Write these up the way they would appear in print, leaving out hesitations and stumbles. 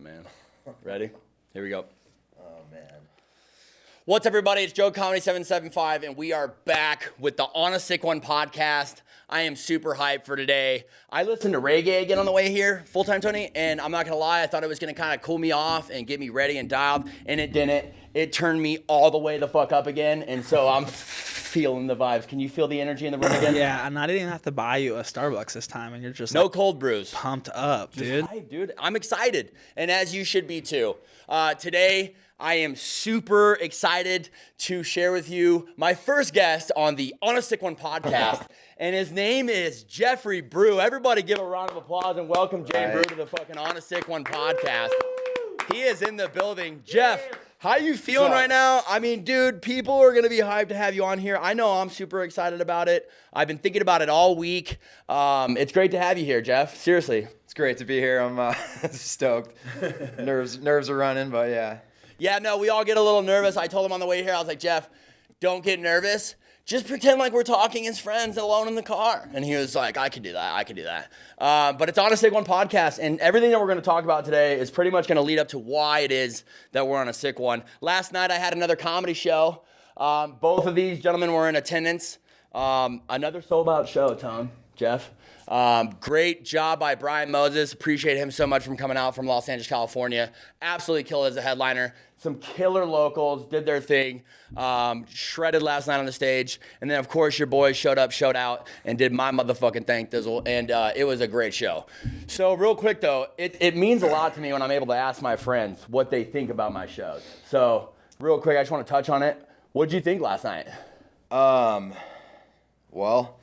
Man, ready? Here we go. Oh, man. What's up, everybody? It's Joe Comedy 775, and we are back with the Onasickone podcast. I am super hyped for today. I listened to reggae again on the way here, full-time Tony, and I'm not gonna lie, I thought it was gonna kind of cool me off and get me ready and dialed, and it didn't. It turned me all the way the fuck up again, and so I'm feeling the vibes. Can you feel the energy in the room again? Yeah, and I didn't even have to buy you a Starbucks this time, and you're just No like, cold brews. pumped up, dude. Hype, dude. I'm excited, and as you should be too. Today, I am super excited to share with you my first guest on the Onasickone podcast, and his name is JBreww. Everybody give a round of applause and welcome JBreww to the fucking Onasickone podcast. He is in the building. Jeff, how you feeling right now? I mean, dude, people are going to be hyped to have you on here. I know I'm super excited about it. I've been thinking about it all week. It's great to have you here, Jeff. Seriously. It's great to be here. I'm stoked. Nerves are running, but yeah. Yeah, no, we all get a little nervous. I told him on the way here, I was like, Jeff, don't get nervous. Just pretend like we're talking as friends alone in the car. And he was like, I can do that. But it's on a Sick One podcast, and everything that we're going to talk about today is pretty much going to lead up to why it is that we're on a Sick One. Last night, I had another comedy show. Both of these gentlemen were in attendance. Another sold-out show, Tom, Jeff. Great job by Brian Moses. Appreciate him so much from coming out from Los Angeles, California. Absolutely killed as a headliner. Some killer locals did their thing. Shredded last night on the stage. And then, of course, your boys showed up, showed out, and did my motherfucking thing, Thizzle. And it was a great show. So real quick, though, it means a lot to me when I'm able to ask my friends what they think about my shows. So real quick, I just want to touch on it. What did you think last night? Well,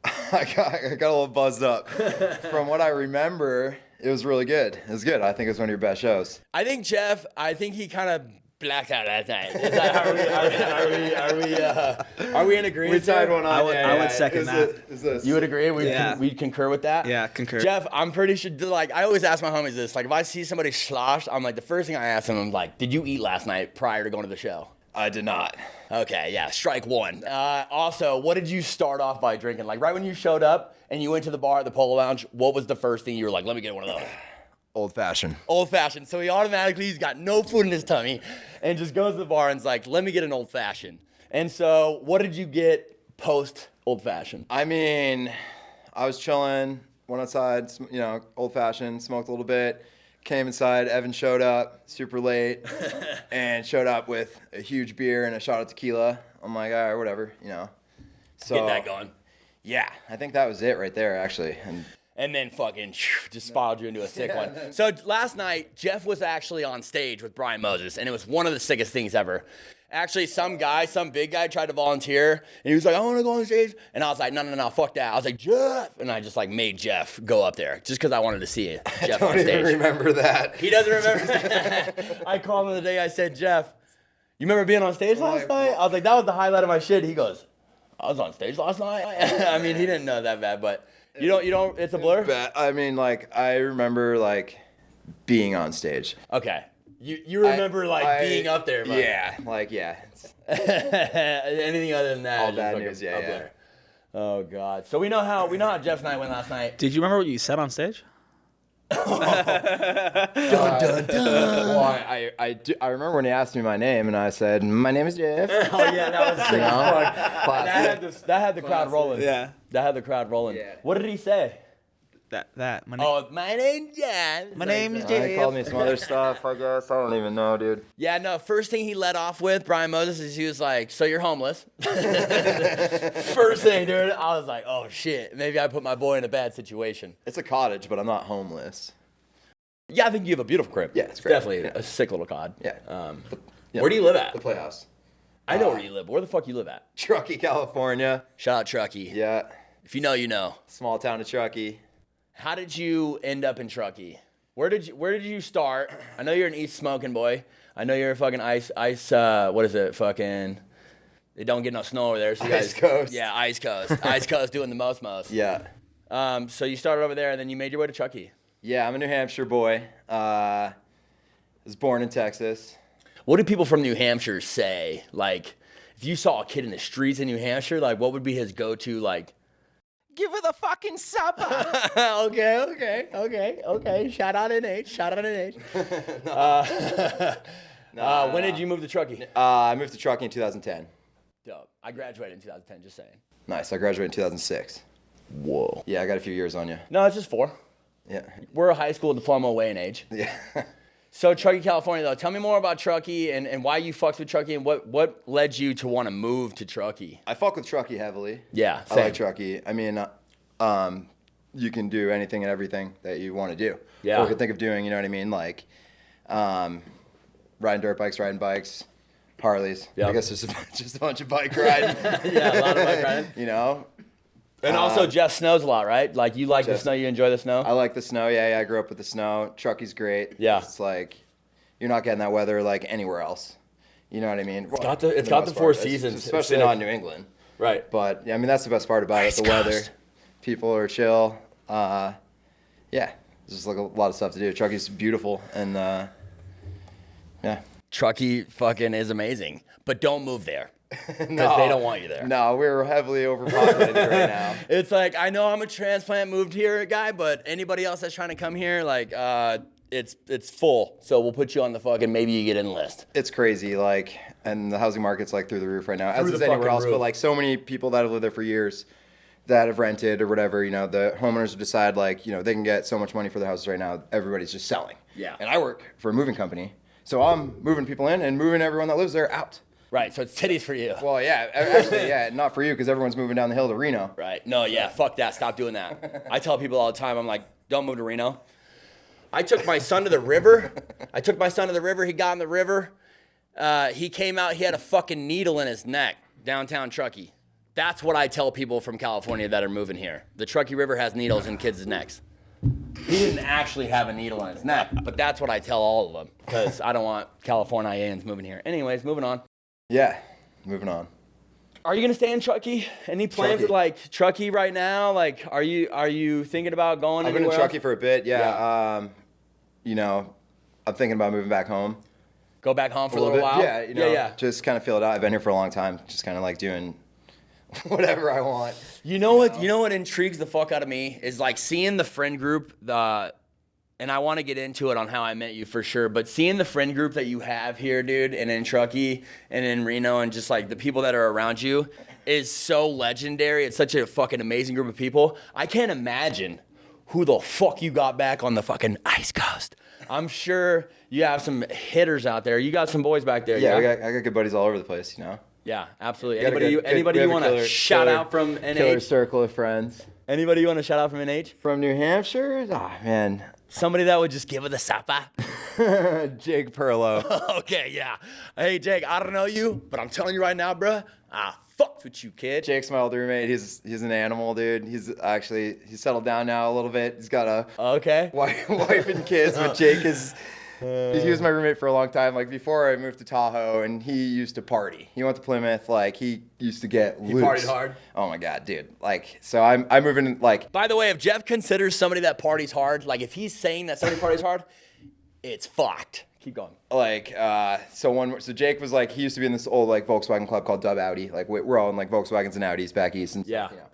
I got a little buzzed up. From what I remember, it was really good. It was good. I think it was one of your best shows. I think Jeff, he kind of blacked out last night. Are we in agreement? We tied one on. I would second that. Is this? You would agree? Yeah. We'd concur with that? Yeah, concur. Jeff, I'm pretty sure, like, I always ask my homies this. Like, if I see somebody sloshed, I'm like, the first thing I ask them, I'm like, did you eat last night prior to going to the show? I did not. Okay, yeah, strike one. Also, what did you start off by drinking? Like, right when you showed up and you went to the bar at the Polo Lounge, what was the first thing you were like, let me get one of those? Old fashioned. Old fashioned. So he's got no food in his tummy and just goes to the bar and's like, let me get an old fashioned. And so what did you get post old fashioned? I mean, I was chilling, went outside, old fashioned, smoked a little bit. Came inside, Evan showed up super late and showed up with a huge beer and a shot of tequila. I'm like, all right, whatever, So, Get that going. Yeah, I think that was it right there, actually. And then fucking just spiraled you into a sick one. So last night, Jeff was actually on stage with Brian Moses, and it was one of the sickest things ever. Actually, some big guy tried to volunteer, and he was like, I want to go on stage. And I was like, no, fuck that. I was like, Jeff. And I just like made Jeff go up there just because I wanted to see Jeff on stage. I don't even remember that. He doesn't remember that. I called him the day I said, Jeff, you remember being on stage last night? I was like, that was the highlight of my shit. He goes, I was on stage last night? I mean, he didn't know that bad, but you don't, it's a blur? I mean, I remember, being on stage. Okay. You remember being up there, but yeah, anything other than that? All bad news, yeah. Oh God. So we know how Jeff's night went last night. Did you remember what you said on stage? Dun dun dun. Well, I remember when he asked me my name, and I said, my name is Jeff. Oh yeah, that was sick. That had the crowd rolling. Yeah. That had the crowd rolling. Yeah. What did he say? My name. My name's Jeff. My name is Jeff. He called me some other stuff, I guess. I don't even know, dude. Yeah, no, first thing he led off with, Brian Moses, is he was like, so you're homeless. First thing, dude. I was like, oh shit, maybe I put my boy in a bad situation. It's a cottage, but I'm not homeless. Yeah, I think you have a beautiful crib. Yeah, it's great. Definitely a sick little cod. Yeah. Where do you live at? The Playhouse. I know where you live. Where the fuck you live at? Truckee, California. Shout out Truckee. Yeah. If you know, you know. Small town of Truckee. How did you end up in Truckee? Where did you start? I know you're an East smoking boy. I know you're a fucking ice, what is it? Fucking, they don't get no snow over there. So you Ice Coast. Yeah, Ice Coast. Ice Coast doing the most. Yeah. So you started over there and then you made your way to Truckee. Yeah, I'm a New Hampshire boy. I was born in Texas. What do people from New Hampshire say? Like, if you saw a kid in the streets in New Hampshire, like, what would be his go-to, like, give her the fucking supper. Okay. Shout out NH. When did you move to Truckee? I moved to Truckee in 2010. Dope. I graduated in 2010, just saying. Nice. I graduated in 2006. Whoa. Yeah, I got a few years on you. No, it's just 4. Yeah. We're a high school diploma away in age. Yeah. So Truckee, California, though. Tell me more about Truckee and why you fucked with Truckee and what led you to want to move to Truckee. I fuck with Truckee heavily. Yeah, I same. like Truckee. I mean, you can do anything and everything that you want to do. Yeah. Or can think of doing, you know what I mean? Like, riding dirt bikes, riding bikes, Harleys. Yep. I guess there's just a bunch of bike riding. Yeah, a lot of bike riding. You know? And also, Jeff snows a lot, right? Like, you like the Just- snow, you enjoy the snow? I like the snow. Yeah, I grew up with the snow. Truckee's great. Yeah. It's like, you're not getting that weather like anywhere else. You know what I mean? got the 4 seasons. It's Especially sick. not in New England. Right. But, yeah, I mean, that's the best part about it, the weather. People are chill. Yeah, there's just like a lot of stuff to do. Truckee's beautiful, and yeah. Truckee fucking is amazing. But don't move there. Because No. they don't want you there. No, we're heavily overpopulated right now. It's like, I know I'm a transplant moved here guy, but anybody else that's trying to come here, like, it's full. So we'll put you on the fucking maybe you get in list. It's crazy, like, and the housing market's like through the roof right now, as Through is the anywhere fucking else. roof. But like, so many people that have lived there for years, that have rented or whatever, you know, the homeowners have decided like, you know, they can get so much money for their houses right now. Everybody's just selling. Yeah. And I work for a moving company, so I'm moving people in and moving everyone that lives there out. Right, so it's titties for you. Well, yeah, actually, yeah, not for you because everyone's moving down the hill to Reno. Right. No, yeah, fuck that. Stop doing that. I tell people all the time, I'm like, don't move to Reno. I took my son to the river. He got in the river. He came out, he had a fucking needle in his neck, downtown Truckee. That's what I tell people from California that are moving here. The Truckee River has needles in kids' necks. He didn't actually have a needle in his neck, but that's what I tell all of them because I don't want Californians moving here. Anyways, moving on. Yeah, moving on. Are you gonna stay in Truckee? Any plans Truckee. with like Truckee right now? Like, are you thinking about going I've been in anywhere Truckee for a bit, yeah. You know, I'm thinking about moving back home. Go back home for a little little bit. while? Yeah, you know, yeah. just kind of feel it out. I've been here for a long time, just kind of like doing whatever I want. You know what intrigues the fuck out of me is like seeing the friend group, and I want to get into it on how I met you for sure, but seeing the friend group that you have here, dude, and in Truckee and in Reno and just like the people that are around you is so legendary. It's such a fucking amazing group of people. I can't imagine who the fuck you got back on the fucking Ice Coast. I'm sure you have some hitters out there. You got some boys back there. Yeah, Yeah, I got good buddies all over the place, you know. Yeah, absolutely. Got a good- Anybody we you have a want to killer- shout killer- out from Killer NH? circle of friends. Anybody you want to shout out from NH? From New Hampshire? Ah, man. Somebody that would just give it a supper. Jake Perlow. Okay, yeah. Hey, Jake, I don't know you, but I'm telling you right now, bruh, I fucked with you, kid. Jake's my old roommate. He's an animal, dude. He's settled down now a little bit. He's got a Okay. wife and kids, but Jake is. He was my roommate for a long time. Like before I moved to Tahoe, and he used to party. He went to Plymouth. Like he used to get loose. partied hard? Oh my god, dude. Like so, I'm moving like. By the way, if Jeff considers somebody that parties hard, like if he's saying that somebody parties hard, it's fucked. Keep going. Like so Jake was like he used to be in this old like Volkswagen club called Dub Audi. Like we're all in like Volkswagens and Audis back east and Yeah. stuff, you know.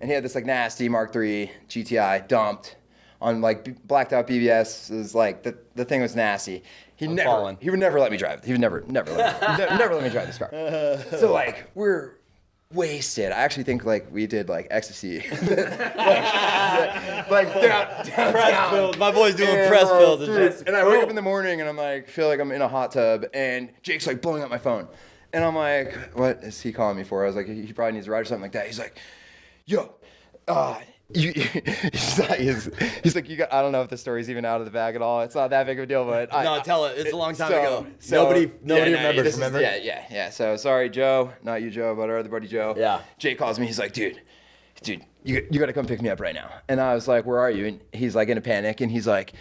And he had this like nasty Mark III GTI dumped on like blacked out BBS. It was like the thing was nasty. He would never let me drive. He would never let me drive this car. So like we're wasted. I actually think like we did like ecstasy. like downtown. Press filled. My boy's doing Yeah, press bro, filled. dude. And I wake up in the morning and I'm like, feel like I'm in a hot tub and Jake's like blowing up my phone. And I'm like, what is he calling me for? I was like, he probably needs a ride or something like that. He's like, yo, he's like, you got, I don't know if the story's even out of the bag at all. It's not that big of a deal, but No, tell it. It's a long time so- ago. so- Nobody yeah, remembers, remember? Yeah. So sorry, Joe. Not you, Joe, but our other buddy, Joe. Yeah. Jake calls me. He's like, dude, you got to come pick me up right now. And I was like, where are you? And he's like in a panic. And he's like,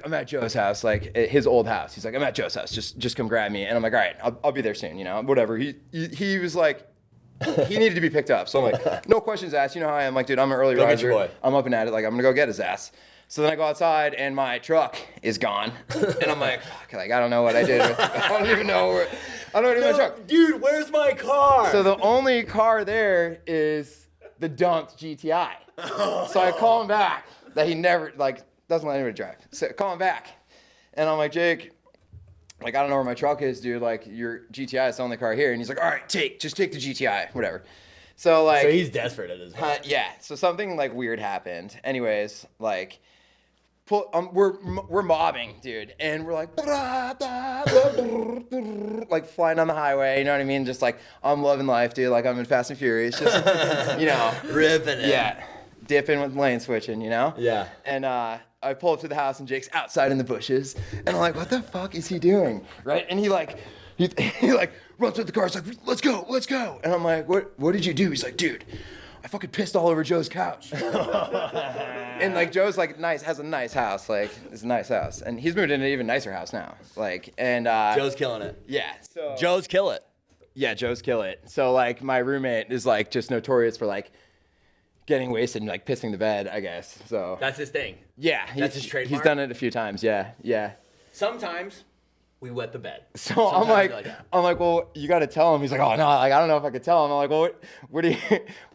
I'm at Joe's house, like his old house. He's like, I'm at Joe's house. Just come grab me. And I'm like, all right, I'll be there soon. You know, whatever. He was like, he needed to be picked up. So I'm like, no questions asked. You know how I am. Like, dude, I'm an early Go get your riser. boy. I'm up and at it. Like, I'm gonna go get his ass. So then I go outside and my truck is gone. And I'm like, fuck, like I don't know what I did. I don't even know where. I don't even know my truck. Dude, where's my car? So the only car there is the dumped GTI. So I call him back that he never, like, doesn't let anybody drive. So I call him back. And I'm like, Jake, like, I don't know where my truck is, dude. Like, your GTI is the only car here. And he's like, all right, just take the GTI, whatever. So, like. So he's desperate at this point. Yeah. So something, like, weird happened. Anyways, like, we're mobbing, dude. And we're like, like, flying on the highway. You know what I mean? Just, like, I'm loving life, dude. Like, I'm in Fast and Furious. Just, you know. Ripping it. Yeah. Dipping with lane switching, you know? Yeah. And I pull up to the house and Jake's outside in the bushes. And I'm like, what the fuck is he doing? Right? And he like runs with the car. He's like, let's go. And I'm like, what did you do? He's like, dude, I fucking pissed all over Joe's couch. And like Joe's like has a nice house. Like it's a nice house. And he's moved into an even nicer house now. Like and Joe's killing it. Yeah. So Joe's kill it. Yeah, Joe's kill it. So like my roommate is like just notorious for like getting wasted and like pissing the bed, I guess. So That's his thing. yeah, That's his trademark? He's done it a few times. Yeah. Sometimes we wet the bed. So Sometimes I'm like, well, you got to tell him. He's like, oh no, like I don't know if I could tell him. I'm like, well,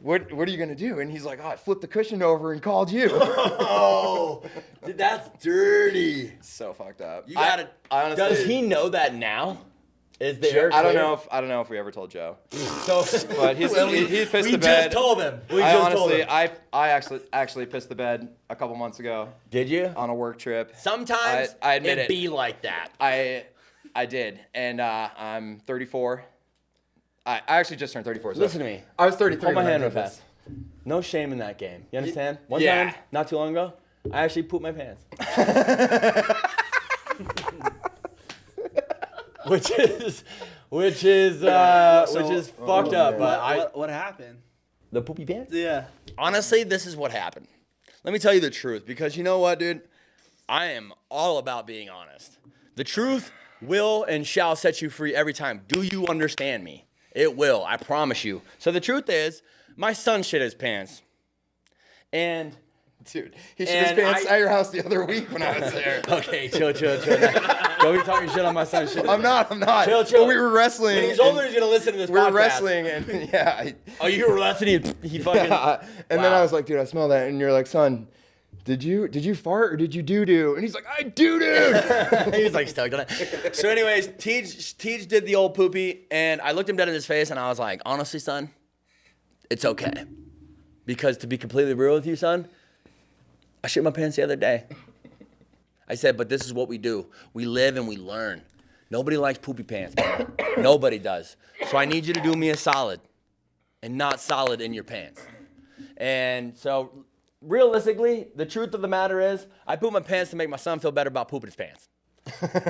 what are you gonna do? And he's like, oh, I flipped the cushion over and called you. Oh, dude, that's dirty. It's so fucked up. You gotta. I honestly, does he know that now? Is there? I don't know if we ever told Joe. So, But he pissed the bed. We just told him. I actually pissed the bed a couple months ago. Did you? On a work trip. Sometimes I admit it it. be like that. I did, and I'm 34. I actually just turned 34. So Listen to me. I was 33. Hold my when I hand real did this. fast. No shame in that game. You understand? One Yeah. time, not too long ago, I actually pooped my pants. which is fucked up. But What happened? the poopy pants. Yeah. Honestly, this is what happened. Let me tell you the truth, because you know what, dude? I am all about being honest. The truth will and shall set you free every time. Do you understand me? It will, I promise you. So the truth is, my son shit his pants. And Dude, he shit his pants at your house the other week when I was there. okay, chill. Don't be talking shit on my son's shit. I'm not. Chill. But we were wrestling. When he's older, he's gonna listen to this podcast. We were wrestling, and yeah. Oh, you were wrestling? He fucking. Yeah. And then I was like, dude, I smell that. And you're like, son, did you fart or did you doo-doo? And he's like, I doo-dooed. He was like stoked on it. So anyways, Tej did the old poopy, and I looked him dead in his face, and I was like, honestly, son, it's okay. Because to be completely real with you, son, I shit my pants the other day. I said, but this is what we do. We live and we learn. Nobody likes poopy pants, man. Nobody does. So I need you to do me a solid and not solid in your pants. And so realistically, the truth of the matter is, I pooped my pants to make my son feel better about pooping his pants.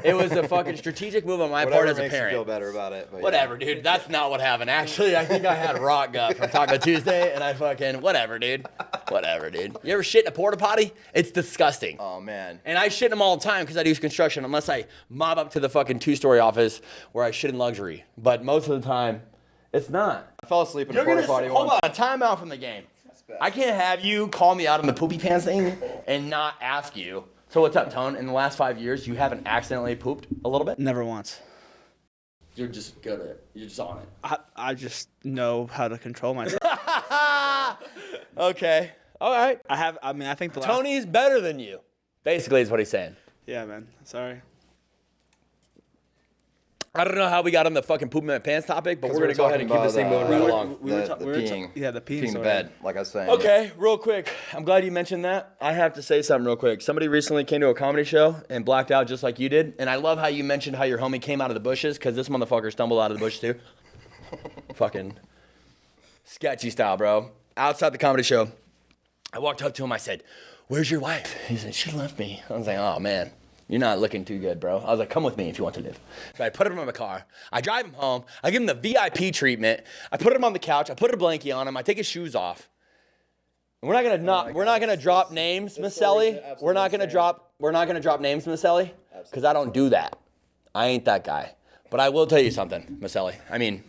It was a fucking strategic move on my part as a makes you parent. feel better about it. But Whatever, dude. That's not what happened. Actually, I think I had rock gut from Taco Tuesday, and I fucking whatever, dude. You ever shit in a porta potty? It's disgusting. Oh man. And I shit in them all the time because I do construction, unless I mob up to the fucking 2-story office where I shit in luxury. But most of the time, it's not. I fell asleep in a porta potty Hold once. on, timeout from the game. I can't have you call me out on the poopy pants thing and not ask you. So what's up, Tone? In the last 5 years, you haven't accidentally pooped a little bit? Never once. You're just good at it. You're just on it. I just know how to control myself. Okay. All right. I think the last. Tony's better than you. Basically, is what he's saying. Yeah, man. Sorry. I don't know how we got on the fucking pooping my pants topic, but we're going to go ahead and keep this thing moving right along. We were The peeing. peeing. The peeing Peeing in story. bed, like I was saying. Okay, real quick. I'm glad you mentioned that. I have to say something real quick. Somebody recently came to a comedy show and blacked out just like you did. And I love how you mentioned how your homie came out of the bushes, because this motherfucker stumbled out of the bushes too. Fucking sketchy style, bro. Outside the comedy show, I walked up to him. I said, "Where's your wife?" He said, "She left me." I was like, "Oh, man. You're not looking too good, bro." I was like, "Come with me if you want to live." So I put him in my car. I drive him home. I give him the VIP treatment. I put him on the couch. I put a blankie on him. I take his shoes off. And we're not gonna drop names, Miss Ellie. We're not gonna drop names, Miss Ellie, because I don't do that. I ain't that guy. But I will tell you something, Miss Ellie. I mean,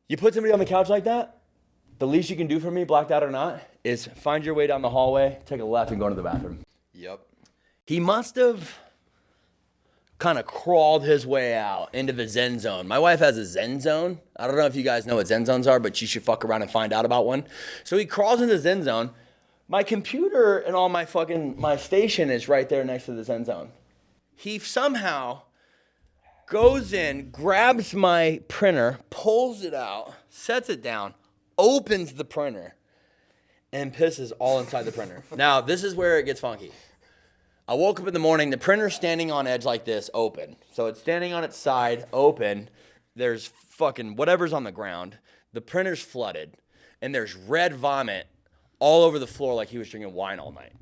you put somebody on the couch like that, the least you can do for me, blacked out or not, is find your way down the hallway, take a left, and go to the bathroom. Yep. He must have kind of crawled his way out into the Zen zone. My wife has a Zen zone. I don't know if you guys know what Zen zones are, but you should fuck around and find out about one. So he crawls into the Zen zone. My computer and all my station is right there next to the Zen zone. He somehow goes in, grabs my printer, pulls it out, sets it down, opens the printer, and pisses all inside the printer. Now, this is where it gets funky. I woke up in the morning, the printer's standing on edge like this, open. So it's standing on its side, open. There's fucking whatever's on the ground. The printer's flooded. And there's red vomit all over the floor like he was drinking wine all night.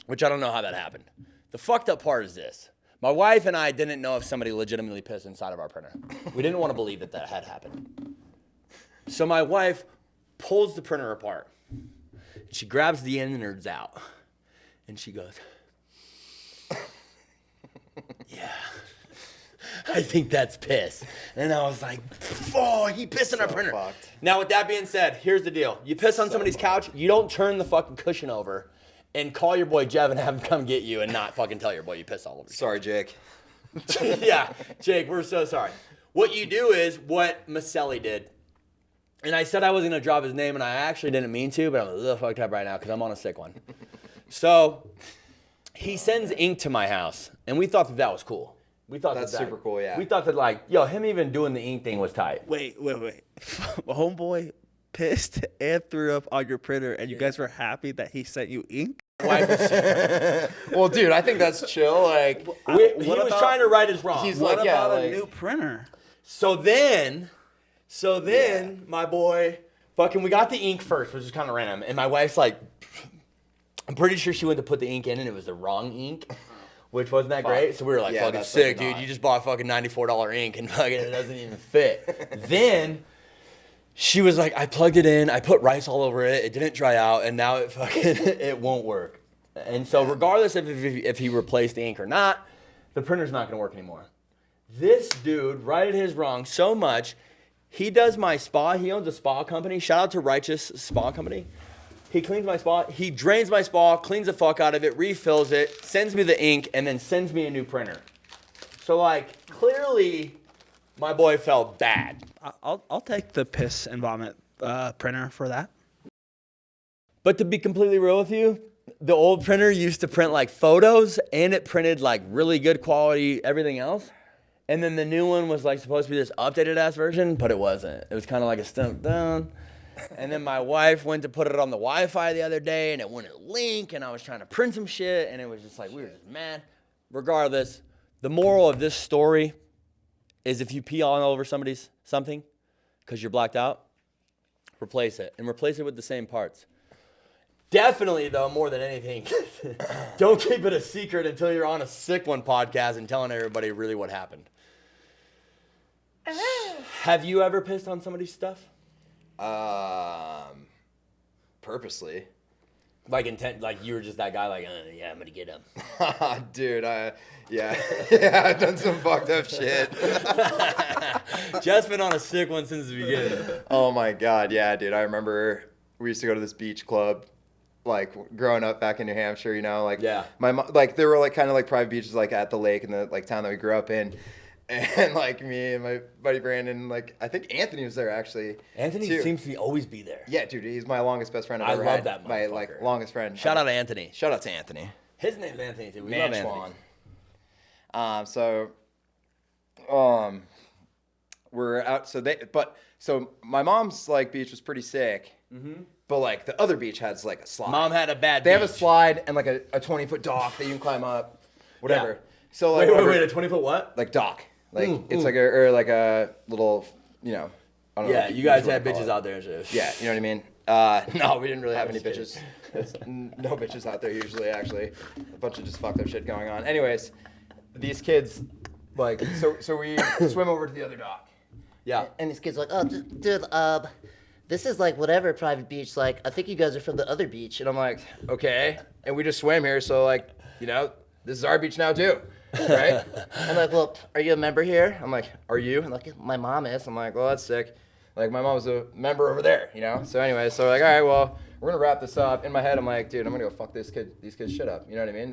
Which I don't know how that happened. The fucked up part is this. My wife and I didn't know if somebody legitimately pissed inside of our printer. We didn't want to believe that had happened. So my wife pulls the printer apart. She grabs the innards out. And she goes... Yeah, I think that's piss. And I was like, oh, he pissed on our printer. Fucked. Now, with that being said, here's the deal. You piss on somebody's couch, you don't turn the fucking cushion over and call your boy Jeff and have him come get you and not fucking tell your boy you pissed all over. Sorry, Jake. Yeah, Jake, we're so sorry. What you do is what Maselli did. And I said I wasn't going to drop his name, and I actually didn't mean to, but I'm a little fucked up right now because I'm on a sick one. So... he sends ink to my house, and we thought that was cool. We thought that's super cool, yeah. We thought that, like, yo, him even doing the ink thing was tight. Wait. Homeboy pissed and threw up on your printer, and you guys were happy that he sent you ink? Well, dude, I think that's chill. Like, he was trying to right his wrong. He's What like, yeah, about like, a new printer? So then, my boy, fucking, we got the ink first, which is kind of random, and my wife's like, I'm pretty sure she went to put the ink in and it was the wrong ink, which wasn't that great. So we were like, Yeah, fucking that's sick, fucking dude. not. You just bought fucking $94 ink and fucking it doesn't even fit. Then she was like, I plugged it in, I put rice all over it, it didn't dry out, and now it fucking, it won't work. And so regardless if he replaced the ink or not, the printer's not gonna work anymore. This dude righted his wrong so much, he does my spa, he owns a spa company. Shout out to Righteous Spa Company. He cleans my spa, he drains my spa, cleans the fuck out of it, refills it, sends me the ink, and then sends me a new printer. So, like, clearly, my boy felt bad. I'll take the piss and vomit printer for that. But to be completely real with you, the old printer used to print, like, photos, and it printed, like, really good quality everything else. And then the new one was, like, supposed to be this updated-ass version, but it wasn't. It was kind of like a stump down. And then my wife went to put it on the Wi-Fi the other day, and it wouldn't link, and I was trying to print some shit, and it was just like, we were just mad. Regardless, the moral of this story is if you pee all over something because you're blacked out, replace it, and replace it with the same parts. Definitely, though, more than anything, don't keep it a secret until you're on a Sick One podcast and telling everybody really what happened. Have you ever pissed on somebody's stuff? Purposely. Like intent, like you were just that guy, like, yeah, I'm gonna get him. Dude, yeah, I've done some fucked up shit. Jeff's been on a sick one since the beginning. Oh my God, yeah, dude. I remember we used to go to this beach club, like growing up back in New Hampshire, you know, like yeah. my mom, like there were like kind of like private beaches like at the lake in the like town that we grew up in. And like me and my buddy Brandon, like I think Anthony was there actually. Anthony too. seems to always be there. Yeah, dude, he's my longest best friend I've I ever love had. that My motherfucker. like longest friend. Shout out to Anthony. Shout out to Anthony. His name's Anthony too. We Man love Anthony. We're out. So my mom's like beach was pretty sick. Mm-hmm. But like the other beach has like a slide. Mom had a bad. They beach. have a slide and like a 20-foot dock that you can climb up, whatever. Yeah. So like wait, a 20-foot what? like dock. Like it's like a little, you know. I don't know Yeah, you guys had bitches out there. So. Yeah, you know what I mean? No, we didn't really have any bitches. No bitches out there usually, actually. A bunch of just fucked up shit going on. Anyways, these kids, like, so we swim over to the other dock. Yeah. And these kids are like, oh, dude, this is like whatever private beach. Like, I think you guys are from the other beach. And I'm like, okay. And we just swam here, so like, you know, this is our beach now too. Right? I'm like, well, are you a member here? I'm like, are you? I'm like, my mom is. I'm like, well, that's sick. Like, my mom's a member over there, you know? So anyway, so we're like, all right, well, we're gonna wrap this up. In my head, I'm like, dude, I'm gonna go fuck these kids shit up. You know what I mean?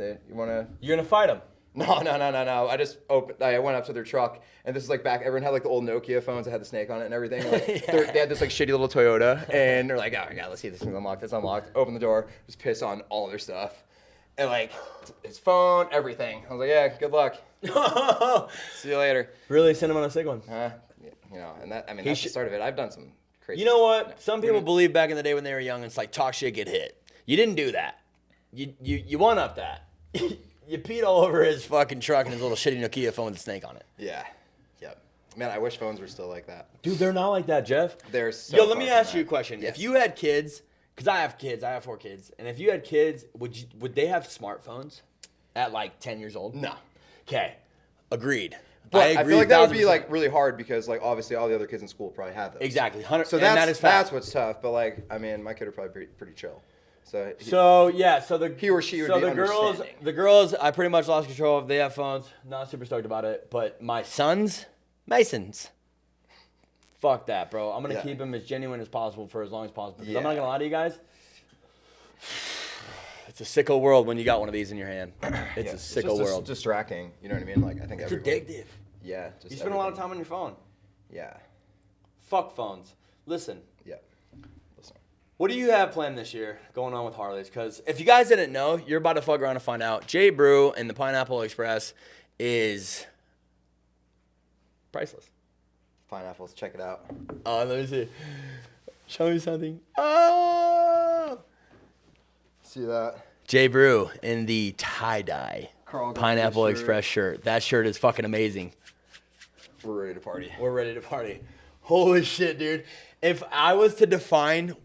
You're gonna fight them. No. I went up to their truck, and this is like back. Everyone had like the old Nokia phones that had the snake on it and everything. And, like, they had this like shitty little Toyota, and they're like, "Oh my god, let's see if this thing's unlocked." It's unlocked. Open the door, just piss on all of their stuff, and like his phone, everything. I was like, "Yeah, good luck. See you later." Really send him on a sick one. You know, and that's the start of it. I've done some crazy. You know what? No. Some people believe back in the day when they were young, it's like talk shit, get hit. You didn't do that. You one up that. You peed all over his fucking truck and his little shitty Nokia phone with a snake on it. Yeah. Yep. Man, I wish phones were still like that. Dude, they're not like that, Jeff. They're so Yo, let me far from ask you a that. question. Yes. If you had kids, because I have kids, I have 4 kids, and if you had kids, would they have smartphones at like 10 years old? No. Okay. Agreed. But I agree feel like that would be 1000%. like really hard because like obviously all the other kids in school probably have those. Exactly. So and that is fact. that's what's tough. But like I mean, my kid would probably be pretty chill. So He or she would so be the girls, I pretty much lost control of. They have phones. Not super stoked about it. But my sons, Masons. Fuck that, bro. I'm gonna keep them as genuine as possible for as long as possible. Because I'm not gonna lie to you guys. It's a sicko world when you got one of these in your hand. It's a sicko world. It's distracting. You know what I mean? Like I think It's everyone- addictive. Yeah. You spend a lot of time on your phone. Yeah. Fuck phones. Listen. Yeah. Listen. What do you have planned this year going on with Harleys? Because if you guys didn't know, you're about to fuck around and find out. JBreww and the Pineapple Express is priceless. Pineapples. Check it out. Oh, let me see. Show me something. Oh! See that? JBreww in the tie-dye Carl got Pineapple this shirt. Express shirt. That shirt is fucking amazing. We're ready to party. We're ready to party. Holy shit, dude. If I was to define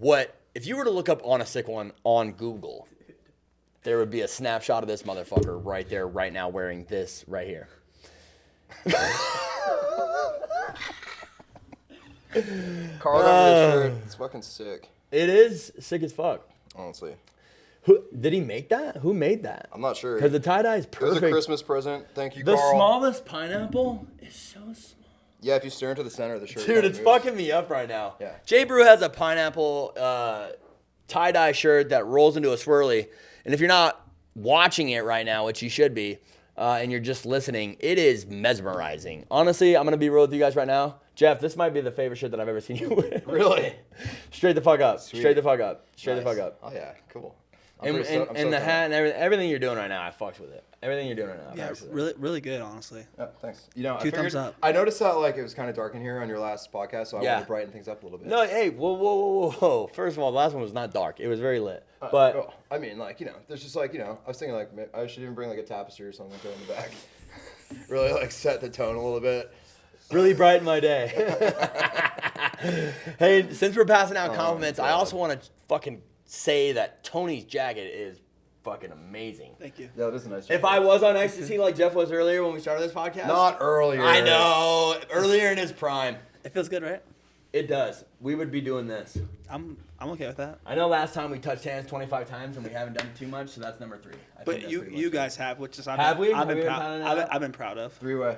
if you were to look up Onasickone on Google, there would be a snapshot of this motherfucker right there, right now, wearing this right here. Carl got this shirt. It's fucking sick. It is sick as fuck. Honestly. Who did he make that? Who made that? I'm not sure. Because the tie-dye is It was perfect. a Christmas present. Thank you, The Carl. smallest pineapple is so small. Yeah, if you stare into the center of the shirt. it Dude, kinda it's moves. fucking me up right now. Yeah. JBreww has a pineapple tie-dye shirt that rolls into a swirly. And if you're not watching it right now, which you should be, and you're just listening, it is mesmerizing. Honestly, I'm going to be real with you guys right now. Jeff, this might be the favorite shirt that I've ever seen you with. Really? Straight the fuck up. Sweet. Straight the fuck up. Straight the Nice. fuck up. Oh yeah, cool. And I'm so the down. hat and everything you're doing right now, I fucks with it. Everything you're doing right now, I Yeah, fucks with it. really, really good, honestly. Yeah, thanks. You know, 2 thumbs up. I noticed that like it was kind of dark in here on your last podcast, so I Yeah. wanted to brighten things up a little bit. No, hey, whoa. First of all, the last one was not dark. It was very lit. But Oh, I mean, like there's just like I was thinking like I should even bring like a tapestry or something to throw in the back. Really like set the tone a little bit. really brighten my day. Hey, since we're passing out compliments, I God. also want to fucking say that Tony's jacket is fucking amazing. Thank you. Yeah, that is a nice. If I was on ecstasy like Jeff was earlier when we started this podcast, not earlier. I know, earlier in his prime, It feels good, right? it does. We would be doing this. I'm okay with that. I know last time we touched hands 25 times and we haven't done too much, so that's number 3. I think But that's you pretty much you it. guys have, which is Have we? I've Have we been been proud. pounding it I've been, out? I've been proud of. 3-way.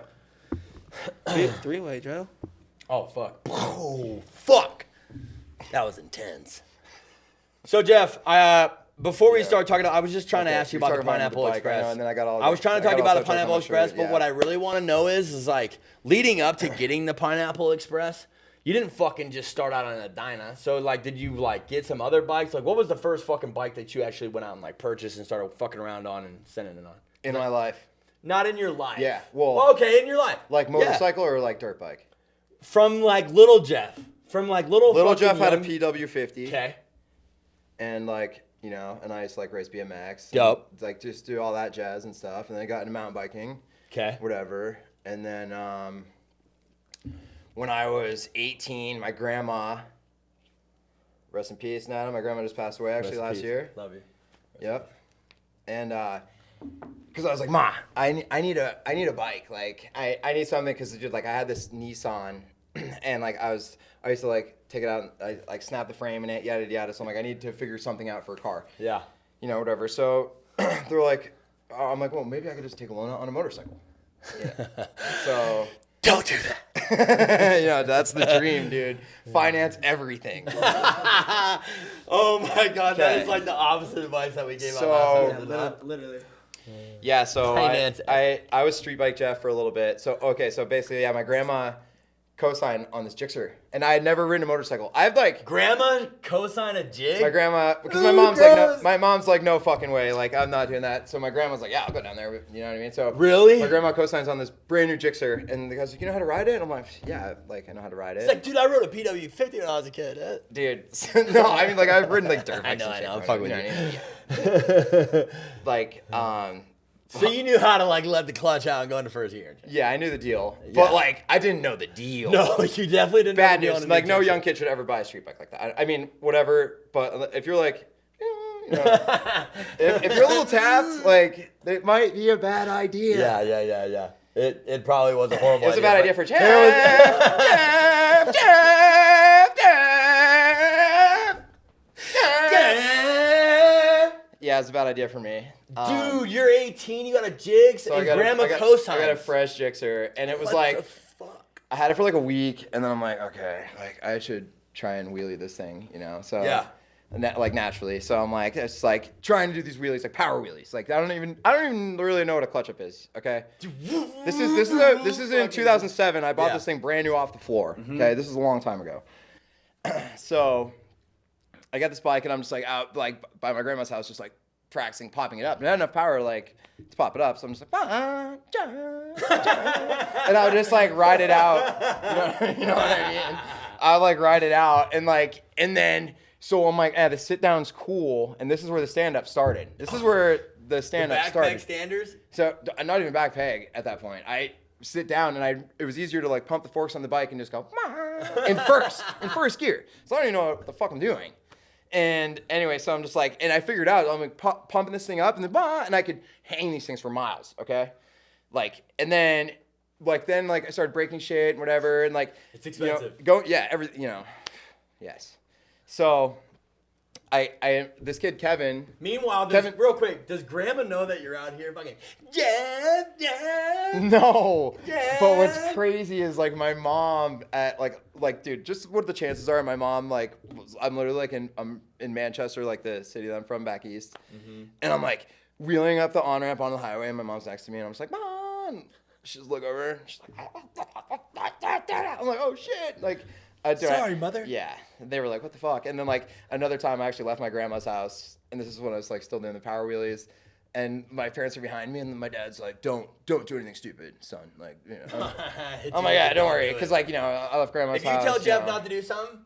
Three-way, Joe. Oh, fuck. Oh, fuck. That was intense. So, Jeff, before we start talking, I was just trying to Okay, ask you you're about the talking about Pineapple the bike, I Express. know, and then I got all was trying to I talk to you got about the all touched on Pineapple my Express, shirt, but yeah. what I really want to know is like, leading up to getting the Pineapple Express, you didn't fucking just start out on a Dyna. So, like, did you, like, get some other bikes? Like, what was the first fucking bike that you actually went out and, like, purchased and started fucking around on and sending it on? In my life, Not in your life. Yeah, well- Okay, in your life. like Yeah. motorcycle or like dirt bike. From, like, little Jeff. From, like, little Little fucking Jeff had a young- PW50. Okay. And like and I used to like race BMX. and, Dope. like just do all that jazz and stuff, and then I got into mountain biking, Okay. whatever. And then when I was 18, my grandma, rest in peace, Nana. My grandma just passed away actually last year. Love you. Yep. And because I was like, Ma, I need a bike. Like I need something because like I had this Nissan, and like I used to like take it out and I like snap the frame in it, yada yada. So I'm like, I need to figure something out for a car. Yeah. Whatever. So they're like, I'm like, well, maybe I could just take a loan out on a motorcycle. Yeah. So Don't do that. that's the dream, dude. Finance everything. Oh my god, that Okay. is like the opposite advice that we gave So- out last Yeah, week. isn't it? Literally. Yeah, so Finance. I was street bike Jeff for a little bit. So so basically, yeah, my grandma co-signed on this Gixxer, and I had never ridden a motorcycle. I have like Grandma co-sign a jig? my grandma because my mom's like no fucking way, like I'm not doing that. So my grandma's like, yeah, I'll go down there. You know what I mean? So Really? my grandma co-signs on this brand new Gixxer, and the guy's like, you know how to ride it? And I'm like, yeah, like I know how to ride it. It's like, dude, I rode a PW50 when I was a kid. Dude, no, I mean like I've ridden like dirt bikes. I and know, shit, I'm right? fucking You know with what I mean? Yeah. Like So you knew how to like let the clutch out and go into first gear. yeah, I knew the deal, Yeah. but like I didn't know the deal. No, you definitely didn't. Bad know the deal news. on a Like new no Gixxer. young kid should ever buy a street bike like that. I mean, whatever. But if you're like, you know, if you're a little tapped, like it might be a bad idea. Yeah. It probably was a horrible. It was a bad idea for Jeff. Yeah, it's a bad idea for me. Dude, you're 18. You got a jigs So and I grandma got co-signs. a fresh Gixxer, and it was What like the fuck? I had it for like a week, and then I'm like, okay, like I should try and wheelie this thing, you know? So Yeah. like naturally. So I'm like, it's like trying to do these wheelies, like power wheelies. Like I don't even really know what a clutch up is. Okay. This is in 2007. I bought Yeah. this thing brand new off the floor. Okay, this is a long time ago. So I got this bike, and I'm just like out like by my grandma's house, just like practicing popping it up. And I had enough power like to pop it up, so I'm just like, and I would just like ride it out. You know what I mean? I would like ride it out, and then so I'm like, the sit down's cool, and this is where the stand up started. This is where the stand up started. Backpack standers. So not even back peg at that point. I sit down, and it was easier to like pump the forks on the bike and just go in first gear. So I don't even know what the fuck I'm doing. And anyway, so I'm just like, and I figured out I'm like pumping this thing up, and then I could hang these things for miles. Okay, like and then I started breaking shit and whatever, and like It's expensive. Everything, yes. So this kid Kevin. Meanwhile, real quick, does grandma know that you're out here fucking yeah? No. Yeah. But what's crazy is like my mom at like dude, just what the chances are my mom like I'm literally like I'm in Manchester, like the city that I'm from back east. And I'm like wheeling up the on-ramp on the highway, and my mom's next to me, and I'm just like, Mom. She just look over, and she's like, I'm like, oh shit. Like Sorry, mother. Yeah. They were like, what the fuck? And then like another time I actually left my grandma's house, and this is when I was like still doing the power wheelies. And my parents are behind me, and then my dad's like, "Don't do anything stupid, son." Like, you know. I'm like, "Yeah, don't worry," because like, you know, I left grandma's If you house. tell Jeff not to do something,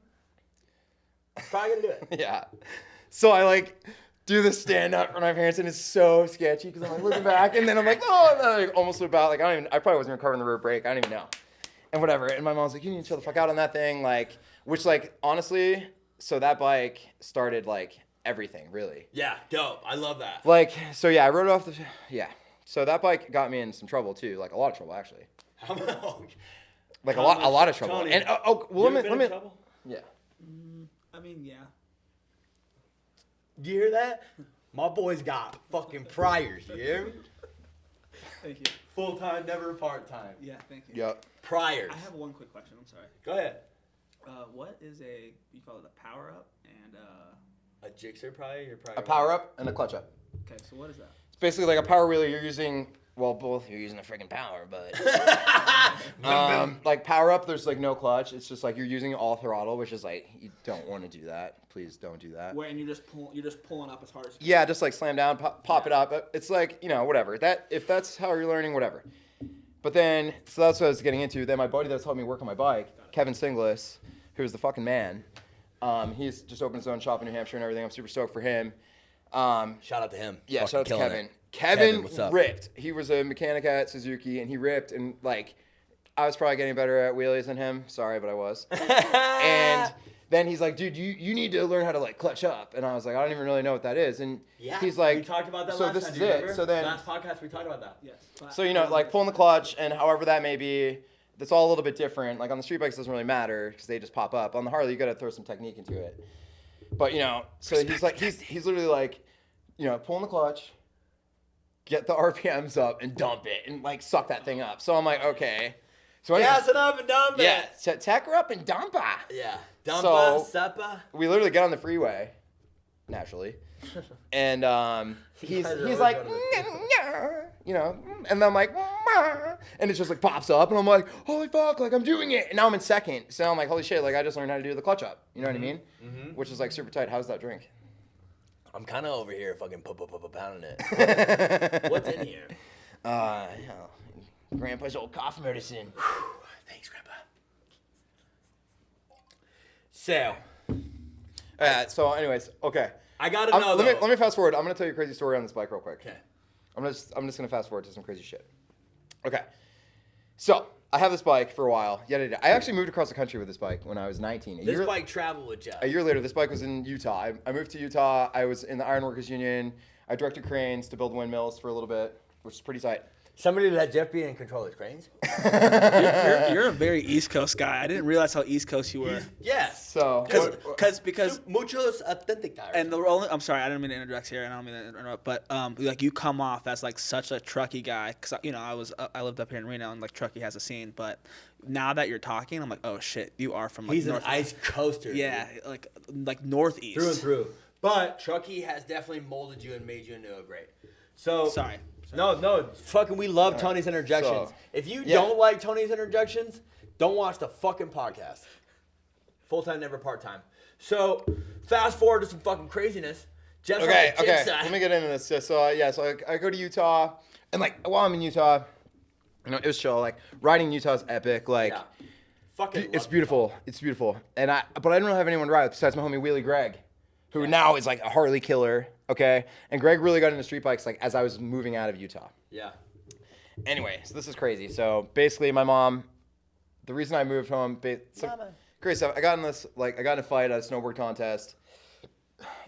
he's probably gonna do it. Yeah. So I like do the stand up for my parents, and it's so sketchy because I'm like looking back, and then I'm like, oh, and then I like, almost look out. Like I probably wasn't even covering the rear brake. I don't even know. And whatever. And my mom's like, you need to chill the fuck out on that thing. Like, which like honestly, so that bike started like everything really. Yeah, dope. I love that. Like, so yeah, I rode off so that bike got me in some trouble too, like a lot of trouble actually. How much? Like a How lot much, of trouble. Tony? And well, let me Trouble? yeah. I mean, yeah. You hear that? My boy's got fucking priors. You hear me? Thank you. Full time, never part time. Yeah, thank you. Yep. Priors. I have one quick question. I'm sorry. Go ahead. What is you call it a power up and A Gixxer probably. You're probably A power up and a clutch up. okay, so what is that? It's basically like a power wheelie. You're using both. You're using a freaking power, but like power up, there's like no clutch. It's just like you're using all throttle, which is like you don't want to do that. Please don't do that. Where and you're just pulling up as hard as you can. Yeah, just like slam down, pop it up. It's like, you know, whatever. If that's how you're learning, whatever. But then, so that's what I was getting into. Then my buddy that's helped me work on my bike, Kevin Singlis, who's the fucking man. He's just opened his own shop in New Hampshire and everything. I'm super stoked for him. Shout out to him. Yeah, Fucking shout out to killing Kevin. it. Kevin what's up? ripped. He was a mechanic at Suzuki, and he ripped. And like, I was probably getting better at wheelies than him. Sorry, but I was. And then he's like, dude, you need to learn how to like clutch up. And I was like, I don't even really know what that is. And Yeah, he's like, we talked about that so last this time. is Do you it. remember? So then, last podcast we talked about that. Yes. so you know, like pulling the clutch and however that may be, that's all a little bit different. Like on the street bikes, it doesn't really matter because they just pop up. On the Harley, you got to throw some technique into it. But you know, so he's like, he's literally like, you know, pulling the clutch, get the RPMs up, and dump it, and like suck that thing up. So I'm like, okay. So anyway, Gas it up and dump it. yeah, tack her up and dump her. Yeah. Dumpa, So- suppa. We literally get on the freeway, naturally, And he's guys are like, always going you know, and I'm like, and it just like pops up, and I'm like, holy fuck, like I'm doing it. And now I'm in second, so now I'm like, holy shit, like I just learned how to do the clutch up. You know what I mean? Which is like super tight. How's that drink? I'm kind of over here fucking pounding it. What's in here? Grandpa's old cough medicine. Thanks, Grandpa. So, So anyways, okay. I gotta know. Let me fast forward. I'm gonna tell you a crazy story on this bike real quick. Okay. I'm just gonna fast forward to some crazy shit. Okay. So I have this bike for a while. I actually moved across the country with this bike when I was 19. This bike traveled with Jeff. A year later, this bike was in Utah. I moved to Utah. I was in the Ironworkers Union. I directed cranes to build windmills for a little bit, which is pretty tight. Somebody let Jeff be in control of his cranes. You're a very East Coast guy. I didn't realize how East Coast you were. Yes. So Because Muchos authentic tires. and the only I'm sorry, I didn't mean to interject here, and I don't mean to interrupt, but like you come off as like such a Truckee guy, because I lived up here in Reno, and like Truckee has a scene, but now that you're talking, I'm like, oh shit, you are from like He's north, an ice coaster. yeah, like northeast Through and through. But Truckee has definitely molded you and made you into a great. So Sorry. No, fucking we love Tony's interjections. So, if you don't like Tony's interjections, don't watch the fucking podcast. Full time, never part time. So fast forward to some fucking craziness. Jeff's okay. on the gym side. Let me get into this. So I go to Utah, and like while I'm in Utah, it was chill. Like riding in Utah is epic. Like Yeah. Fucking it's love beautiful. It's beautiful. But I don't really have anyone to ride with besides my homie Wheelie Greg, who now is like a Harley killer. Okay, and Greg really got into street bikes like as I was moving out of Utah. Yeah. Anyway, so this is crazy. So basically, my mom, the reason I moved home, crazy stuff. I got in a fight at a snowboard contest.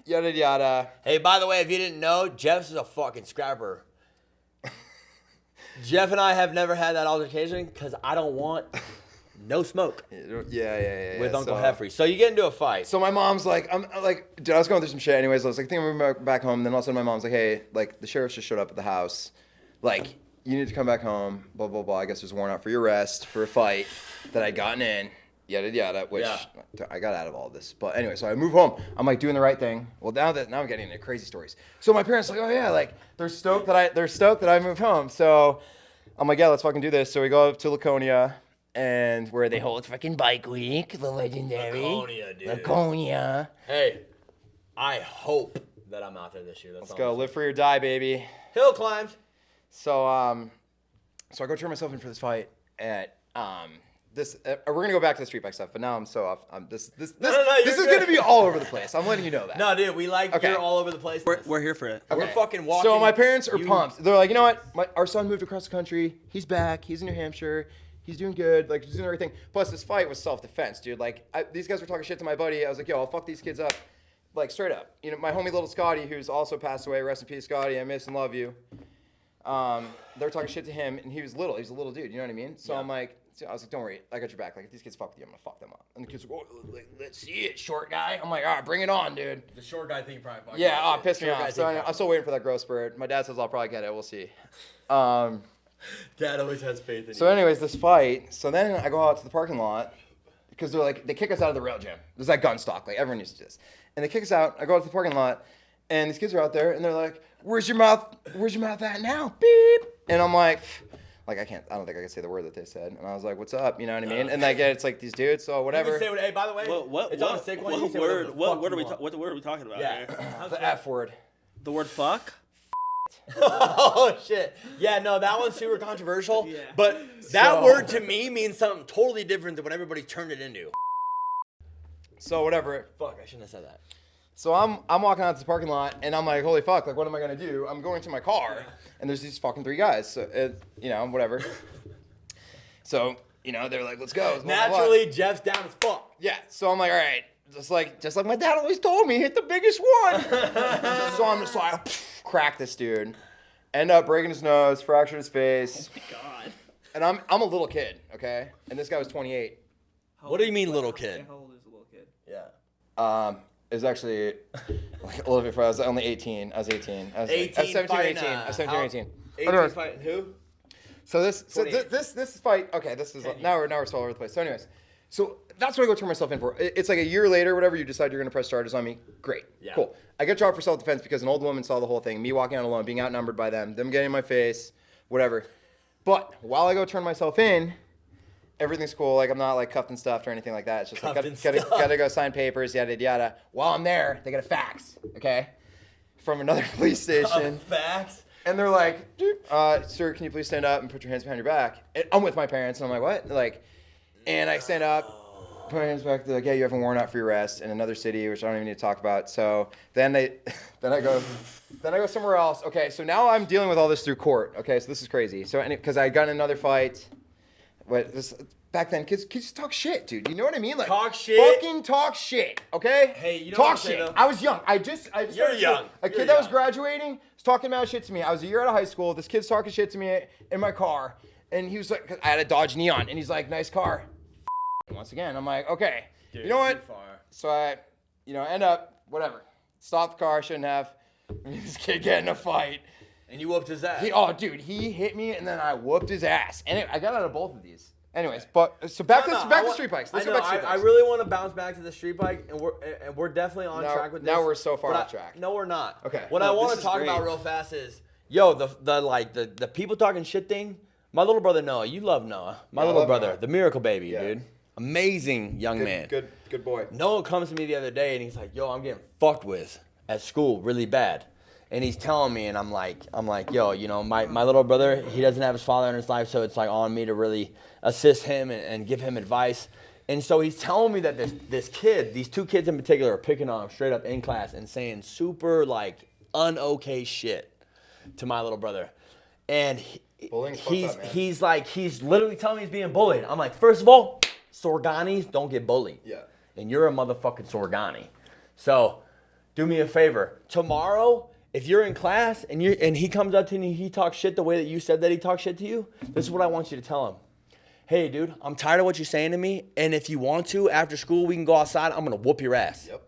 Yada yada. Hey, by the way, if you didn't know, Jeff's is a fucking scrapper. Jeff and I have never had that altercation because I don't want no smoke Yeah. with Uncle Heffrey. So you get into a fight. So my mom's like, dude, I was going through some shit anyways. I was like, thinking I'm moving back home. And then all of a sudden my mom's like, hey, like the sheriff just showed up at the house. Like, you need to come back home. Blah, blah, blah. I guess there's a warrant out for your arrest for a fight that I'd gotten in. Yada, yada, which I got out of all this. But anyway, so I move home. I'm like doing the right thing. Well, now I'm getting into crazy stories. So my parents are like, oh yeah, like they're stoked that I moved home. So I'm like, yeah, let's fucking do this. So we go up to Laconia. And where they hold fucking bike week, the legendary Laconia, dude. Laconia. Hey, I hope that I'm out there this year. Let's go, live free or die, baby. Hill climbs. So I go turn myself in for this fight at this. We're gonna go back to the street bike stuff, but now I'm so off. This is gonna be all over the place. I'm letting you know that. No, dude, we like you're all over the place. We're here for it. We're fucking walking. So my parents are pumped. They're like, you know what? Our son moved across the country. He's back. He's in New Hampshire. He's doing good, like he's doing everything. Plus, this fight was self-defense, dude. Like these guys were talking shit to my buddy. I was like, yo, I'll fuck these kids up, like straight up. You know, my homie little Scotty, who's also passed away. Rest in peace, Scotty. I miss and love you. They were talking shit to him, and he was little. He was a little dude. You know what I mean? So I was like, don't worry, I got your back. Like if these kids fuck with you, I'm gonna fuck them up. And the kids were, oh, let's see it, short guy. I'm like, all right, bring it on, dude. The short guy thing probably fucked Yeah, pissed me off. So I'm still waiting for that growth spurt. My dad says I'll probably get it. We'll see. Dad always has faith in you. So anyways, this fight. So then I go out to the parking lot because they kick us out of the rail gym. There's that gun stock, like everyone used to do this. And they kick us out. I go out to the parking lot, and these kids are out there, and they're like, "Where's your mouth at now?" Beep. And I'm like, I don't think I can say the word that they said. And I was like, "What's up?" You know what I mean? And like, it's like these dudes, so whatever. Hey, by the way, it's on a sick one. What word are we talking about here? The F word. The word fuck? Oh shit! Yeah, no, that one's super controversial. Yeah. But that word to me means something totally different than what everybody turned it into. So whatever. Fuck, I shouldn't have said that. So I'm walking out to the parking lot, and I'm like, holy fuck, like what am I gonna do? I'm going to my car, and there's these fucking three guys. So whatever. So they're like, let's go. Naturally, Jeff's down as fuck. Yeah. So I'm like, all right, just like my dad always told me, hit the biggest one. So I'm just like, crack this dude, end up breaking his nose, fractured his face. Oh my god. And I'm a little kid, okay, and this guy was 28. What do you mean, little kid? How old is a little kid? Yeah. It was actually like a little bit before. I was only 18. I was 18. I was 17 or 18. I was 17 or 18. 18 fighting who? So this fight. Okay, this is now we're all over the place. So anyways, So that's what I go turn myself in for. It's like a year later, whatever, you decide you're going to press charges on me. Great. Yeah. Cool. I get dropped for self-defense because an old woman saw the whole thing, me walking out alone, being outnumbered by them getting in my face, whatever. But while I go turn myself in, everything's cool. Like, I'm not, like, cuffed and stuffed or anything like that. It's just like, gotta go sign papers, yada, yada, yada. While I'm there, they get a fax, okay, from another police station. Fax? And they're like, sir, can you please stand up and put your hands behind your back? And I'm with my parents, and I'm like, what? They're like, and I stand up, put my hands back. They're like, yeah, you have a warrant out for your arrest in another city, which I don't even need to talk about. So then I go somewhere else. Okay, so now I'm dealing with all this through court. Okay, so this is crazy. So because I got in another fight. Back then, kids just talk shit, dude. You know what I mean? Like, talk shit. Fucking talk shit. Okay. Hey, you know talk what I'm shit. saying, though? I was young. I just You're young. A You're kid that was young. graduating was talking mad shit to me. I was a year out of high school. This kid's talking shit to me in my car, and he was like, I had a Dodge Neon, and he's like, nice car. And once again, I'm like, okay, Dude, you know what? too far. So I, end up whatever. Stop the car. Shouldn't have. This kid get in a fight. And you whooped his ass. He hit me, and then I whooped his ass. And I got out of both of these. Anyways, but so back to street bikes. Let's go back to street I bikes. really want to bounce back to the street bike, and we're definitely on Now- track with this. now we're so far but off track. No, we're not. Okay. What No, I want this to is talk great. about real fast is, yo, the people talking shit thing. My little brother Noah, you love Noah. My Yeah, I little love brother, Noah. the miracle baby, Yeah. dude. Amazing young man. Good boy. Noah comes to me the other day and he's like, yo, I'm getting fucked with at school really bad. And he's telling me, and I'm like, yo, my little brother, he doesn't have his father in his life, so it's like on me to really assist him and give him advice. And so he's telling me that these two kids in particular are picking on him straight up in class and saying super like un-okay shit to my little brother. And Bullying's fucked up, man. he's literally telling me he's being bullied. I'm like, first of all, Sorganis don't get bullied. Yeah. And you're a motherfucking Sorgani. So do me a favor. Tomorrow, if you're in class and he comes up to you and he talks shit the way that you said that he talked shit to you, this is what I want you to tell him. Hey, dude, I'm tired of what you're saying to me, and if you want to, after school, we can go outside. I'm going to whoop your ass. Yep.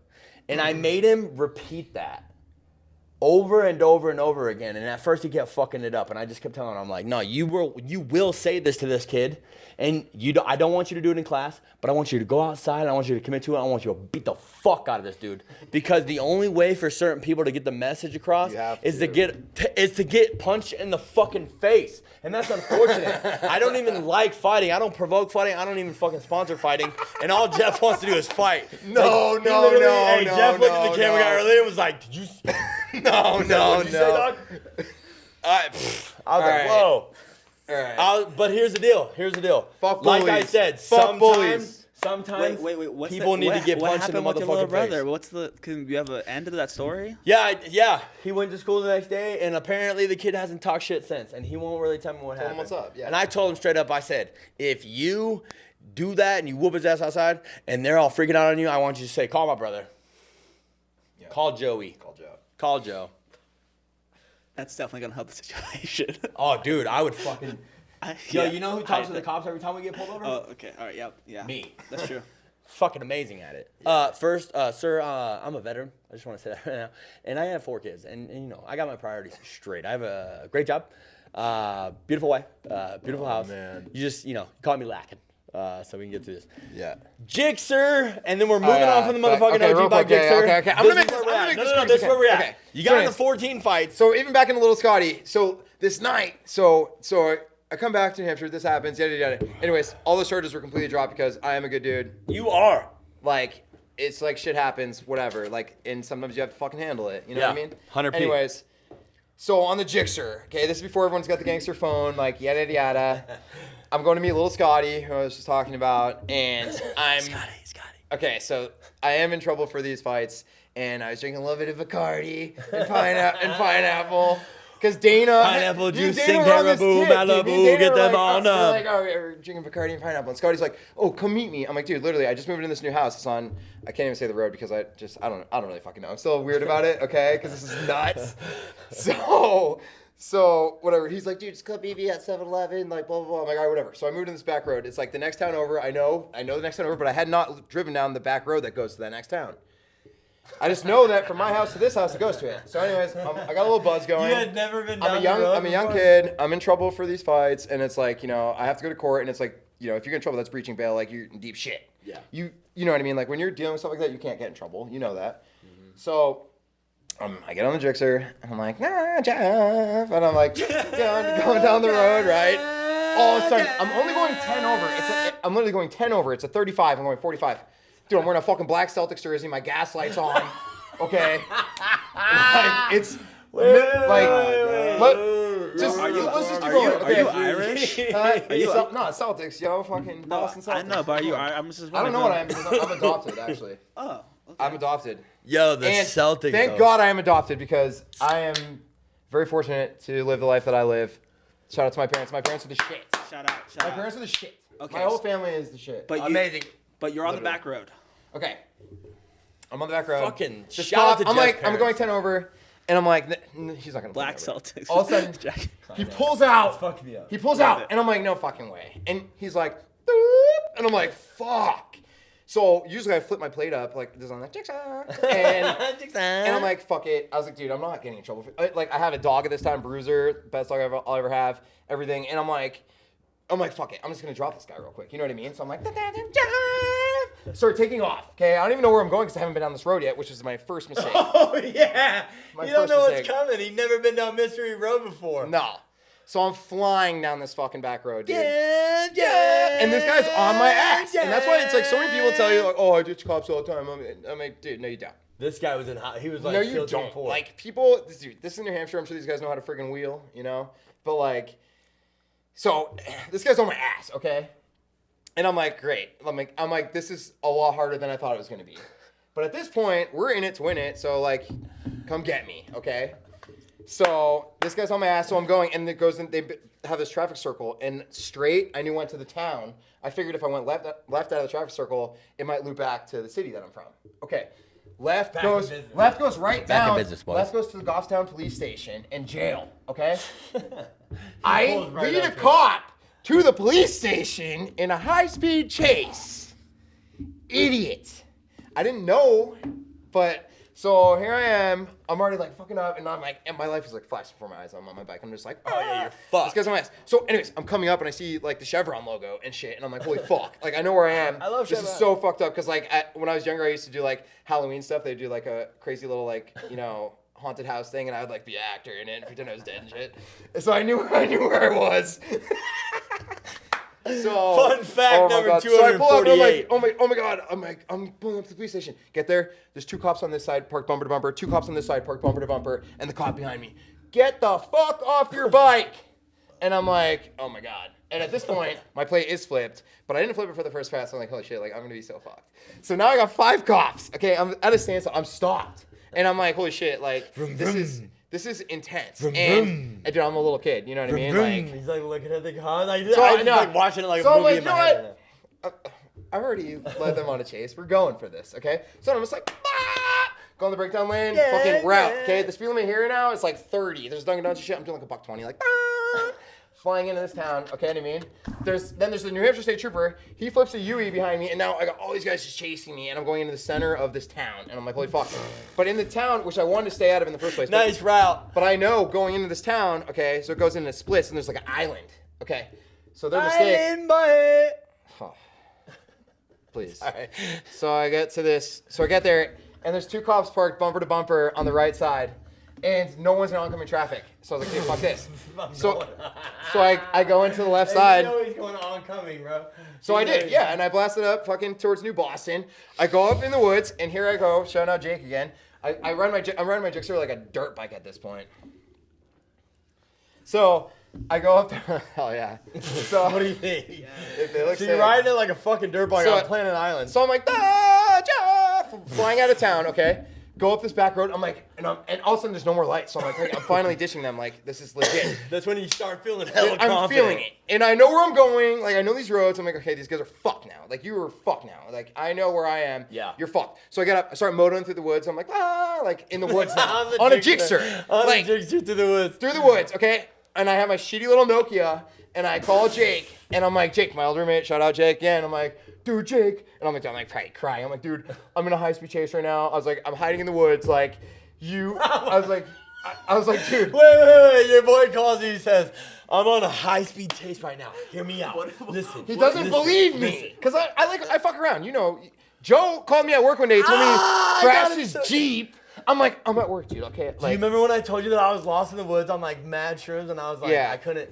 And I made him repeat that over and over and over again. And at first, he kept fucking it up, and I just kept telling him, I'm like, no, you will say this to this kid, and I don't want you to do it in class, but I want you to go outside, and I want you to commit to it, I want you to beat the fuck out of this dude. Because the only way for certain people to get the message across You have is to to. get punched in the fucking face. And that's unfortunate. I don't even like fighting. I don't provoke fighting. I don't even fucking sponsor fighting. And all Jeff wants to do is fight. No, He no, literally- no, Hey, no, Jeff looked at no, the camera no. guy earlier and was like, did you... No, What'd you say, dog? I was like, right. whoa. All right. But here's the deal. Fuck Like I bullies. said, Fuck bullies. sometimes Wait. What's people need to get what punched in the happened with your little motherfucking brother? face. Can you have an end to that story? Yeah. He went to school the next day, and apparently the kid hasn't talked shit since, and he won't really tell me what Tell him happened. what's up, yeah. And I told him straight up, I said, if you do that and you whoop his ass outside, and they're all freaking out on you, I want you to say, call my brother. Yeah. Call Joey. Call Joe. That's definitely gonna help the situation. Oh, dude, I would fucking... Yo, Yeah. you know who talks to the cops every time we get pulled over? Oh, okay. All right. Yep. Yeah. Me. That's true. Fucking amazing at it. First, sir, I'm a veteran. I just want to say that right now. And I have 4 kids. And I got my priorities straight. I have a great job, beautiful wife, beautiful house. man. You just, caught me lacking. So we can get through this. Yeah. Gixxer, and then we're moving yeah. on from the motherfucking Okay, real OG bike quick, yeah, Gixxer. okay. I'm gonna make this quick. No, this is where we're at. Okay. You got So into 14 fights. So even back in the Little Scotty, so this night, so I come back to New Hampshire, this happens, yada, yada. Anyways, all those charges were completely dropped because I am a good dude. You are. Like, it's like shit happens, whatever. Like, and sometimes you have to fucking handle it. You know Yeah, what I mean? 100p. Anyways, so on the Gixxer, okay, this is before everyone's got the gangster phone, like, yada, yada, yada. I'm going to meet little Scotty, who I was just talking about, and I'm... Scotty. Okay, so I am in trouble for these fights, and I was drinking a little bit of Bacardi and pineapple. Because Dana... Pineapple me and juice, Dana sing were on this Caribou, tip, dude. Malibu, Me and Dana get were them like, on we're up. like, we're drinking Bacardi and pineapple. And Scotty's like, oh, come meet me. I'm like, dude, literally, I just moved in this new house. It's on... I can't even say the road because I don't really fucking know. I'm still weird about it, okay? Because this is nuts. So, whatever. He's like, dude, just come meet me at 7-Eleven, like, blah, blah, blah. I'm like, all right, whatever. So I moved in this back road. It's like the next town over. I know the next town over, but I had not driven down the back road that goes to that next town. I just know that from my house to this house, it goes to it. So anyways, I got a little buzz going. You had never been down I'm a young before? kid. I'm in trouble for these fights, and it's like, I have to go to court, and it's like, if you're in trouble, that's breaching bail. Like, you're in deep shit. Yeah. You know what I mean? Like when you're dealing with stuff like that, you can't get in trouble. You know that. So I get on the Gixxer and I'm like, nah, Jeff, and I'm like, going down the road, right? All of a sudden, I'm only going 10 over. I'm literally going 10 over. It's a 35. I'm going 45. Dude, I'm wearing a fucking black Celtics jersey. My gas light's on. Okay. Like, it's just let's just keep going. Are you Irish? No, Celtics, yo, fucking Boston Celtics. I know, but are you? I'm just. I don't know what I am because I'm adopted, actually. Oh. Okay. I'm adopted. Yo, the And Celtics. thank God I am adopted because I am very fortunate to live the life that I live. Shout out to my parents. My parents are the shit. Shout out. My parents are the shit. Okay. My whole family is the shit. But Amazing. But you're on the back road. Okay. I'm on the back road. Fucking Just shout out stop. to I'm Jeff's like, I'm parents. going 10 over, and I'm like, he's not gonna. Black pull me over. Celtics. All of a sudden, Jack. he pulls out. Fuck me up. He pulls out, and I'm like, no fucking way. And he's like, doop, and I'm like, fuck. So usually I flip my plate up like this on the Gixxer, and I'm like, fuck it. I was like, dude, I'm not getting in trouble. Like I have a dog at this time, Bruiser, best dog I'll ever have, everything. And I'm like, fuck it. I'm just gonna drop this guy real quick. You know what I mean? So I'm like, start taking off. Okay, I don't even know where I'm going because I haven't been down this road yet, which is my first mistake. Oh yeah. My You don't first know mistake. what's coming. He's never been down Mystery Road before. No. So I'm flying down this fucking back road, dude. Yeah. And this guy's on my ass. And that's why it's like so many people tell you, like, oh, I ditch cops all the time. I'm like, dude, no, you don't. This guy was in hot. He was like, No, you filtering don't. poor. Like, people, dude, this is in New Hampshire. I'm sure these guys know how to friggin' wheel, you know? But, like, so this guy's on my ass, okay? And I'm like, great. I'm like, this is a lot harder than I thought it was going to be. But at this point, we're in it to win it. So, like, come get me, okay? So this guy's on my ass, so I'm going, and it goes in, they have this traffic circle, and straight, I knew went to the town. I figured if I went left out of the traffic circle, it might loop back to the city that I'm from. Okay. Left goes right Back in down. business, boys. Left goes to the Goffstown police station and jail, okay? I pulls right lead a up to it. cop to the police station in a high-speed chase. Idiot. I didn't know, but so here I am. I'm already like fucking up, and I'm like, and my life is like flashing before my eyes. I'm on my bike. I'm just like, oh yeah, you're fucked. This guy's on my ass. So, anyways, I'm coming up and I see like the Chevron logo and shit, and I'm like, holy fuck! Like I know where I am. I love this is Chevron. so fucked up because like when I was younger, I used to do like Halloween stuff. They'd do like a crazy little like haunted house thing, and I would like be an actor in it and pretend I was dead and shit. And so I knew where I was. So Fun fact oh my number God. So I pull up and I'm like, 248. oh my God. I'm pulling up to the police station. Get there. There's two cops on this side, parked bumper to bumper. Two cops on this side, parked bumper to bumper, and the cop behind me. Get the fuck off your bike. And I'm like, oh my God. And at this point, my plate is flipped, but I didn't flip it for the first pass. I'm like, holy shit, like I'm gonna be so fucked. So now I got 5 cops. Okay, I'm at a standstill. I'm stopped, and I'm like, holy shit, like this is intense. And dude, I'm a little kid. You know what I mean? Like, He's like looking at the car. Like, So, I just no. like watching it like So a I'm movie like, in you my know head. I already led them on a chase. We're going for this, okay? So I'm just like, go on the breakdown lane, fucking route, okay? The speed limit here now is like 30. There's Dunkin' Donuts and shit. I'm doing like a $1.20, like, flying into this town, okay what I mean? There's the New Hampshire State Trooper. He flips a UE behind me, and now I got all these guys just chasing me, and I'm going into the center of this town, and I'm like, holy fuck. But in the town, which I wanted to stay out of in the first place. Nice route. But I know going into this town, okay, so it goes into splits, and there's like an island, okay? So their mistake. Island boy. Oh. Please. All right. So I get there, and there's 2 cops parked bumper to bumper on the right side, and no one's in oncoming traffic. So I was like, hey, fuck this. So I go into the left side. You know he's going oncoming, bro. So I did, yeah, and I blasted up fucking towards New Boston. I go up in the woods, and here I go, shouting out Jake again. I'm riding my Gixxer like a dirt bike at this point. So I go up there. Hell yeah. So What do you think? they look So you're sick. riding it like a fucking dirt bike So- on Planet Island. So I'm like, flying out of town, okay? Go up this back road. I'm like, and all of a sudden there's no more lights. So I'm like, hey, I'm finally ditching them. Like, this is legit. That's when you start feeling hella I'm confident. feeling it. And I know where I'm going. Like, I know these roads. I'm like, okay, these guys are fucked now. Like, you are fucked now. Like, I know where I am. Yeah. You're fucked. So I get up. I start motoring through the woods. I'm like, like in the woods now. the on a Gixxer. On Like, a Gixxer to the woods. through the woods, okay? And I have my shitty little Nokia, and I call Jake, and I'm like, Jake, my old roommate, shout out Jake again. I'm like, dude, Jake. And I'm like probably crying. I'm like, dude, I'm in a high-speed chase right now. I was like, I'm hiding in the woods. Like, I was like, I was like, dude. Wait. Your boy calls you. He says, I'm on a high-speed chase right now. Hear me out. Listen. He doesn't believe me. Because I fuck around. You know, Joe called me at work one day, told me he crashed his Jeep. I'm like, I'm at work, dude, okay? Do you remember when I told you that I was lost in the woods on like mad shrooms and I was like, Yeah. I couldn't.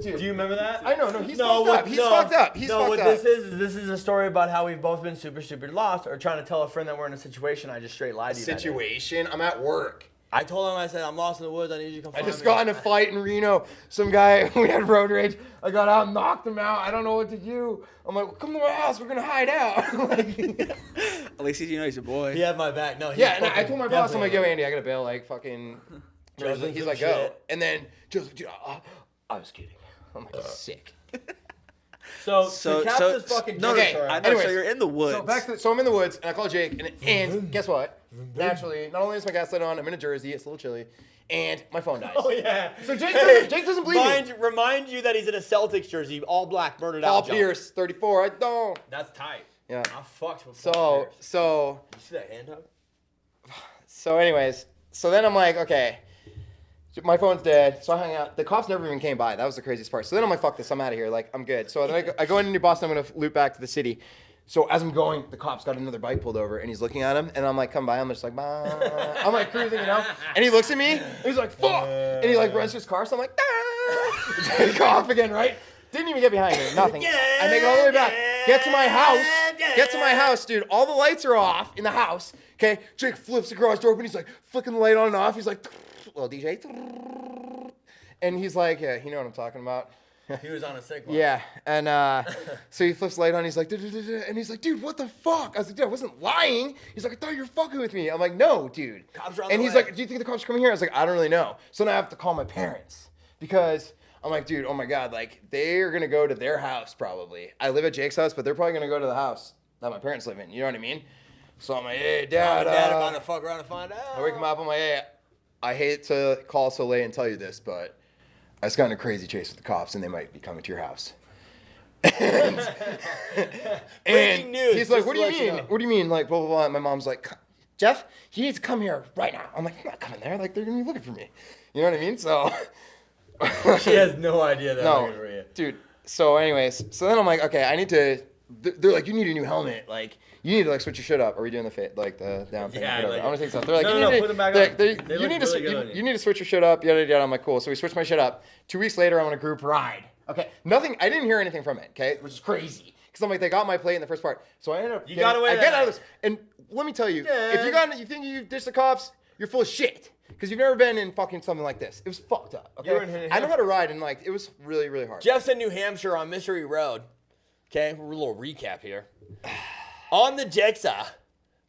Dude, Do you remember that? I know, no, he's fucked up. He's fucked up. He's fucked up. This is a story about how we've both been super lost or trying to tell a friend that we're in a situation. I just straight lied to you. Situation? I'm at work. I told him, I said, I'm lost in the woods. I need you to come I find just me. got in a fight in Reno. Some guy, we had road rage. I got out and knocked him out. I don't know what to do. I'm like, well, come to my house. We're going to hide out. Like, At least you know he's your boy. He had my back. No, yeah, and I told my boss, I'm like, yo, Andy, I got to bail. Like, fucking. Joe's He's some like, go. shit. And then Joe's like, dude, I was kidding. I'm like, sick. So cap this fucking no, Okay, I know. anyways, So you're in the woods. So I'm in the woods, and I call Jake, and guess what? Naturally, not only is my gaslight on, I'm in a jersey, it's a little chilly, and my phone dies. Oh yeah. So Jake doesn't believe me. Remind you that he's in a Celtics jersey, all black, murdered Paul out. John. Pierce, 34. I don't. That's tight. Yeah. I fucked with So Paul Pierce. so You see that hand hug? so anyways, so then I'm like, okay, my phone's dead. So I hung out. The cops never even came by. That was the craziest part. So then I'm like, fuck this. I'm out of here. Like, I'm good. So then I go into New Boston. I'm going to loop back to the city. So as I'm going, the cop's got another bike pulled over, and he's looking at him. And I'm like, come by. I'm just like, bye. I'm like cruising, you know? And he looks at me, and he's like, fuck. And he like runs to his car. So I'm like, take off again, right? Didn't even get behind me. Nothing. I make it all the way back. Get to my house. Get to my house, dude. All the lights are off in the house. Okay? Jake flips the garage door open. He's like, flicking the light on and off. He's like, little DJ. And he's like, yeah, you know what I'm talking about. He was on a sick one. Yeah. And so he flips the light on. He's like, "Da-da-da-da," and he's like, dude, what the fuck? I was like, dude, I wasn't lying. He's like, I thought you were fucking with me. I'm like, no, dude. Cops are on and the he's way. like, do you think the cops are coming here? I was like, I don't really know. So now I have to call my parents because I'm like, dude, oh my God, like they're going to go to their house probably. I live at Jake's house, but they're probably going to go to the house that my parents live in. You know what I mean? So I'm like, hey, Dad. Dad about to fuck around and find out. I wake him up. I'm like, hey, I hate to call so late and tell you this, but I just got in a crazy chase with the cops, and they might be coming to your house. And Breaking news, he's like, just what do to you let you mean? know. What do you mean? Like, blah, blah, blah. And my mom's like, Jeff, you need to come here right now. I'm like, I'm not coming there. Like, they're going to be looking for me. You know what I mean? So. She has no idea they're looking for you. Dude. So anyways, so then I'm like, okay, I need to. They're like, you need a new helmet. Like, you need to like switch your shit up. Are we doing the down thing? Yeah, Whatever. like- I want to take something. They're like, No, you no, need put to, them back they're- on. they- They you look need to really good on you you. need to switch your shit up. Yada yada. I'm like, cool. So we switched my shit up. 2 weeks later, I'm on a group ride. Okay, nothing. I didn't hear anything from it. Okay, which is crazy. Because I'm like, they got my plate in the first part. So I ended up. You got away I that get out of night. this. And let me tell you, Yeah. if you think you ditched the cops, you're full of shit. Because you've never been in fucking something like this. It was fucked up. Okay, You were in New I know how to ride, and like it was really really hard. Jeff's in New Hampshire on Mystery Road. Okay, a little recap here. On the Gixxer,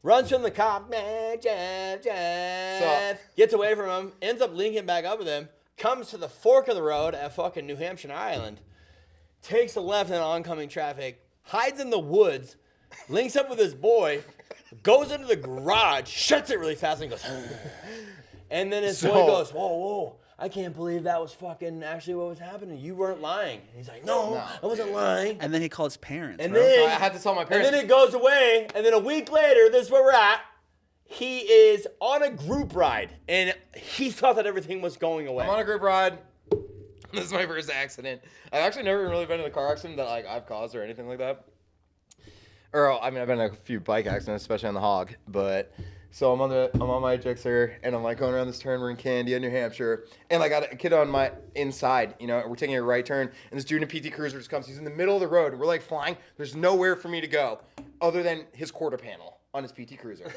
runs from the cop. Man, Jeff. Gets away from him. Ends up linking back up with him. Comes to the fork of the road at fucking New Hampshire Island. Takes a left in oncoming traffic. Hides in the woods. Links up with his boy. Goes into the garage. Shuts it really fast and goes. And then his boy goes, whoa. I can't believe that was fucking actually what was happening. You weren't lying. And he's like, no, I wasn't lying. And then he called his parents. And bro. then I had to tell my And parents. then it goes away, and then a week later, this is where we're at. He is on a group ride, and he thought that everything was going away. I'm on a group ride. This is my first accident. I've actually never really been in a car accident that like I've caused or anything like that. Or I mean, I've been in a few bike accidents, especially on the Hog. But so I'm on my Gixxer, and I'm like going around this turn. We're in Candia, New Hampshire, and I got a kid on my inside. You know, we're taking a right turn, and this dude in a PT Cruiser just comes. He's in the middle of the road. We're like flying. There's nowhere for me to go other than his quarter panel on his PT Cruiser.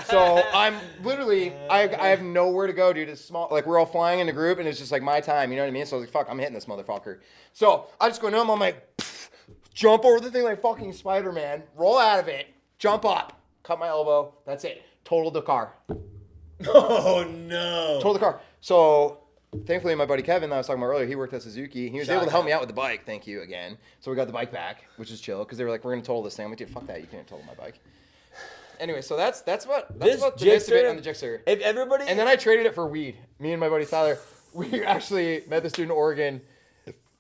So I'm literally, I have nowhere to go, dude. It's small. Like we're all flying in a group, and it's just like my time. You know what I mean? So I was like, fuck, I'm hitting this motherfucker. So I just go numb. I'm like, jump over the thing like fucking Spider-Man, roll out of it, jump up, cut my elbow. That's it. Totaled the car. Oh, no. Totaled the car. So thankfully, my buddy Kevin that I was talking about earlier, he worked at Suzuki. He was able to help me out with the bike. Thank you again. So we got the bike back, which is chill because they were like, we're gonna total this thing. I'm like, dude, fuck that. You can't total my bike. Anyway, so that's about the gist of it on the Gixxer. If everybody... And then I traded it for weed. Me and my buddy Tyler, we actually met this dude in Oregon,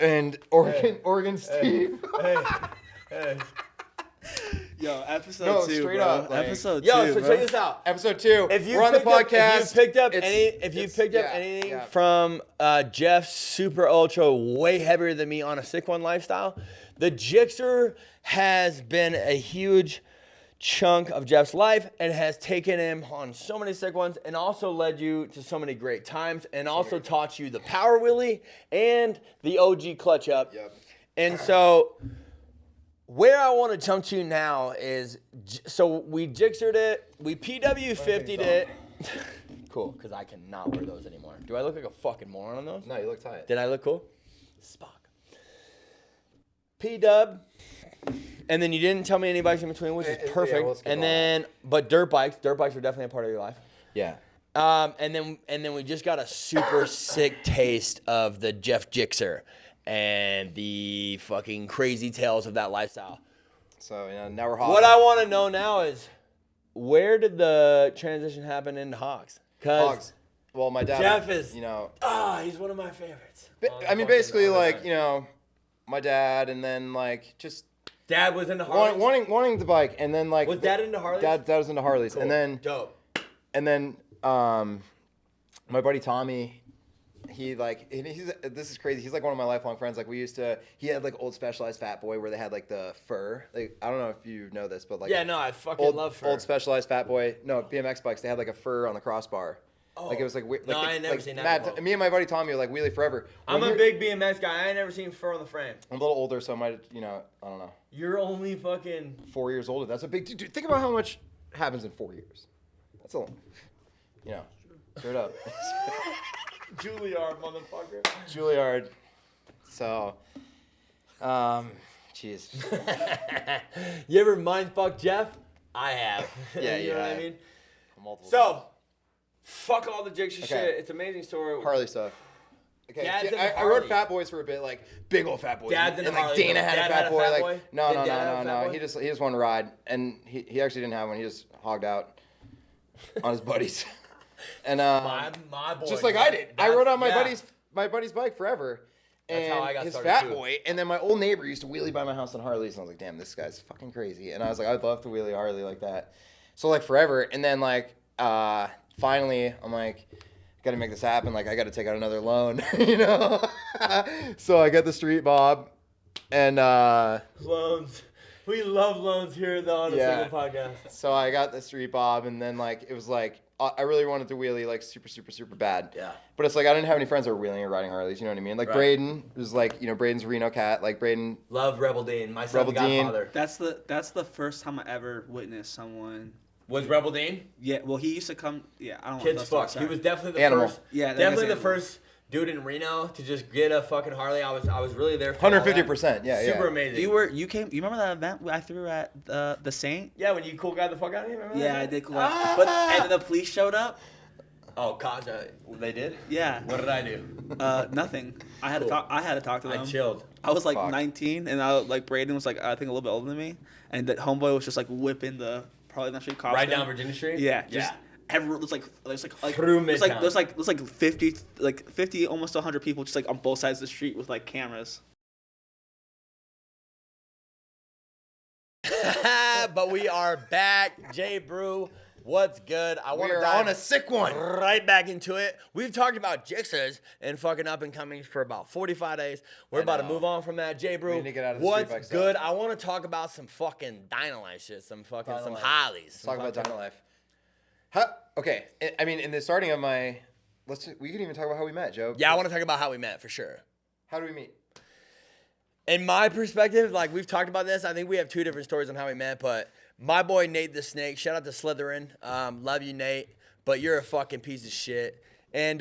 and Oregon Steve. Hey. Yo, episode No, 2, straight bro. up, like- Episode 2, Yo, so bro. check this out. Episode 2. If you We're on the picked up- podcast. if you picked up It's- anything yeah. from Jeff's super ultra way heavier than me on a sick one lifestyle, the Gixxer has been a huge chunk of Jeff's life and has taken him on so many sick ones and also led you to so many great times and also taught you the power wheelie and the OG clutch up. Yep. And so where I want to jump to now is, so we Gixxered it, we PW50'd it. Cool, because I cannot wear those anymore. Do I look like a fucking moron on those? No, you look tight. Did I look cool? Spock. P-dub. And then you didn't tell me any bikes in between, which is Yeah, perfect. we'll skip And all then, but dirt bikes were definitely a part of your life. Yeah. And then we just got a super sick taste of the Jeff Gixxer and the fucking crazy tales of that lifestyle. So, now we're hot. What I want to know now is, where did the transition happen into hogs? Hogs. Well, my dad. Jeff is, he's one of my favorites. I mean, basically, like, my dad, and then like just Dad was into Harleys. wanting the bike, and then like Was Dad into Harleys? Dad was into Harleys, Cool. and then Dope. My buddy Tommy, he's this is crazy. He's like one of my lifelong friends. Like he had like old Specialized Fat Boy where they had like the fur. Like I don't know if you know this, but like Yeah, no, I fucking old, love fur. old Specialized Fat Boy. No, BMX bikes. They had like a fur on the crossbar. Oh. Like it was like weird. No, like, I ain't never seen that Matt, before. me and my buddy Tommy were like wheelie forever. I'm When a you're- big BMX guy. I ain't never seen fur on the frame. I'm a little older, so I might I don't know. You're only fucking 4 years older. That's a big dude. Think about how much happens in 4 years. That's a straight up. Juilliard, motherfucker. Juilliard. So, jeez. You ever mind fuck Jeff? I have. Yeah, you know what I yeah. mean? Multiple So, fuck all the Gixxer Okay. shit. It's an amazing story. Harley stuff. Okay, Dad's see, into I rode Harley. Fat Boys for a bit, like big old Fat Boys. Dad's and into like Harley, Dana though. had Dad a Fat Boy. Fat Like Boy? no, Did no, Dad have no, a no, Fat no. Boy? He just wanted to ride, and he actually didn't have one. He just hogged out on his buddies, and My boy. just like I did. I That's- rode on my yeah. buddy's bike forever. That's And how I got his started, Fat too. Boy, and then my old neighbor used to wheelie by my house on Harleys, and I was like, damn, this guy's fucking crazy. And I was like, I'd love to wheelie a Harley like that. So like forever, and then like finally, I'm like, gotta make this happen. Like I gotta take out another loan, So I got the Street Bob, and Loans. We love loans here at the On a Yeah. Single podcast. so I got the Street Bob, and then like it was like I really wanted to wheelie like super, super, super bad. Yeah. But it's like I didn't have any friends that were wheeling or riding Harleys. You know what I mean? Like Right. Braden was like, Braden's a Reno cat. Like Braden. Love Rebel Dean. My son, Rebel the Dean. Godfather. That's the first time I ever witnessed someone. Was Rebel Dean? Yeah, well, he used to come. Yeah, I don't Kids want fuck. to He was definitely the Animal. first. Yeah, that definitely is the animal. first dude in Reno to just get a fucking Harley. I was really there for all that. 150%. Yeah, Super yeah. amazing. You remember that event I threw at the Saint? Yeah, when you cool guy the fuck out of me. Remember Yeah, that? I did. Cool. But and then the police showed up. Oh, Kaja, they did. Yeah. What did I do? Nothing. I had Cool. to talk. I had to talk to them. I chilled. I was like Fuck. 19, and Braden was like I think a little bit older than me, and the homeboy was just like whipping the probably not street cops. Right down Virginia Street. Yeah. Just everyone there's like Through there's like Midtown. there's like 50 almost 100 people just like on both sides of the street with like cameras. But we are back. JBreww, what's good? I want to We're dive on a sick one. right back into it. We've talked about Gixxers and fucking up and comings for about 45 days. We're I about to know. move on from that. We JBreww, need to get out of the street what's bike stuff. good? I want to talk about some fucking Dynalife shit, some Dynalife. Harleys. Let's talk about Dino Life. Okay, I mean, in the starting of my, we could even talk about how we met, Joe. Yeah, I want to talk about how we met for sure. How do we meet? In my perspective, like we've talked about this, I think we have two different stories on how we met, but my boy Nate the Snake, shout out to Slytherin. Love you, Nate, but you're a fucking piece of shit. And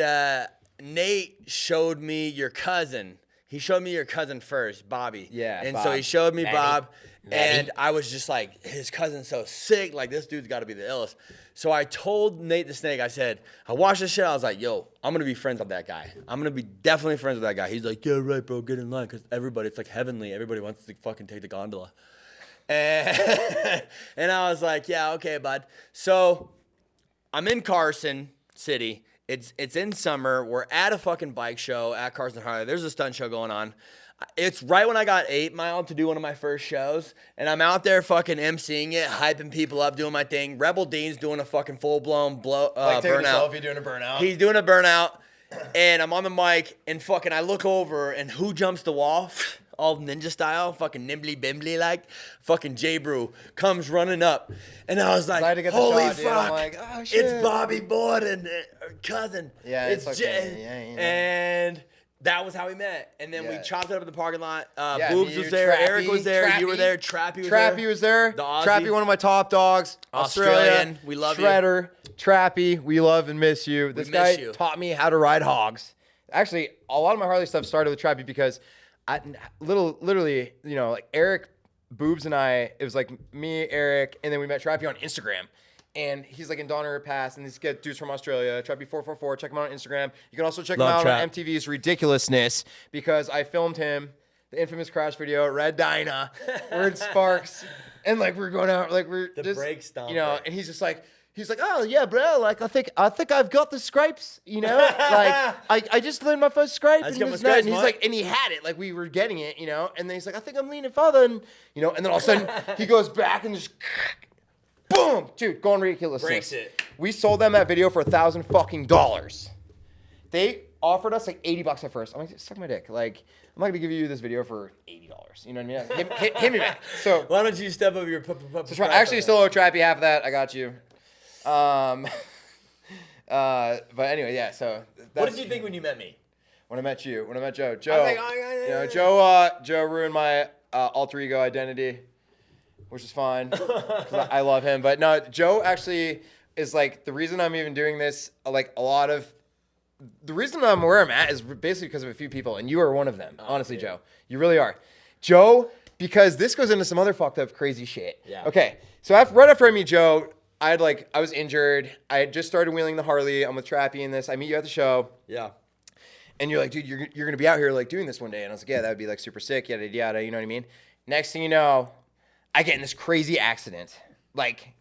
Nate showed me your cousin. He showed me your cousin first, Bobby. Yeah, And Bob. so he showed me Matty. Bob, Matty. and I was just like, his cousin's so sick. Like, this dude's got to be the illest. So I told Nate the Snake, I said, I watched this shit. I was like, yo, I'm going to be friends with that guy. I'm going to be definitely friends with that guy. He's like, yeah, right, bro, get in line. Because everybody, it's like heavenly. Everybody wants to fucking take the gondola. And, and I was like, yeah, okay, bud. So I'm in Carson City. It's in summer. We're at a fucking bike show at Carson Harley. There's a stunt show going on. It's right when I got 8 Mile to do one of my first shows, and I'm out there fucking emceeing it, hyping people up, doing my thing. Rebel Dean's doing a fucking full-blown Taking a burnout. selfie, doing a burnout. He's doing a burnout, and I'm on the mic, and fucking I look over, and who jumps the wall? All ninja style, fucking nimbly bimbly like, fucking JBreww comes running up, and I was like, Excited to get the holy shot, dude. fuck, I'm like, oh, shit. it's Bobby Borden, cousin. Yeah, it's okay. Jay. Yeah, you know. And that was how we met, and then we Yeah. chopped it up in the parking lot. Yeah, Boobs me, was there, Eric Trappy, was there, you were Trappy. there, Trappy was Trappy there. was there. The Aussie. Trappy, one of my top dogs. Australian. Australia. We love you. Shredder. Trappy, we love and miss you. This miss guy you. taught me how to ride hogs. Actually, a lot of my Harley stuff started with Trappy because literally, you know, like Eric, Boobs, and I, it was like me, Eric, and then we met Trappy on Instagram. And he's like in Donner Pass, and these dudes from Australia, Trappy444. Check him out on Instagram. You can also check him out Trap. on MTV's Ridiculousness because I filmed him, the infamous crash video, Red Dyna. We're in Sparks, and like we're going out, like we're The just, brake stomper. you know. And he's like, oh yeah, bro. Like I think I've got the scrapes, you know. Like I just learned my first scrape, Let's and, get my this and that. scrapes, And he's mate. like, and he had it, like we were getting it, you know. And then he's like, I think I'm leaning further, and you know. And then all of a sudden he goes back and just, boom, dude, going ridiculous. Breaks it. We sold them that video for $1,000 fucking dollars. They offered us like $80 at first. I'm like, suck my dick. Like, I'm not gonna give you this video for $80. You know what I mean? Hit me back. So, Why don't you step up your actually, still owe Trappy half of that. I got you. But anyway, yeah. So, What did you think when you met me? when I met Joe? I was like, You know, Joe ruined my alter ego identity, which is fine. 'Cause I love him. But no, Joe actually is like the reason I'm even doing this. Like a lot of the reason I'm where I'm at is basically because of a few people, and you are one of them. Honestly, Joe, you really are. Joe, because this goes into some other fucked up crazy shit. Yeah. Okay, so right after I meet Joe, I was injured. I had just started wheeling the Harley. I'm with Trappy in this. I meet you at the show. Yeah. And you're like, dude, you're going to be out here like doing this one day. And I was like, yeah, that would be like super sick, yada, yada, you know what I mean? Next thing you know, I get in this crazy accident. Like,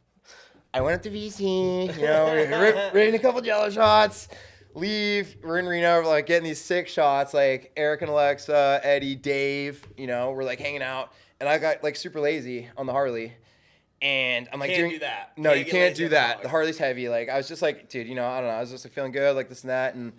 I went up to VC, you know, rating a couple jello shots, leave. We're in Reno, we're like getting these sick shots. Like Eric and Alexa, Eddie, Dave, you know, we're like hanging out. And I got like super lazy on the Harley. And I'm like, Can't do that. No, Can't you get can't lazy do on the that. Harley. The Harley's heavy. Like, I was just like, dude, you know, I don't know. I was just like feeling good, like this and that. And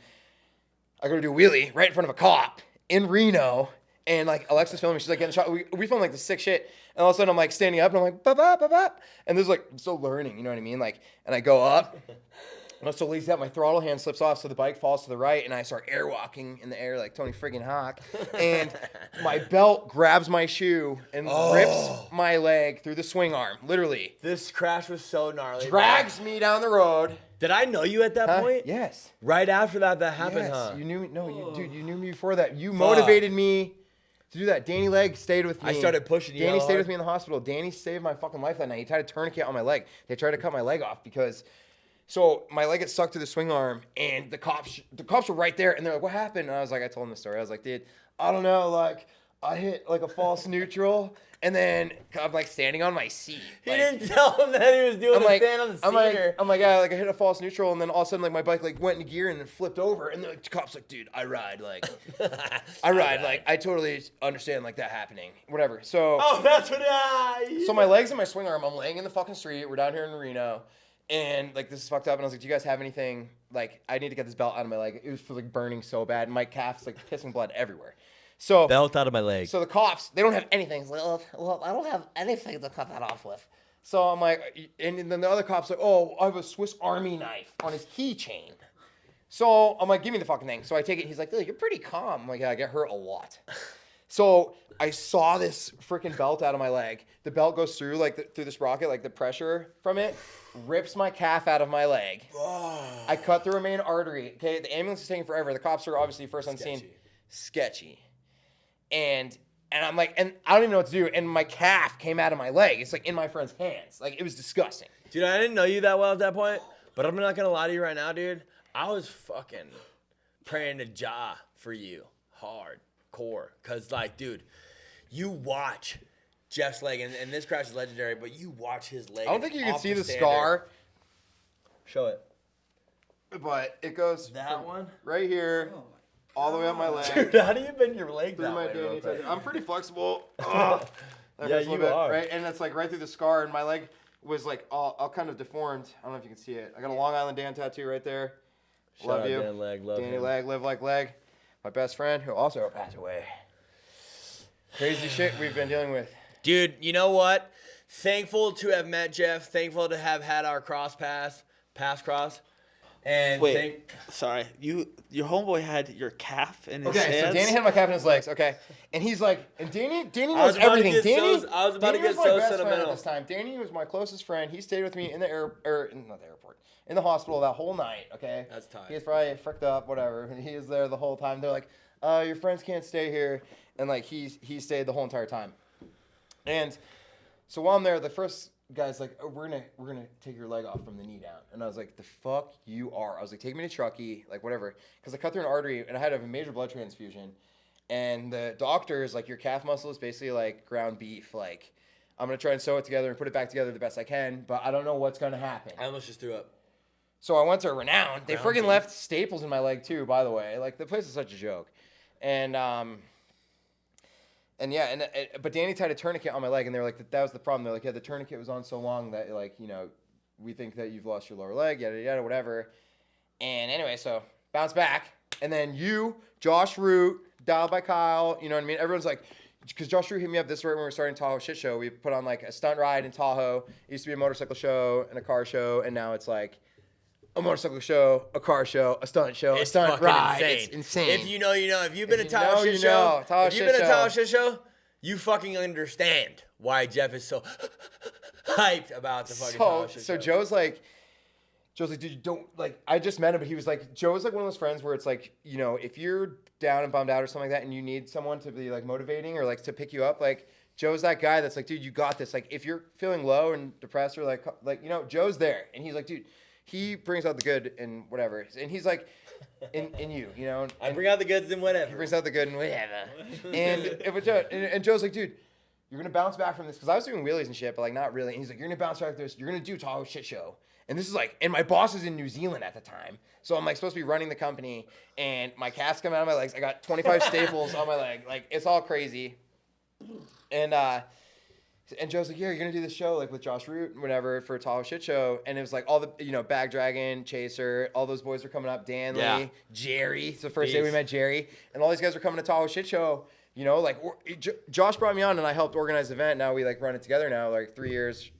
I go to do a wheelie right in front of a cop in Reno. And like Alexa's filming, she's like getting shot. We film like the sick shit. And all of a sudden I'm like standing up and I'm like, ba ba ba ba. And there's like, I'm still learning, you know what I mean? Like, and I go up. And I'm so lazy that my throttle hand slips off, so the bike falls to the right, and I start airwalking in the air like Tony friggin' Hawk. And my belt grabs my shoe and rips my leg through the swing arm, literally. This crash was so gnarly. Drags me down the road. Did I know you at that Huh? point? Yes. Right after that happened, Yes. huh? You knew me. No, dude, you knew me before that. You motivated me to do that. Danny Leg stayed with me. I started pushing you Danny hella stayed with hard. me in the hospital. Danny saved my fucking life that night. He tried to tourniquet on my leg. They tried to cut my leg off because. So my leg gets stuck to the swing arm, and the cops were right there, and they're like, "What happened?" And I was like, I told them the story. I was like, "Dude, I don't know. Like, I hit like a false neutral, and then I'm like standing on my seat. He Like, didn't tell him that he was doing a stand on the cedar. I'm like, yeah, like I hit a false neutral, and then all of a sudden, like my bike like went into gear and then flipped over, and the cop's like, dude, I ride like, like I totally understand like that happening, whatever. So, Oh, that's what I. so my legs and my swing arm, I'm laying in the fucking street. We're down here in Reno, and like this is fucked up. And I was like, do you guys have anything? Like, I need to get this belt out of my leg. It was like burning so bad, and my calf's like pissing blood everywhere. So Belt out of my leg. So the cops, they don't have anything. It's like, Well, I don't have anything to cut that off with. so I'm like, and then the other cop's like, oh, I have a Swiss Army knife on his keychain. So I'm like, give me the fucking thing. So I take it. He's like, you're pretty calm. I'm like, yeah, I get hurt a lot. So I saw this freaking belt out of my leg. The belt goes through through the sprocket, like the pressure from it rips my calf out of my leg. I cut through a main artery. Okay, the ambulance is taking forever. The cops are obviously first on scene. Sketchy. And I'm like, and I don't even know what to do. And my calf came out of my leg. It's like in my friend's hands. Like, it was disgusting. Dude, I didn't know you that well at that point, but I'm not gonna lie to you right now, dude. I was fucking praying to Jah for you, hardcore, cause like, dude, you watch Jeff's leg, and this crash is legendary, but you watch his leg. I don't think you can off see the standard. scar, Show it. but it goes That one? right here, all the way up my leg. Dude, how do you bend your leg Through that my way? real Danny quick? tattoo. I'm pretty flexible. That Yeah, hurts a you little bit, are. right? And it's like right through the scar, and my leg was like all kind of deformed. I don't know if you can see it. I got a Long Island Dan tattoo right there. Shout Love out you. Dan Leg, love Danny him. Leg, live like leg. My best friend, who also passed away. Crazy shit we've been dealing with. Dude, you know what? Thankful to have met Jeff. Thankful to have had our pass cross. And Wait, sorry. Your homeboy had your calf in his Okay, so hands? Danny had my calf in his legs, okay? And he's like, and Danny I was knows about to everything. get Danny, so- I was about to Danny get was my so best friend sentimental. at this time. Danny was my closest friend. He stayed with me in the not the airport, in the hospital that whole night, okay? That's tight. He was probably fricked up, whatever. And he was there the whole time. They're like, your friends can't stay here. And like, he stayed the whole entire time. And so while I'm there, the first guy's like, oh, we're gonna take your leg off from the knee down. And I was like, the fuck you are. I was like, take me to Truckee, like whatever. Because I cut through an artery and I had to have a major blood transfusion. And the doctor is like, your calf muscle is basically like ground beef. Like, I'm gonna try and sew it together and put it back together the best I can, but I don't know what's gonna happen. I almost just threw up. So I went to Renown. They Ground friggin' beef. left staples in my leg too, by the way. Like, the place is such a joke. And yeah, but Danny tied a tourniquet on my leg, and they were like, that was the problem. They're like, yeah, the tourniquet was on so long that, like, you know, we think that you've lost your lower leg, yada, yada, whatever. And anyway, so bounce back. And then you, Josh Root, Dialed by Kyle, you know what I mean? Everyone's like, because Josh Root hit me up this right when we were starting Tahoe Shit Show. We put on, like, a stunt ride in Tahoe. It used to be a motorcycle show and a car show, and now it's, like, a motorcycle show, a car show, a stunt show, a stunt fucking ride. insane. It's insane. If you know, you know. If you've been If to you Tahoe know, Shit you Show, know. Tahoe if you've Shit been to Show. Tahoe Shit Show, you fucking understand why Jeff is so hyped about the fucking Tahoe Shit So Show. Joe's like, dude, you don't, like, I just met him, but he was like, Joe's like one of those friends where it's like, you know, if you're down and bummed out or something like that and you need someone to be like motivating or like to pick you up, like, Joe's that guy that's like, dude, you got this. Like, if you're feeling low and depressed or like, you know, Joe's there. And he's like, dude, he brings out the good and whatever. And he's like, in you, you know. I bring out the goods and He whatever. brings out the good and whatever. and Joe's like, dude, you're gonna bounce back from this because I was doing wheelies and shit, but like not really. And he's like, you're gonna bounce back this. You're gonna do Tahoe Shit Show. And this is like, and my boss is in New Zealand at the time, so I'm like supposed to be running the company, and my calf's coming out of my legs. I got 25 staples on my leg, like it's all crazy. And Joe's like, yeah, you're gonna do this show like with Josh Root and whatever for Tahoe Shit Show, and it was like all the, you know, Bag Dragon, Chaser, all those boys were coming up, Danley, Yeah. Jerry. It's the first day we Beast. met Jerry, and all these guys were coming to Tahoe Shit Show. You know, like Josh brought me on, and I helped organize the event. Now we like run it together now, like 3 years.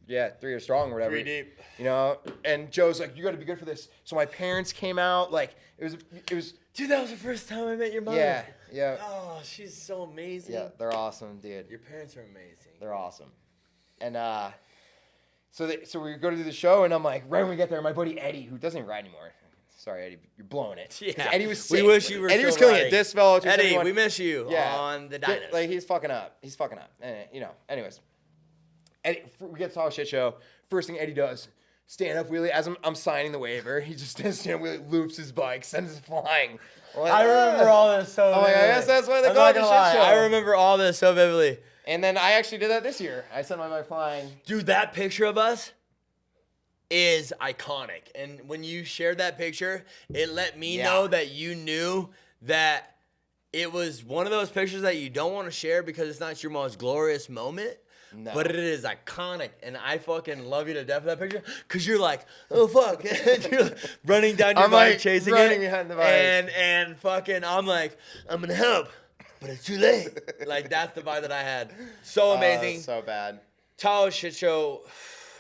Yeah, 3 years strong or whatever. 3 deep. You know, and Joe's like, you got to be good for this. So my parents came out, like it was. Dude, that was the first time I met your mother. Yeah. Oh, she's so amazing. Yeah, they're awesome, dude. Your parents are amazing. They're awesome. And so we go to do the show, and I'm like, right when we get there, my buddy Eddie, who doesn't even ride anymore. Sorry, Eddie, you're blowing it. 'Cause Yeah. Eddie was We sick. wish you were Eddie was still killing riding. it. This fellow, Eddie, 271. we miss you Yeah. on the Dynas. Like he's fucking up. You know. Anyways, Eddie, we get to Tahoe Shit Show. First thing Eddie does, stand up wheelie. As I'm signing the waiver, he just stands stand up wheelie, loops his bike, sends it flying. I'm like, I remember all this so I'm like, I vividly. guess that's why they I'm call not it the gonna Shit lie, Show. I remember all this so vividly. And then I actually did that this year. I sent my bike flying. Dude, that picture of us is iconic. And when you shared that picture, it let me Yeah. know that you knew that it was one of those pictures that you don't want to share because it's not your most glorious moment. No. But it is iconic, and I fucking love you to death for that picture. Cause you're like, oh fuck, and you're like running down your I'm bike, like chasing running it, behind the bike. and fucking, I'm like, I'm gonna help, but it's too late. Like that's the vibe that I had. So amazing. So bad. Tahoe Shit Show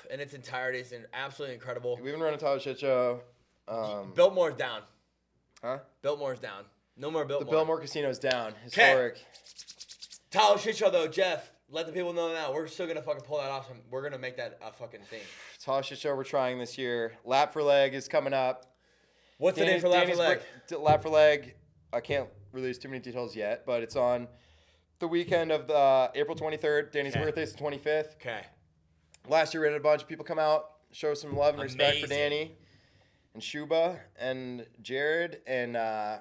in its entirety is absolutely incredible. We've been running Tahoe Shit Show. Biltmore's down. Huh? Biltmore's down. No more The Biltmore. Biltmore Casino's down. Historic. Tahoe Shit Show though, Jeff. Let the people know now. We're still gonna fucking pull that off. And we're gonna make that a fucking thing. Tahoe Shit Show we're trying this year. Lap for Leg is coming up. What's the name for Lap for Leg? Lap for Leg. I can't release too many details yet, but it's on the weekend of the April 23rd. Danny's Okay. birthday is the 25th. Okay. Last year we had a bunch of people come out, show some love and respect for Amazing. Danny and Shuba and Jared, and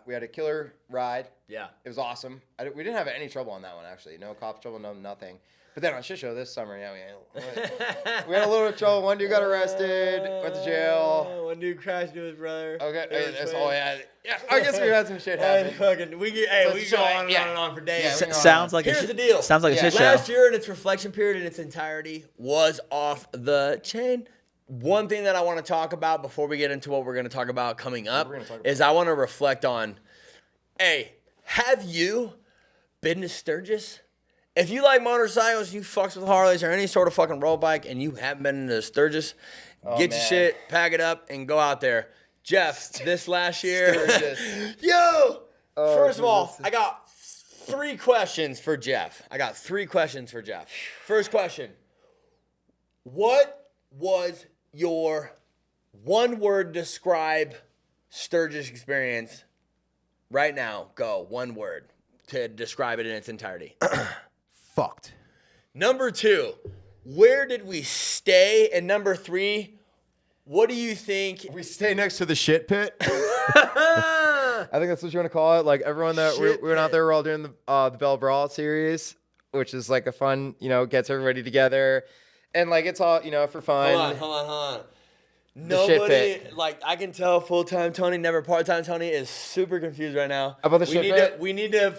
we had a killer ride. Yeah. It was awesome. We didn't have any trouble on that one, actually. No cops trouble, no nothing. But then on shit show this summer, yeah, we had a little trouble. One dude got arrested, went to jail. One dude crashed into his brother. Okay, that's all. Yeah, I guess we had some shit happen. We can go on and on for days. Sounds like Here's the deal. Sounds like a shit show. Last year in its reflection period in its entirety was off the chain. One thing that I want to talk about before we get into what we're going to talk about coming up is I want to reflect on, hey, have you been to Sturgis? If you like motorcycles, you fucks with Harleys or any sort of fucking road bike, and you haven't been to Sturgis, get your shit, pack it up, and go out there. Jeff, this last year, first of all, I got 3 questions for Jeff. First question, what was your one-word describe Sturgis experience right now? Go, one word to describe it in its entirety. Fucked. Number 2, where did we stay? And number 3, what do you think? We stay next to the shit pit. I think that's what you want to call it. Like everyone that we went out there, we're all doing the Bell Brawl series, which is like a fun, gets everybody together, and like it's all for fun. Hold on. Nobody, like, I can tell full-time Tony, never part-time Tony is super confused right now. About the shit pit? We need to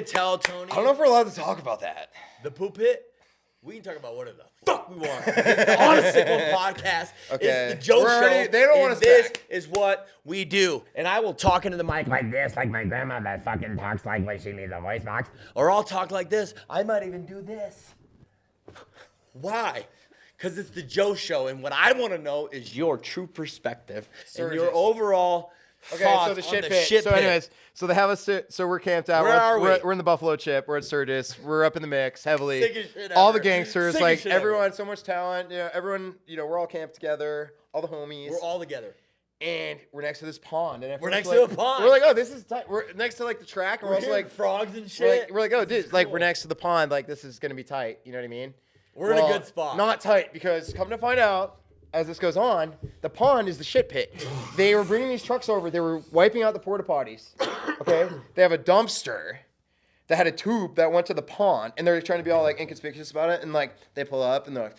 tell Tony. I don't know if we're allowed to talk about that. The poop pit? We can talk about whatever the fuck we want. It's the Onasickone podcast. Okay. It's the Joe Show. They don't want us This back. is what we do. And I will talk into the mic Like this, like my grandma that fucking talks like when she needs a voice box. or I'll talk like this. I might even do this. Why? Because it's the Joe Show, and what I want to know is your true perspective and your overall thoughts so the on shit the pit. shit So pit. anyways, so they have us. So we're camped out. Where are we? We're in the Buffalo Chip. We're at Sturgis. We're up in the mix heavily. Sickest shit All ever. the gangsters, Sickest like shit everyone, ever. so much talent. Everyone. We're all camped together. All the homies. We're all together. And we're next to this pond. And at We're first, next to a pond. We're like, oh, this is tight. We're next to like the track. And we're also hearing like frogs and shit. We're like, oh, dude, like we're next to the pond. Like this is gonna be tight. You know what I mean? We're in a good spot. Not tight because come to find out, as this goes on, the pond is the shit pit. They were bringing these trucks over. They were wiping out the porta potties. Okay, they have a dumpster that had a tube that went to the pond, and they're trying to be all like inconspicuous about it. And like they pull up and they're like,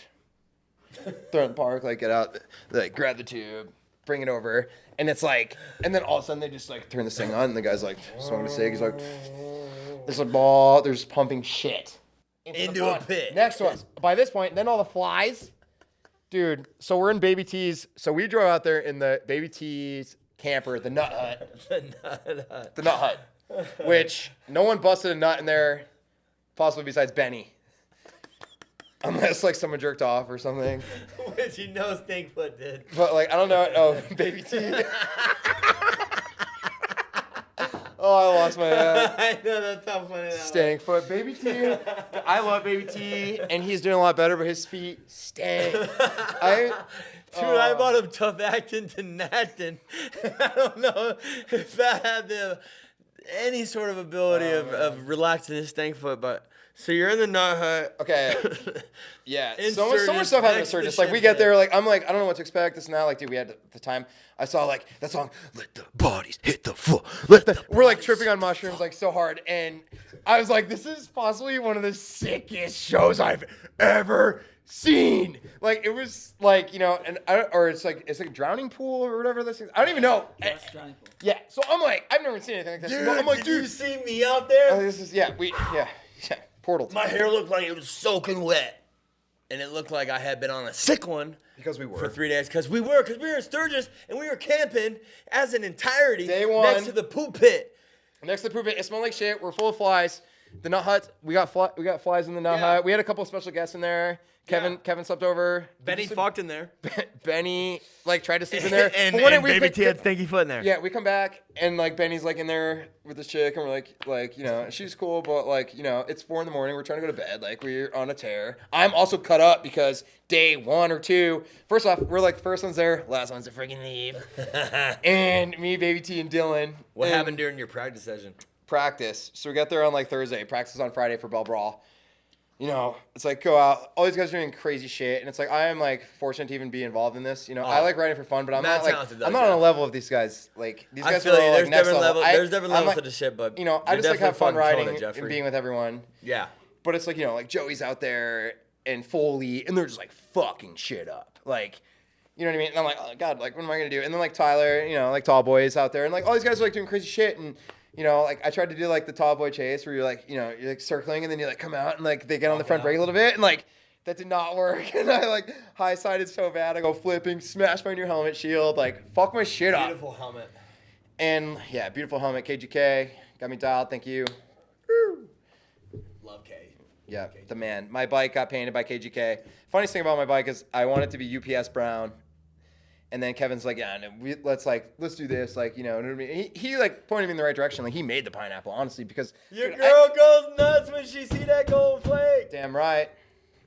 throw it in the park, like get out, they, like grab the tube, bring it over, and it's like, and then all of a sudden they just like turn this thing on, and the guy's like smoking a cig. He's like, there's a ball. There's pumping shit Into a pit. next to us. By this point, then all the flies. Dude, so we're in Baby T's. So we drove out there in the Baby T's camper, the Nut Hut. The Nut Hut. Which no one busted a nut in there, possibly besides Benny. Unless like someone jerked off or something. Which Stinkfoot did. But like, I don't know. Oh, Baby T. Oh, I lost my head. I know that's how funny that was. Stankfoot. Baby T. I love Baby T, and he's doing a lot better, but his feet stank. Dude, I bought him tough acting to Nathan. I don't know if that had any sort of ability of relaxing his Stankfoot, but so you're in the Nut Hut. Okay. Yeah. In So much Sturgis, stuff happened in next to Sturgis. the Like we shit get pit. there, like I'm like, I don't know what to expect. This and that. Like, dude, we had the time. I saw like that song, "Let the Bodies Hit the Floor." We're like tripping on mushrooms like so hard, and I was like, this is possibly one of the sickest shows I've ever seen. Like it was like or it's like a drowning pool or whatever this is. I don't even know. Yeah. So I'm like, I've never seen anything like this. Dude, I'm like, did dude, you see me out there? this is yeah. Portal. My hair looked like it was soaking wet. And it looked like I had been on a sick one. Because we were. For 3 days. Because we were in Sturgis and we were camping as an entirety Day one. next to the poop pit. Next to the poop pit, it smelled like shit. We're full of flies. The Nut Hut, we got flies in the Nut Hut. We had a couple of special guests in there. Kevin slept over. Benny fucked in there. Benny like tried to sleep in there. and But when and we Baby picked- T had Stinky Foot in there. Yeah, we come back and like Benny's like in there with this chick and we're like she's cool, but like it's 4 a.m. We're trying to go to bed. Like we're on a tear. I'm also cut up because day 1 or 2. First off, we're like the first ones there, last ones to freaking leave. And me, Baby T, and Dylan. What and happened during your practice session? practice. So we got there on like Thursday. Practice on Friday for Bell Brawl. It's like go out. All these guys are doing crazy shit, and it's like I am like fortunate to even be involved in this. I like riding for fun, but I'm Mad not like talented, though, I'm not on a Jeff. level of these guys. Like these I guys feel are you. all There's like next different level. There's different I'm levels like, to this shit, but I you're just like definitely have fun fucking killing riding it, Jeffrey. and being with everyone. Yeah. But it's like, you know, like Joey's out there and Foley, and they're just like fucking shit up. Like, you know what I mean? And I'm like, oh God, like what am I gonna do? And then like Tyler, you know, like Tall Boy is out there, and like all these guys are like doing crazy shit. And you know, like I tried to do like the Tall Boy chase where you're like, you know, you're like circling, and then you like come out and like they get on the front brake a little bit, and like that did not work. And I like high sided so bad, I go flipping, smash my new helmet shield, like fuck my shit up. Beautiful helmet. And yeah, beautiful helmet, KGK, got me dialed. Thank you. Love K. Yeah, the man. My bike got painted by KGK. Funniest thing about my bike is I want it to be UPS brown. And then Kevin's like, yeah, no, let's do this. Like, you know what I mean? He like pointed me in the right direction. Like he made the pineapple, honestly, because Your girl goes nuts when she see that gold flake. damn right.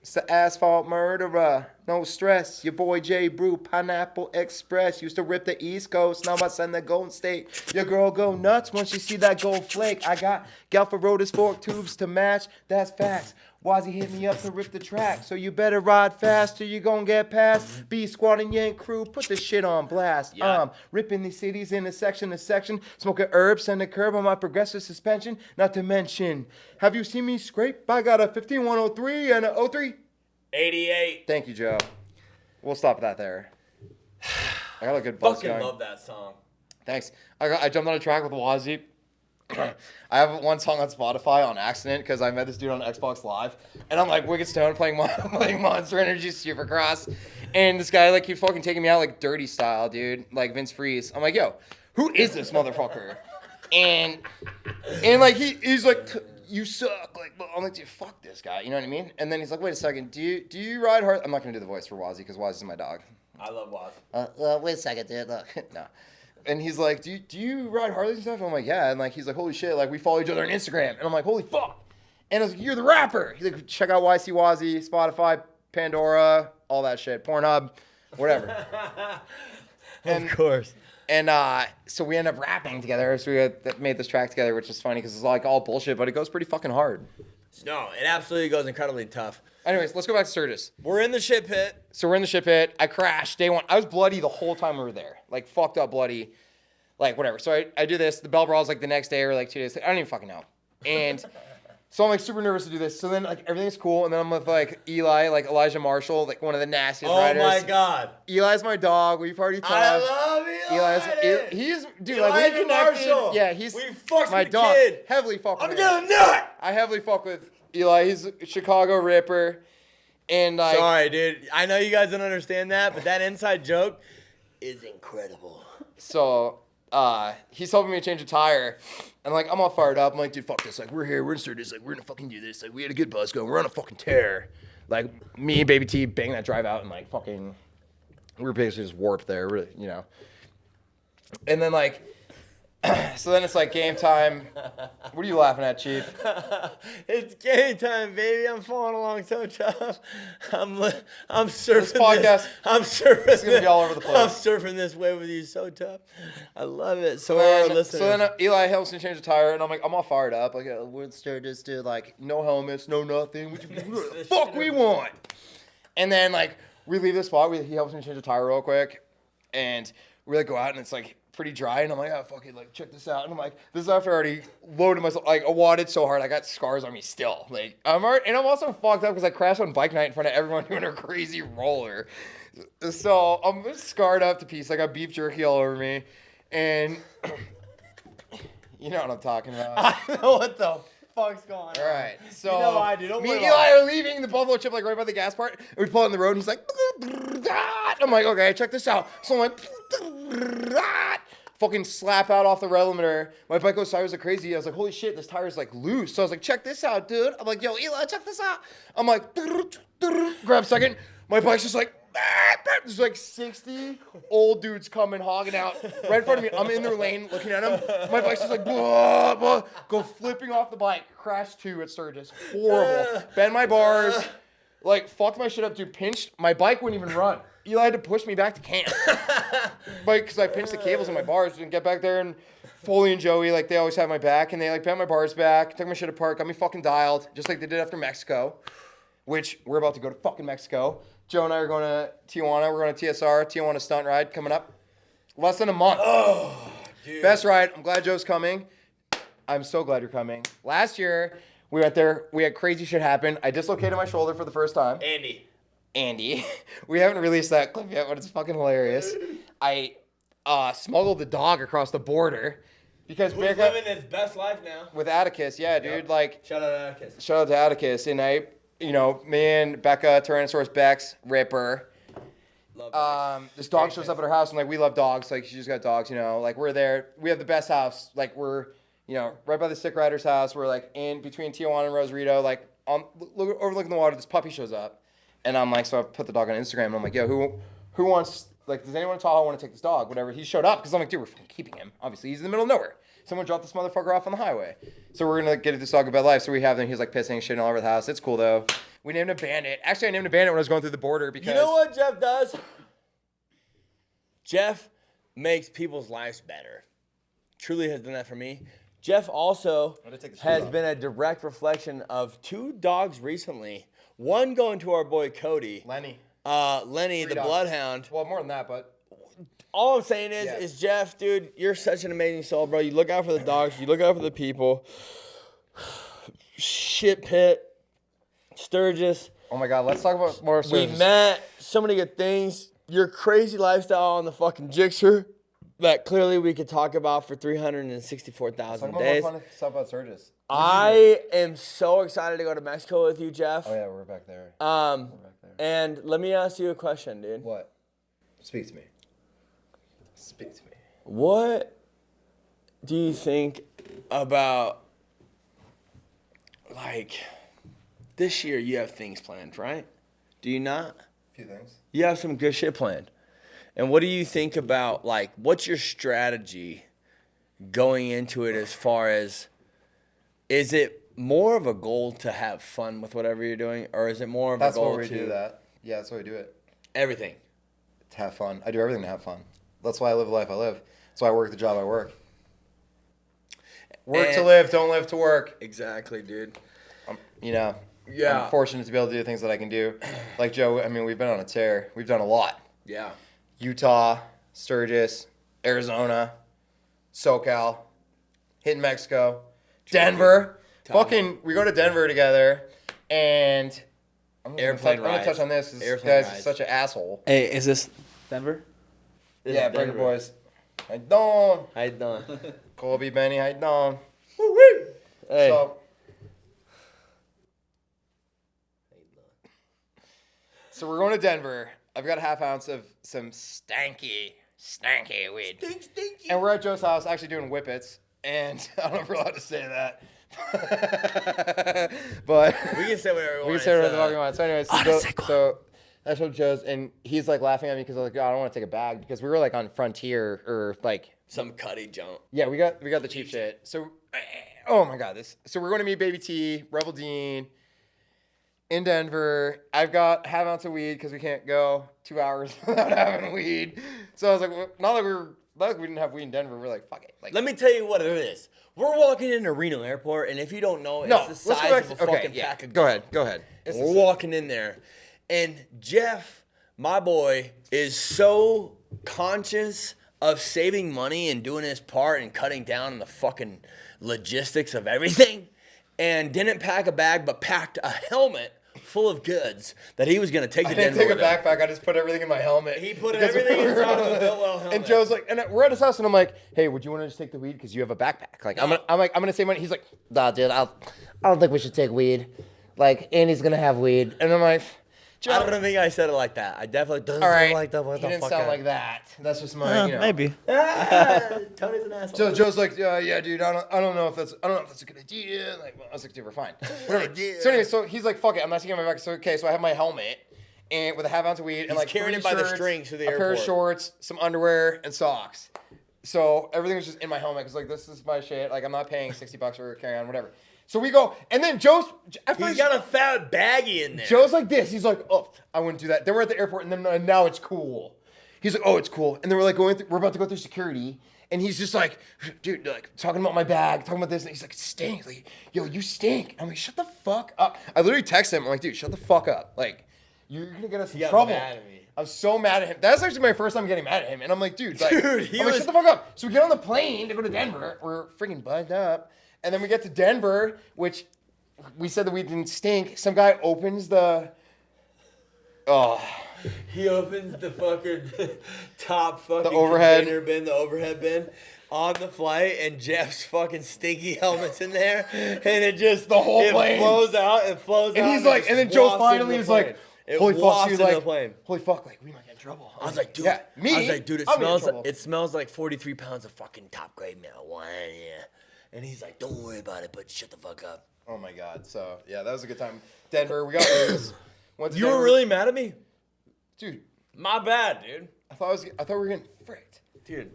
It's the asphalt murderer. No stress. Your boy JBreww, Pineapple Express. Used to rip the East Coast. Now I send the Golden State. Your girl go nuts when she see that gold flake. I got Galpharotus fork tubes to match. That's facts. Wazzy hit me up to rip the track. So you better ride fast or you gon' get past. B Squad and Yank crew, put the shit on blast. Ripping these cities into section to section. Smoking herbs, send a curb on my progressive suspension. Not to mention, have you seen me scrape? I got a 15103 and a 03. 88. Thank you, Joe. We'll stop that there. I got a good buzz Fucking going. love that song. Thanks. I jumped on a track with Wazzy. I have one song on Spotify on accident because I met this dude on Xbox Live, and I'm like Wicked Stone playing Monster Energy Supercross, and this guy like keeps fucking taking me out like dirty style, dude, like Vince Freeze. I'm like, yo, who is this motherfucker? And like he's like, you suck. Like, I'm like, dude, fuck this guy. You know what I mean? And then he's like, wait a second, do you ride hard? I'm not gonna do the voice for Wazzy because Wazzy's my dog. I love Waz. Wait a second, dude. Look. No. And he's like, do you ride Harleys and stuff? And I'm like, yeah. And like, he's like, holy shit, like we follow each other on Instagram. And I'm like, holy fuck. And I was like, you're the rapper. He's like, check out YC Wazzy, Spotify, Pandora, all that shit, Pornhub, whatever. Of course. And so we end up rapping together. So we made this track together, which is funny because it's like all bullshit, but it goes pretty fucking hard. No, it absolutely goes incredibly tough. Anyways, let's go back to Sturgis. We're in the shit pit. So we're in the shit pit. I crashed day one. I was bloody the whole time we were there. Like, fucked up bloody. Like, whatever. So I do this. The bell brawl's like the next day or like 2 days. I don't even fucking know. And so I'm like super nervous to do this. So then like everything's cool. And then I'm with like Eli, like Elijah Marshall, like one of the nastiest riders. Oh my God. Eli's my dog. We've already talked. I love Eli. He's, dude, Elijah like we connected. Marshall. Yeah, he's We fucked my with the dog. kid. Heavily fuck with I'm him. gonna nut. I heavily fuck with Eli. He's a Chicago Ripper. And like, Sorry, dude. I know you guys don't understand that, but that inside joke is incredible. so he's helping me change a tire, and like I'm all fired up. I'm like, dude, fuck this. Like we're here, we're in Sturgis. Like we're gonna fucking do this. Like we had a good buzz going. We're on a fucking tear. Like me and Baby T bang that drive out and like fucking, we were basically just warped there, really, you know. And then like. So then it's like game time. What are you laughing at, Chief? It's game time, baby. I'm falling along so tough. I'm surfing This podcast I'm surfing. It's gonna be all over the place. I'm surfing this wave with you so tough. I love it. So our listeners. So then Eli helps me change the tire, and I'm like, I'm all fired up. Like, we're in Sturgis, dude. Like, no helmets, no nothing. What the fuck we want? And then like we leave the spot. He helps me change the tire real quick, and we like go out, and it's like pretty dry, and I'm like, oh fuck it, like check this out. And I'm like, this is after I already loaded myself, like I wadded so hard, I got scars on me still. Like I'm also fucked up because I crashed on bike night in front of everyone doing a crazy roller. So I'm just scarred up to pieces. I got beef jerky all over me, and you know what I'm talking about. I know what the fuck's going on. All right, so You know I do. Don't me worry and about Eli are leaving the Buffalo Chip like right by the gas part. And we pull out on the road, and he's like, I'm like, okay, check this out. So I'm like, fucking slap out off the rail limiter. My bike goes sideways like crazy. I was like, holy shit, this tire's like loose. So I was like, check this out, dude. I'm like, yo, Eli, check this out. I'm like, grab a second. My bike's just like, there's like 60 old dudes coming, hogging out right in front of me. I'm in their lane looking at them. My bike's just like, blah, blah, go flipping off the bike. Crash 2 at Sturgis. Horrible. Bend my bars. Like, fucked my shit up, dude. Pinched. My bike wouldn't even run. Eli had to push me back to camp. Because I pinched the cables in my bars and get back there, and Foley and Joey, like, they always have my back, and they, like, bent my bars back, took my shit apart, got me fucking dialed, just like they did after Mexico, which we're about to go to fucking Mexico. Joe and I are going to Tijuana. We're going to TSR, Tijuana stunt ride coming up. Less than a month. Oh, dude. Best ride. I'm glad Joe's coming. I'm so glad you're coming. Last year, We went there. We had crazy shit happen. I dislocated my shoulder for the first time. Andy. We haven't released that clip yet, but it's fucking hilarious. I smuggled the dog across the border because Who's living his best life now? with Atticus. Yeah, dude. Yep. Like, Shout out to Atticus. shout out to Atticus. And me and Becca, Tyrannosaurus Bex, Ripper. This dog shows up at our house, and like we love dogs. Like she just got dogs, Like we're there. We have the best house. Like we're, right by the Sick Rider's house. We're like in between Tijuana and Rosarito. Like overlooking the water. This puppy shows up, and I'm like, so I put the dog on Instagram. And I'm like, yo, who wants? Like, does anyone in Tahoe want to take this dog? Whatever. He showed up because I'm like, dude, we're fucking keeping him. Obviously, he's in the middle of nowhere. Someone dropped this motherfucker off on the highway. So we're gonna get this dog a bed life. So we have him. He's like pissing, shitting all over the house. It's cool though. We named him Bandit. Actually, I named him Bandit when I was going through the border because. You know what Jeff does? Jeff makes people's lives better. Truly has done that for me. Jeff also has been a direct reflection of 2 dogs recently. One going to our boy Cody. Lenny. Lenny, the dogs. bloodhound. Well, more than that, but. All I'm saying is Jeff, dude, you're such an amazing soul, bro. You look out for the dogs. You look out for the people. Shit pit. Sturgis. Oh my God, let's talk about more. We met. So many good things. Your crazy lifestyle on the fucking Gixxer that clearly we could talk about for 364,000 days. More fun stuff about Sturgis. I am so excited to go to Mexico with you, Jeff. Oh yeah, we're back there. And let me ask you a question, dude. What? Speak to me. Speak to me. What do you think about, like, this year you have things planned, right? Do you not? A few things. You have some good shit planned. And what do you think about, like, what's your strategy going into it as far as, is it more of a goal to have fun with whatever you're doing, or is it more of That's a goal why we to do that. Yeah, that's why we do it. everything? To have fun. I do everything to have fun. That's why I live the life I live. That's why I work the job I work. Work to live, don't live to work. Exactly, dude. Yeah. Yeah. I'm fortunate to be able to do the things that I can do. Like Joe, I mean, we've been on a tear. We've done a lot. Yeah. Utah, Sturgis, Arizona, SoCal, hitting Mexico, Denver. Fucking, we go to Denver together, and I'm gonna touch on this. This guy's such an asshole. Hey, is this Denver? Yeah, bring the boys. How you doing? How you doing? Colby, Benny, how you doing? Hey. So we're going to Denver. I've got a half ounce of some stanky weed. Stinky. And we're at Joe's house actually doing whippets. And I don't know if we're allowed to say that. But We can say whatever we want. we can say whatever we want. So anyways, so that's what Joe's, and he's like laughing at me because I was like, oh, I don't want to take a bag because we were like on Frontier or like Some cutty junk. yeah, we got the cheap shit. So oh my God, so we're going to meet Baby T, Rebel Dean in Denver. I've got half ounce of weed because we can't go 2 hours without having weed. So I was like, well, not like we didn't have weed in Denver. We're like, fuck it. Like, Let me tell you what it is. We're walking into Reno Airport, and if you don't know, it's the size of a fucking pack of Go ahead. We're walking in there, and Jeff, my boy, is so conscious of saving money and doing his part and cutting down on the fucking logistics of everything, and didn't pack a bag, but packed a helmet full of goods that he was going to take to I didn't Denver take a backpack. I just put everything in my helmet. He put Because everything we were inside of on a Biltwell helmet. And Joe's like, and we're at his house, and I'm like, hey, would you want to just take the weed because you have a backpack? Like, I'm gonna save money. He's like, Nah, dude, I don't think we should take weed. Like, Andy's gonna have weed. and I'm like, Joe, I don't think I said it like that. I definitely doesn't all right. sound like that. What He the didn't fuck? sound like that. That's just my, Maybe. Tony's an asshole. So Joe's like, yeah, dude, I don't know if that's a good idea. Like, well, I was like, dude, we're fine. Whatever. So anyway, so he's like, fuck it, I'm not taking my back. So okay, so I have my helmet and with a half ounce of weed and like carrying 3 it by the shirts, strings through the a pair of airport. shorts, some underwear, and socks. So everything was just in my helmet because like this is my shit. Like I'm not paying $60 for carry on, whatever. So we go, and then Joe's at He's first. got a fat baggie in there. Joe's like this. He's like, oh, I wouldn't do that. Then we're at the airport, and then now it's cool. He's like, oh, it's cool. And then we're like we're about to go through security, and he's just like, dude, like talking about my bag, talking about this, and he's like, it stinks. Like, yo, you stink. I'm like, shut the fuck up. I literally text him. I'm like, dude, shut the fuck up. Like, you're gonna get us in got trouble. mad at me. I'm so mad at him. That's actually my first time getting mad at him, and I'm like, dude, like, Dude, he I'm like, was- shut the fuck up. So we get on the plane to go to Denver. We're freaking buzzed up, and then we get to Denver, which. we said the weed didn't stink. Some guy opens the. Oh. He opens the fucking top fucking overhead. container bin, the overhead bin, on the flight, and Jeff's fucking stinky helmet's in there, and it just The whole plane. flows out. It flows And out. he's like, it and then just Joe wafts finally into is the like, plane. It holy fuck, wafts dude, into like, the plane. holy fuck, like, we might get in trouble. I was like, dude. Yeah, me? I was like, dude, it I'm in smells. trouble. It smells like 43 pounds of fucking top grade marijuana. Yeah. And he's like, don't worry about it, but shut the fuck up. Oh my god. So yeah, that was a good time. Denver, we got news. Went to You were Denver. really mad at me? Dude. My bad, dude. I thought we were getting fricked. Dude,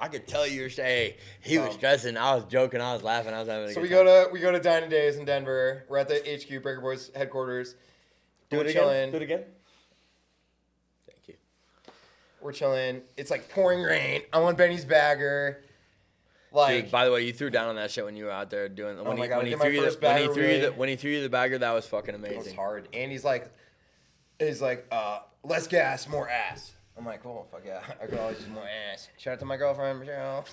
I could tell you were saying he was stressing. I was joking. I was laughing. I was having a So good we go to Dining Days in Denver. We're at the HQ Breaker Boys headquarters. Do We're it chilling. again. Do it again. Thank you. We're chilling. It's like pouring rain. I'm on Benny's bagger. Like, Dude, by the way, you threw down on that shit when you were out there doing. Oh my God, I did my first bagger when he threw you the bagger, that was fucking it was amazing. hard. And he's like, less gas, more ass. I'm like, oh fuck yeah, I could always use more ass. Shout out to my girlfriend Michelle.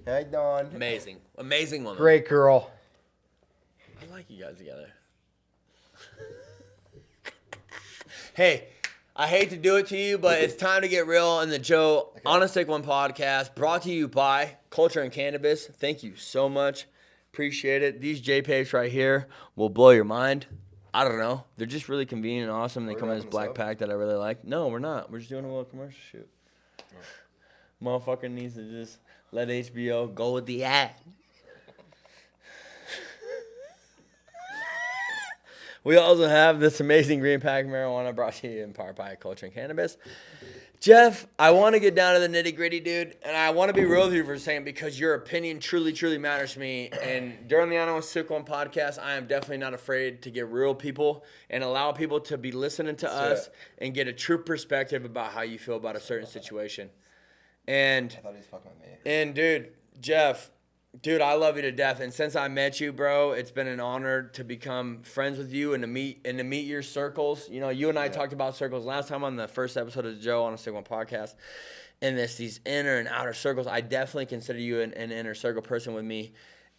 How you doing? Amazing, amazing woman. Great girl. I like you guys together. Hey, I hate to do it to you, but it's time to get real on the Joe Onasickone podcast, brought to you by Culture and Cannabis. Thank you so much. Appreciate it. These JPEGs right here will blow your mind. I don't know. They're just really convenient and awesome. They come in this black pack that I really like. No, we're not. We're just doing a little commercial shoot. Motherfucker needs to just let HBO go with the ad. We also have this amazing green pack marijuana brought to you in part by Culture and Cannabis. Jeff, I want to get down to the nitty gritty, dude, and I want to be real with you for a second because your opinion truly, truly matters to me. And during the Onasickone podcast, I am definitely not afraid to get real people and allow people to be listening to us and get a true perspective about how you feel about a certain situation. And I thought he was fucking with me. And dude, Jeff, dude, I love you to death. And since I met you, bro, it's been an honor to become friends with you and to meet your circles. You know, you and I talked about circles last time on the first episode of the Joe Onasickone podcast. And these inner and outer circles, I definitely consider you an inner circle person with me.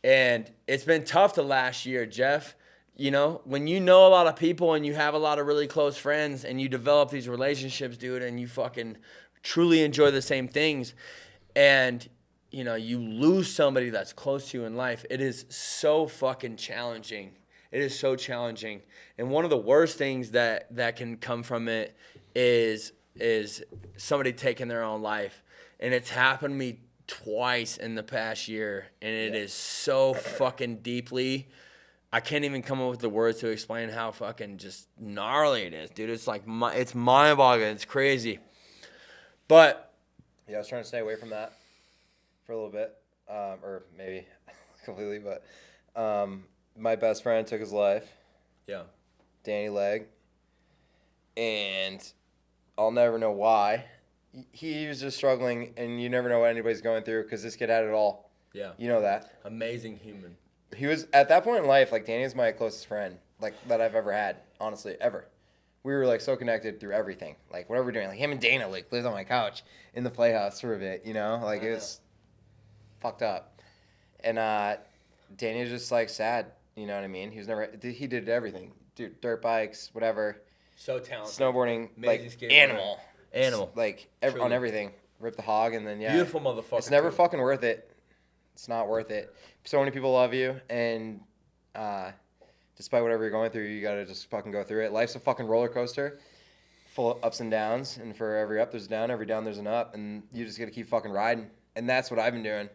And it's been tough the last year, Jeff. You know, when you know a lot of people and you have a lot of really close friends and you develop these relationships, dude, and you fucking truly enjoy the same things, and you know, you lose somebody that's close to you in life, it is so fucking challenging. It is so challenging. And one of the worst things that can come from it is somebody taking their own life. And it's happened to me twice in the past year, and it is so fucking deeply, I can't even come up with the words to explain how fucking just gnarly it is, dude. It's like, it's mind-boggling. It's crazy. But Yeah, I was trying to stay away from that for a little bit, or maybe completely, but my best friend took his life, yeah, Danny Legg, and I'll never know why. He was just struggling, and you never know what anybody's going through because this kid had it all. yeah. You know that. Amazing human. He was, at that point in life, like, Danny is my closest friend, like, that I've ever had, honestly, ever. We were, like, so connected through everything. Like, whatever we're doing. Like, him and Dana, like, lived on my couch in the playhouse for a bit, you know? Like, it was fucked up. And Danny was just, like, sad, you know what I mean? He did everything. Dude, dirt bikes, whatever. So talented. Snowboarding, Amazing like, skateboarder. Animal. Like, on Truly. everything. Rip the hog, and then, yeah. Beautiful motherfucker. It's never too. fucking worth it. It's not worth it. So many people love you, and despite whatever you're going through, you gotta just fucking go through it. Life's a fucking roller coaster, full of ups and downs, and for every up there's a down, every down there's an up, and you just gotta keep fucking riding. And that's what I've been doing,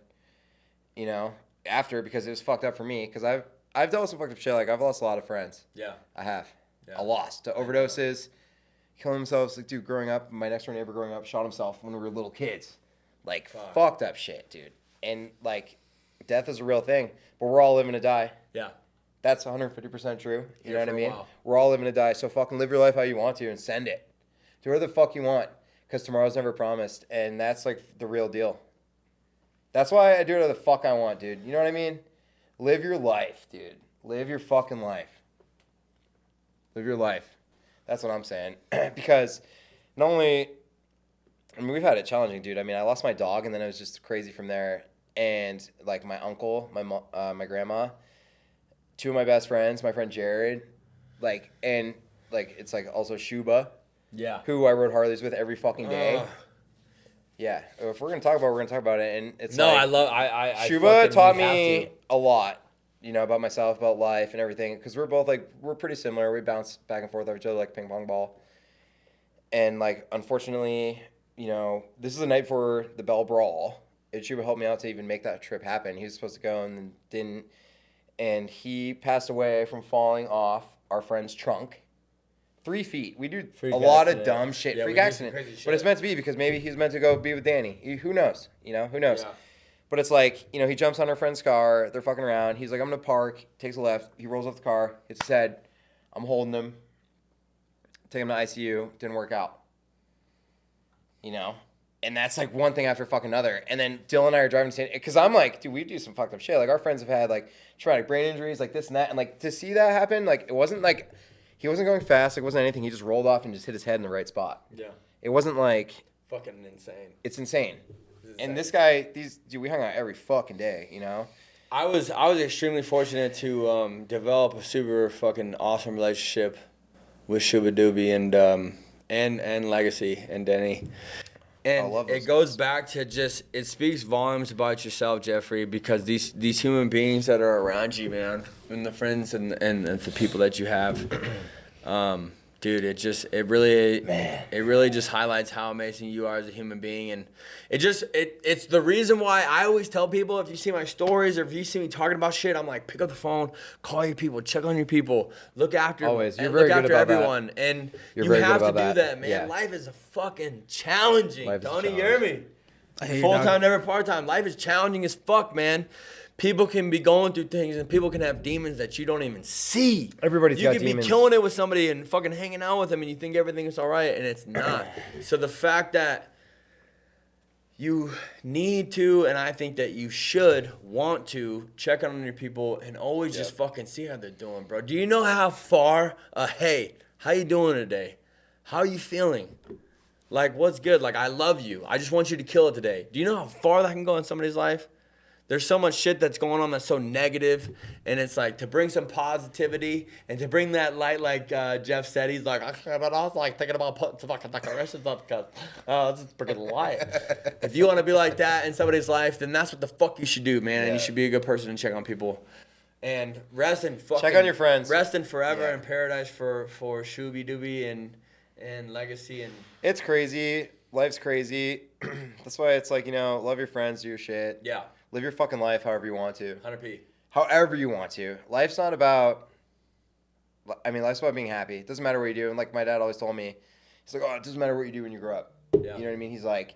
you know, after, because it was fucked up for me, because I've dealt with some fucked up shit. Like, I've lost a lot of friends. Yeah. I have. Yeah. I lost to overdoses, killing themselves. Like, dude, growing up, my next door neighbor growing up shot himself when we were little kids. Like, fucked up shit, dude. And, like, death is a real thing, but we're all living to die. Yeah. That's 150% true. You know what I for a mean? while. We're all living to die, so fucking live your life how you want to and send it. Do whatever the fuck you want, because tomorrow's never promised, and that's, like, the real deal. That's why I do whatever the fuck I want, dude. You know what I mean? Live your life, dude. Live your fucking life. Live your life. That's what I'm saying. Because not only, I mean, we've had it challenging, dude. I mean, I lost my dog, and then it was just crazy from there. And, like, my uncle, my grandma, two of my best friends, my friend Jared, like, and like it's like also Shuba, Yeah. who I rode Harleys with every fucking day. Yeah, if we're gonna talk about it, we're gonna talk about it, and it's No, like, I love. I Shuba fucking- taught we have me to. a lot, you know, about myself, about life, and everything. Because we're both like we're pretty similar. We bounce back and forth off each other like a ping pong ball. And like, unfortunately, you know, this is the night before the Bell Brawl. And Shuba helped me out to even make that trip happen. He was supposed to go and then didn't. And he passed away from falling off our friend's trunk. 3 feet. We do Freak a lot of accident. dumb shit. Yeah, we Freak do some accident. crazy But it's shit. meant to be because maybe he's meant to go be with Danny. Who knows? You know, who knows? Yeah. But it's like, you know, he jumps on our friend's car. They're fucking around. He's like, I'm going to park. Takes a left. He rolls off the car. Hits his head. I'm holding him. Take him to ICU. Didn't work out. You know? And that's like one thing after fucking another. And then Dylan and I are driving to because I'm like, dude, we do some fucked up shit. Like, our friends have had like traumatic brain injuries, like this and that. And like to see that happen, like it wasn't like he wasn't going fast. It wasn't anything. He just rolled off and just hit his head in the right spot. Yeah. It wasn't like, Fucking insane. it's insane. And this guy, dude, we hung out every fucking day, you know? I was extremely fortunate to develop a super fucking awesome relationship with Shuba Doobie and Legacy and Denny. And I love those it goes back to just it speaks volumes about yourself, Jeffrey, because these human beings that are around you, man, and the friends and the people that you have, dude, it really just highlights how amazing you are as a human being, and it's the reason why I always tell people, if you see my stories or if you see me talking about shit, I'm like, pick up the phone, call your people, check on your people, look after Always. You're and very look good after about that. everyone, and You're you very good have to do about that, that. man. Yeah. Life is a fucking challenging. Life is a Don't you challenge. hear me? I hear you, Full dog. time, never part time. Life is challenging as fuck, man. People can be going through things, and people can have demons that you don't even see. Everybody's you got can demons. be killing it with somebody and fucking hanging out with them, and you think everything is all right, and it's not. So the fact that you need to, and I think that you should want to check on your people and always just fucking see how they're doing, bro. Do you know how far? Hey, how you doing today? How you feeling? Like, what's good? Like, I love you. I just want you to kill it today. Do you know how far that can go in somebody's life? There's so much shit that's going on that's so negative, and it's like to bring some positivity and to bring that light, like Jeff said, he's like, but I was like thinking about putting some fucking decorations up because it's just freaking light. If you want to be like that in somebody's life, then that's what the fuck you should do, man. And you should be a good person and check on people. And rest in fucking Check on your friends. Rest in forever Yeah. in paradise for Shooby Dooby and Legacy and It's crazy. Life's crazy. That's why it's like, you know, love your friends, do your shit. yeah, Live your fucking life however you want to. 100p. However you want to. Life's not about, I mean, life's about being happy. It doesn't matter what you do. And like my dad always told me, he's like, oh, it doesn't matter what you do when you grow up. Yeah. You know what I mean? He's like,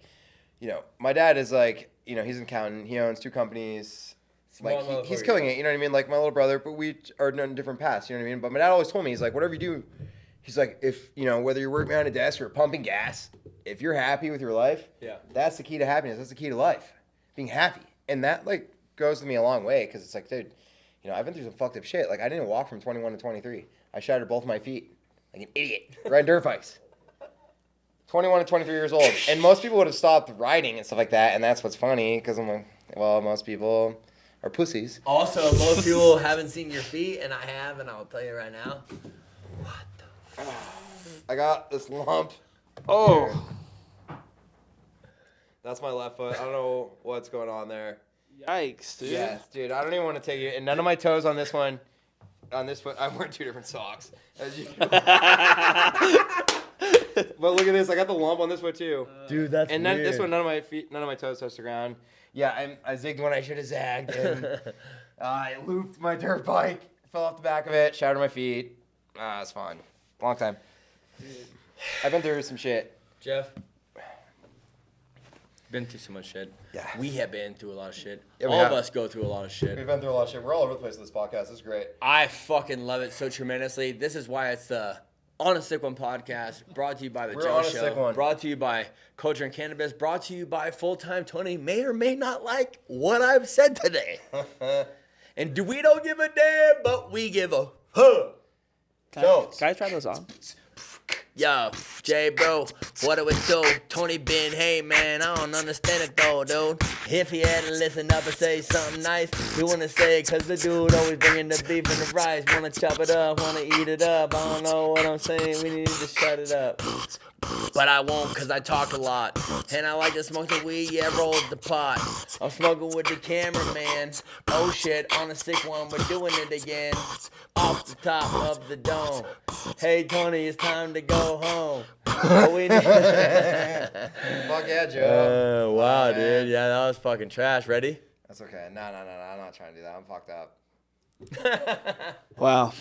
you know, my dad is like, you know, he's an accountant. He owns 2 companies. Small Like, he's motherfucker. killing it. You know what I mean? Like my little brother, but we are on different paths. You know what I mean? But my dad always told me, he's like, whatever you do, he's like, if, you know, whether you're working behind a desk or pumping gas, if you're happy with your life, Yeah. that's the key to happiness. That's the key to life. Being happy. And that, like, goes with me a long way because it's like, dude, you know, I've been through some fucked up shit. Like, I didn't walk from 21 to 23. I shattered both my feet like an idiot riding dirt bikes. 21 to 23 years old. And most people would have stopped riding and stuff like that. And that's what's funny because I'm like, well, most people are pussies. Also, most people haven't seen your feet, and I have, and I'll tell you right now. I got this lump. Oh. That's my left foot. I don't know what's going on there. Yikes, dude. Yes, dude. I don't even want to take it. And none of my toes on this one. On this foot, I'm wearing 2 different socks. As you but look at this. I got the lump on this foot too. Dude, that's And then this one, none of my feet, none of my toes touch the ground. Yeah, I zigged when I should have zagged. And I looped my dirt bike, fell off the back of it, shattered my feet. It's fun. Long time. I've been through some shit. Jeff. Been through so much shit. Yeah. We have been through a lot of shit. Yeah, we All of have. us go through a lot of shit. We've been through a lot of shit. We're all over the place with this podcast. It's great. I fucking love it so tremendously. This is why it's the Onasickone podcast, brought to you by the We're Joe on a Show, sick one. brought to you by Culture and Cannabis, brought to you by Full Time Tony. May or may not like what I've said today. And we don't give a damn, but we give a huh. Can I try those on? Yo, JBreww, What it was so Tony been, hey man, I don't understand it though, dude. If he had to listen up and say something nice, he wanna say it cause the dude always bringing the beef and the rice. Wanna chop it up, wanna eat it up. I don't know what I'm saying, we need to shut it up. But I won't cause I talk a lot. And I like to smoke the weed, yeah, roll the pot. I'm smoking with the cameraman. Oh shit, on a sick one, we're doing it again. Off the top of the dome. Hey Tony, it's time to go home. Oh, we need- Fuck yeah, Joe. wow, Oh, man. dude. Yeah, that was fucking trash. Ready? That's okay. No. I'm not trying to do that. I'm fucked up. Wow.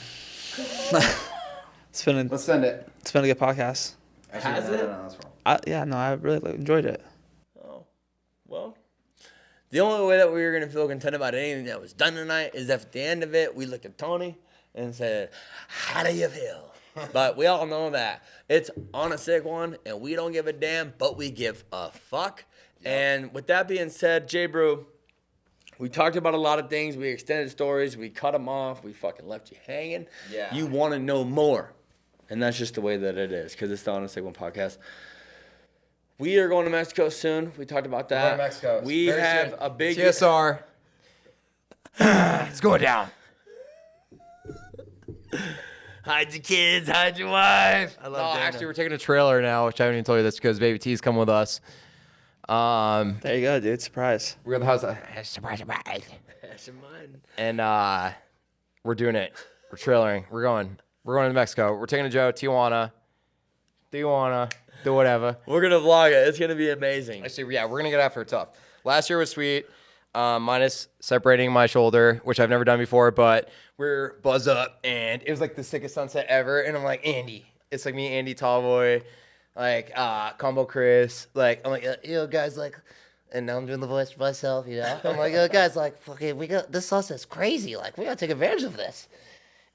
It's been Let's send it. a good podcast. Has it? No, that's wrong. I really enjoyed it. Oh, well. The only way that we were going to feel content about anything that was done tonight is if at the end of it, we looked at Tony and said, how do you feel? But we all know that it's on a sick one, and we don't give a damn, but we give a fuck. Yep. And with that being said, JBreww, we talked about a lot of things. We extended stories. We cut them off. We fucking left you hanging. Yeah. You want to know more. And that's just the way that it is, because it's the On a Sick One podcast. We are going to Mexico soon. We talked about that. We're going to Mexico. We Very have soon. a big TSR. It's going down. Hide your kids, hide your wife. I love Dana. Actually, we're taking a trailer now, which I haven't even told you this because Baby T's come with us. There you go, dude. Surprise. We're at the house. Surprise. That's in mine. And we're doing it. We're trailering. We're going to Mexico. We're taking a Joe, Tijuana, do whatever. We're going to vlog it. It's going to be amazing. Actually, yeah, we're going to get after it tough. Last year was sweet, minus separating my shoulder, which I've never done before, but we're buzzed up, and it was like the sickest sunset ever. And I'm like, Andy. It's like me, Andy, Tallboy, like Combo Chris. Like, I'm like, Yo, guys, like, and now I'm doing the voice for myself, you know? I'm like, yo, guys, like, fucking, this sunset's crazy. Like, we gotta take advantage of this.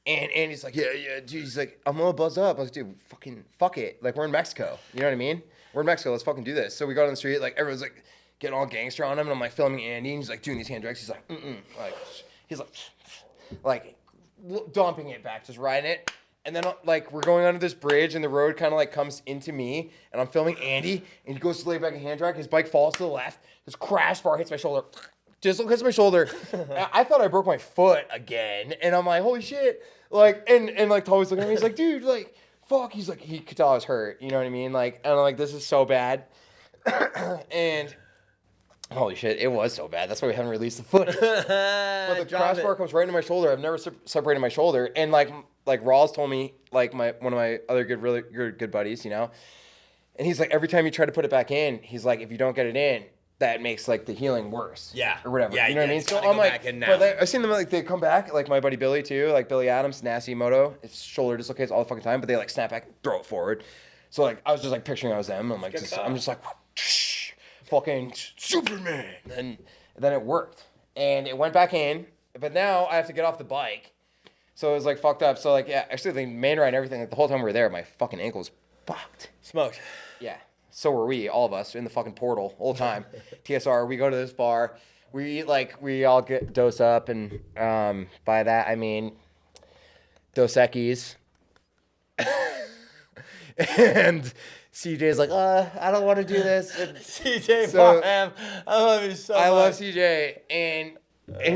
and Andy's like, yeah, dude. He's like, I'm gonna buzz up. I was like, dude, fucking fuck it. Like, we're in Mexico. You know what I mean? We're in Mexico. Let's fucking do this. So we go down the street. Like, everyone's like getting all gangster on him, and I'm like filming Andy, and he's like doing these hand drags. He's like, like, he's like dumping it back, just riding it. And then like we're going under this bridge, and the road kind of like comes into me, and I'm filming Andy, and he goes to lay back a hand drag. His bike falls to the left. His crash bar hits my shoulder. Just hits my shoulder. I thought I broke my foot again, and I'm like, holy shit! Like, and like Tommy's looking at me. He's like, dude, like, fuck. He's like, he could tell I was hurt. You know what I mean? Like, and I'm like, this is so bad. And holy shit, it was so bad. That's why we haven't released the footage. But the crash bar comes right into my shoulder. I've never separated my shoulder. And like Rawls told me, like one of my other really good buddies, you know, and he's like, every time you try to put it back in, he's like, if you don't get it in, that makes like the healing worse. Yeah. Or whatever. Yeah, you know what I mean? it's So gotta I'm go like, back in now. but I've seen them like they come back, like my buddy Billy too, like Billy Adams, nasty moto, his shoulder dislocates all the fucking time, but they like snap back, throw it forward. So like I was just like picturing I was them. I'm like, I'm just like, fucking Superman, and then it worked, and it went back in. But now I have to get off the bike, so it was like fucked up. So like yeah, actually the main ride and everything, like the whole time we were there, my fucking ankle was fucked. Smoked. Yeah. So were we, all of us, in the fucking portal, all the time. TSR, we go to this bar. We all get dose up, and by that I mean Dos Equis. And CJ's like, I don't want to do this. And CJ So- Farham. I love you so much. I love CJ, and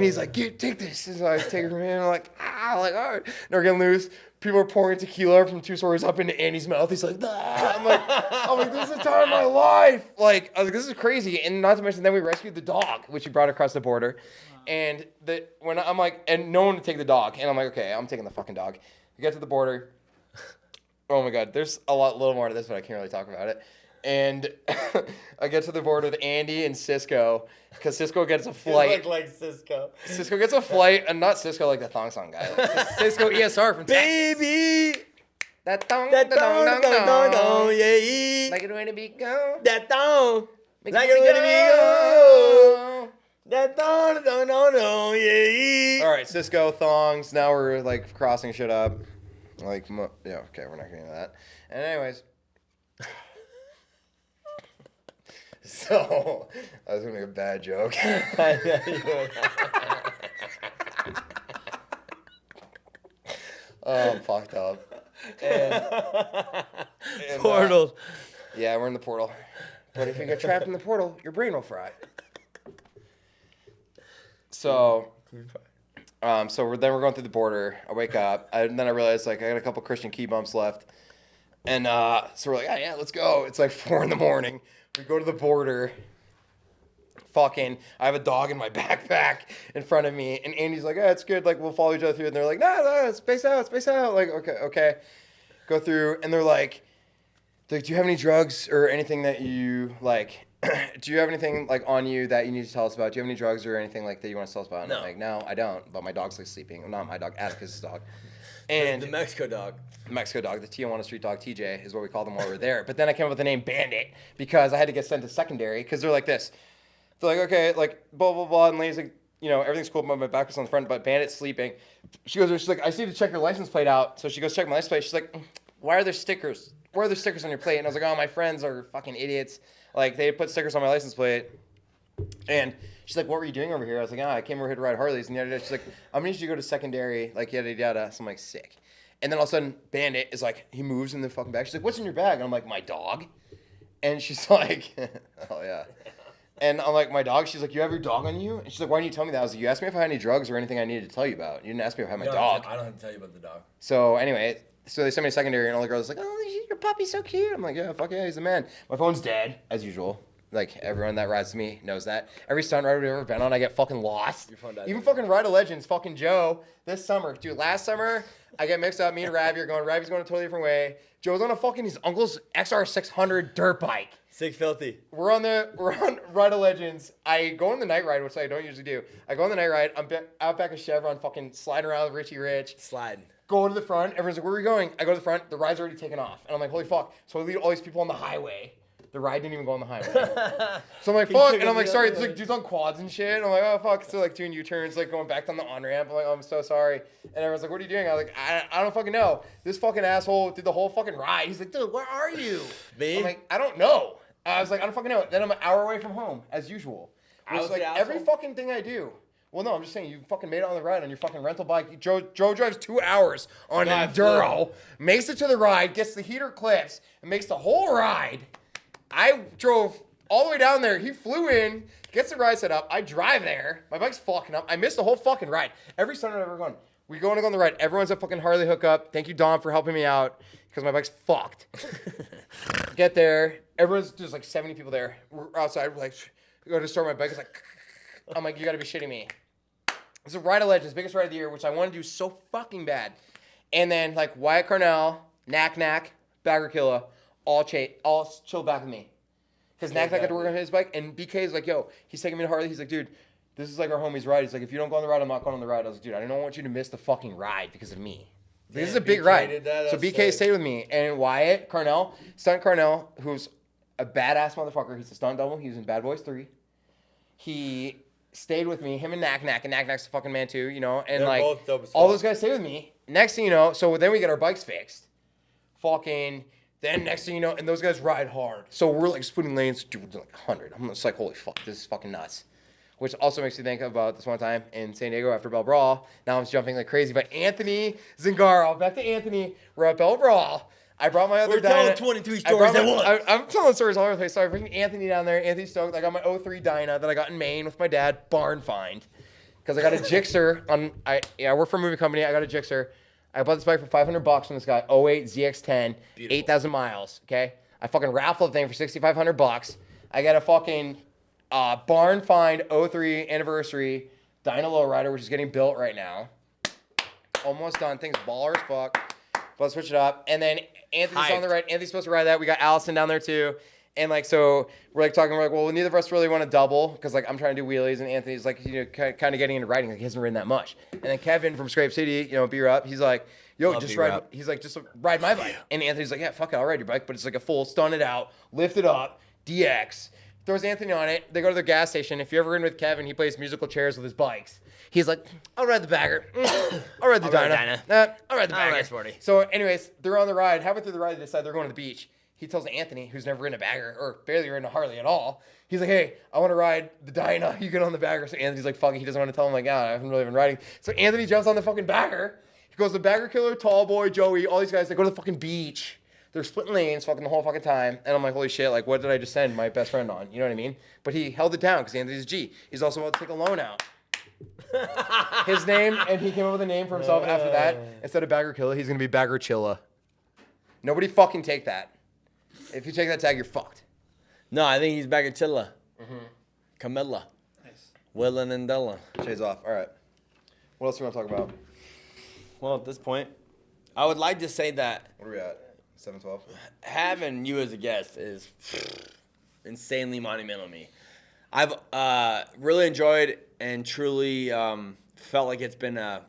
he's like, take this. And so I take it from him. I'm like, all right. And we're getting loose. People are pouring tequila from 2 stories up into Andy's mouth. He's like, I'm like, this is the time of my life. Like, I was like, this is crazy. And not to mention, then we rescued the dog, which we brought across the border. And when I'm like, and no one would take the dog. And I'm like, okay, I'm taking the fucking dog. We get to the border. Oh my God, there's a little more to this, but I can't really talk about it. And I get to the border with Andy and Cisco, because Cisco gets a flight. You look like Cisco. Cisco gets a flight, and not Cisco like the thong song guy. Like Cisco ESR from Texas. Baby. That thong, That thong, yeah. like it when it be go. That thong. Make Like it it when it be go. That thong, yeah. All right, Cisco thongs. Now we're like crossing shit up. Like, yeah, okay, we're not getting into that. And anyways. So, I was gonna make a bad joke. Oh, I'm fucked up. And Portal. Yeah, we're in the portal. But if you get trapped in the portal, your brain will fry. So, then we're going through the border. I wake up, and then I realize like I got a couple Christian key bumps left, and so we're like, yeah, let's go. It's like 4 a.m. We go to the border. I have a dog in my backpack in front of me, and Andy's like, it's good. Like we'll follow each other through, and they're like, no, space out. Like okay, go through, and they're like, do you have any drugs or anything that you like? Do you have anything like on you that you need to tell us about? Do you have any drugs or anything like that you want to tell us about? And I'm like, no, I don't. But my dog's like sleeping. Not my dog, Atticus' dog. And The Mexico dog. the Tijuana street dog, TJ, is what we called him while we were there. But then I came up with the name Bandit because I had to get sent to secondary because they're like this. They're like, okay, like blah, blah, blah. And Lady's like, everything's cool, but my back was on the front, but Bandit's sleeping. She's like, I see you to check your license plate out. So she goes check my license plate. She's like, why are there stickers? Why are there stickers on your plate? And I was like, oh, my friends are fucking idiots. Like, they put stickers on my license plate. And she's like, what were you doing over here? I was like, I came over here to ride Harleys. And yada. She's like, I'm going to need you to go to secondary, like, yada, yada. So I'm like, sick. And then all of a sudden, Bandit is like, he moves in the fucking bag. She's like, what's in your bag? And I'm like, my dog. And she's like, oh, yeah. And I'm like, my dog? She's like, you have your dog on you? And she's like, why didn't you tell me that? I was like, you asked me if I had any drugs or anything I needed to tell you about. You didn't ask me if I had my dog. I don't have to tell you about the dog. So anyway, so they sent me to secondary, and all the girls were like, oh, your puppy's so cute. I'm like, yeah, fuck yeah, he's a man. My phone's dead, as usual. Like, everyone that rides to me knows that. Every stunt rider we've ever been on, I get fucking lost. Your phone died. Even fucking Ride of Legends, fucking Joe, this summer. Dude, last summer, I get mixed up. Me and Ravi are going. Ravi's going a totally different way. Joe's on his uncle's XR600 dirt bike. Sick filthy. We're on Ride of Legends. I go on the night ride, which I don't usually do. I go on the night ride. I'm out back of Chevron, fucking sliding around with Richie Rich. Sliding. Go to the front. Everyone's like, where are we going? I go to the front. The ride's already taken off. And I'm like, holy fuck. So I lead all these people on the highway. The ride didn't even go on the highway. So I'm like, fuck. And I'm like, sorry. There's like dudes on quads and shit. And I'm like, oh, fuck. So like doing U-turns, like going back down the on-ramp. I'm like, oh, I'm so sorry. And everyone's like, what are you doing? I was like, I don't fucking know. This fucking asshole did the whole fucking ride. He's like, dude, where are you? Me? I'm like, I don't know. I was like, I don't fucking know. Then I'm an hour away from home, as usual. I was like the every asshole? fucking thing I do. Well, no, I'm just saying, you fucking made it on the ride on your fucking rental bike. Joe drives 2 hours on an Enduro, makes it to the ride, gets the heater clips, and makes the whole ride. I drove all the way down there. He flew in, gets the ride set up. I drive there. My bike's fucking up. I missed the whole fucking ride. Every Sunday I've ever gone. We go on the ride. Everyone's a fucking Harley hookup. Thank you, Dom, for helping me out because my bike's fucked. Get there. There's like 70 people there. We're outside. We're like, go to start my bike. It's like, I'm like, you gotta be shitting me. It's a Ride of Legends, biggest ride of the year, which I want to do so fucking bad. And then like Wyatt Carnell, Knack, Bagger Killa, all chill back with me. Because Knack got to work on his bike, and BK is like, yo, he's taking me to Harley. He's like, dude, this is like our homie's ride. He's like, if you don't go on the ride, I'm not going on the ride. I was like, dude, I don't want you to miss the fucking ride because of me. This is a big BK ride. did that, So that's BK sick. stayed with me. And Wyatt Carnell, Stunt Carnell, who's a badass motherfucker. He's a stunt double. He was in Bad Boys 3. He stayed with me, him and Knack, and Knack's the fucking man too, you know? And They're like, both dope as all fuck. those guys stay with me. Next thing you know, so then we get our bikes fixed. Then next thing you know, and those guys ride hard. So we're like splitting lanes, dude, we're like 100. I'm just like, holy fuck, this is fucking nuts. Which also makes me think about this one time in San Diego after Bell Brawl. Now I'm jumping like crazy. But Anthony Zingaro, back to Anthony. We're at Bell Brawl. I brought my other We're telling Dyna. 23 I stories brought at my- once. I'm telling stories all over the place. So I bring Anthony down there. Anthony's stoked. I got my 03 Dyna that I got in Maine with my dad, barn find. Because I got a Gixxer I work for a movie company. I got a Gixxer. I bought this bike for $500 from this guy, 08 ZX10, 8,000 miles, okay? I fucking raffled the thing for $6,500. I got a fucking barn find 03 anniversary Dyna Lowrider, which is getting built right now. Almost done. Thing's baller as fuck. But let's switch it up. And then Anthony's on the right. Anthony's supposed to ride that. We got Allison down there too. And like, so we're like talking, we're like, well, neither of us really want to double because like I'm trying to do wheelies and Anthony's like, you know, kind of getting into riding. Like he hasn't ridden that much. And then Kevin from Scrape City, you know, Beer Up, he's like, yo, Love just Beer ride. Up. He's like, just ride my bike. And Anthony's like, yeah, fuck it, I'll ride your bike. But it's like a full stunted out, lifted up, DX. Throws Anthony on it. They go to the gas station. If you're ever in with Kevin, he plays musical chairs with his bikes. He's like, I'll ride the bagger. I'll ride the Dyna. I'll ride the bagger. ride sporty. So anyways, they're on the ride. Halfway through the ride, they decide they're going to the beach. He tells Anthony, who's never ridden a bagger or barely ridden a Harley at all, he's like, hey, I want to ride the Dyna. You get on the bagger. So Anthony's like, fuck it. He doesn't want to tell him, like, I haven't really been riding. So Anthony jumps on the fucking bagger. He goes, the Bagger Killer, Tall Boy, Joey, all these guys, they go to the fucking beach. They're splitting lanes fucking the whole fucking time. And I'm like, holy shit, like, what did I just send my best friend on? You know what I mean? But he held it down because Anthony's a G. He's also about to take a loan out. His name, and he came up with a name for himself after that. Instead of Bagger Killer, he's going to be Bagger Chilla. Nobody fucking take that. If you take that tag, you're fucked. No, I think he's Bagatilla. Camilla. Nice. Willen and Della. Shades off. All right. What else do we want to talk about? Well, at this point, I would like to say that What are we at? 7:12. having you as a guest is insanely monumental to me. I've really enjoyed and truly felt like it's been a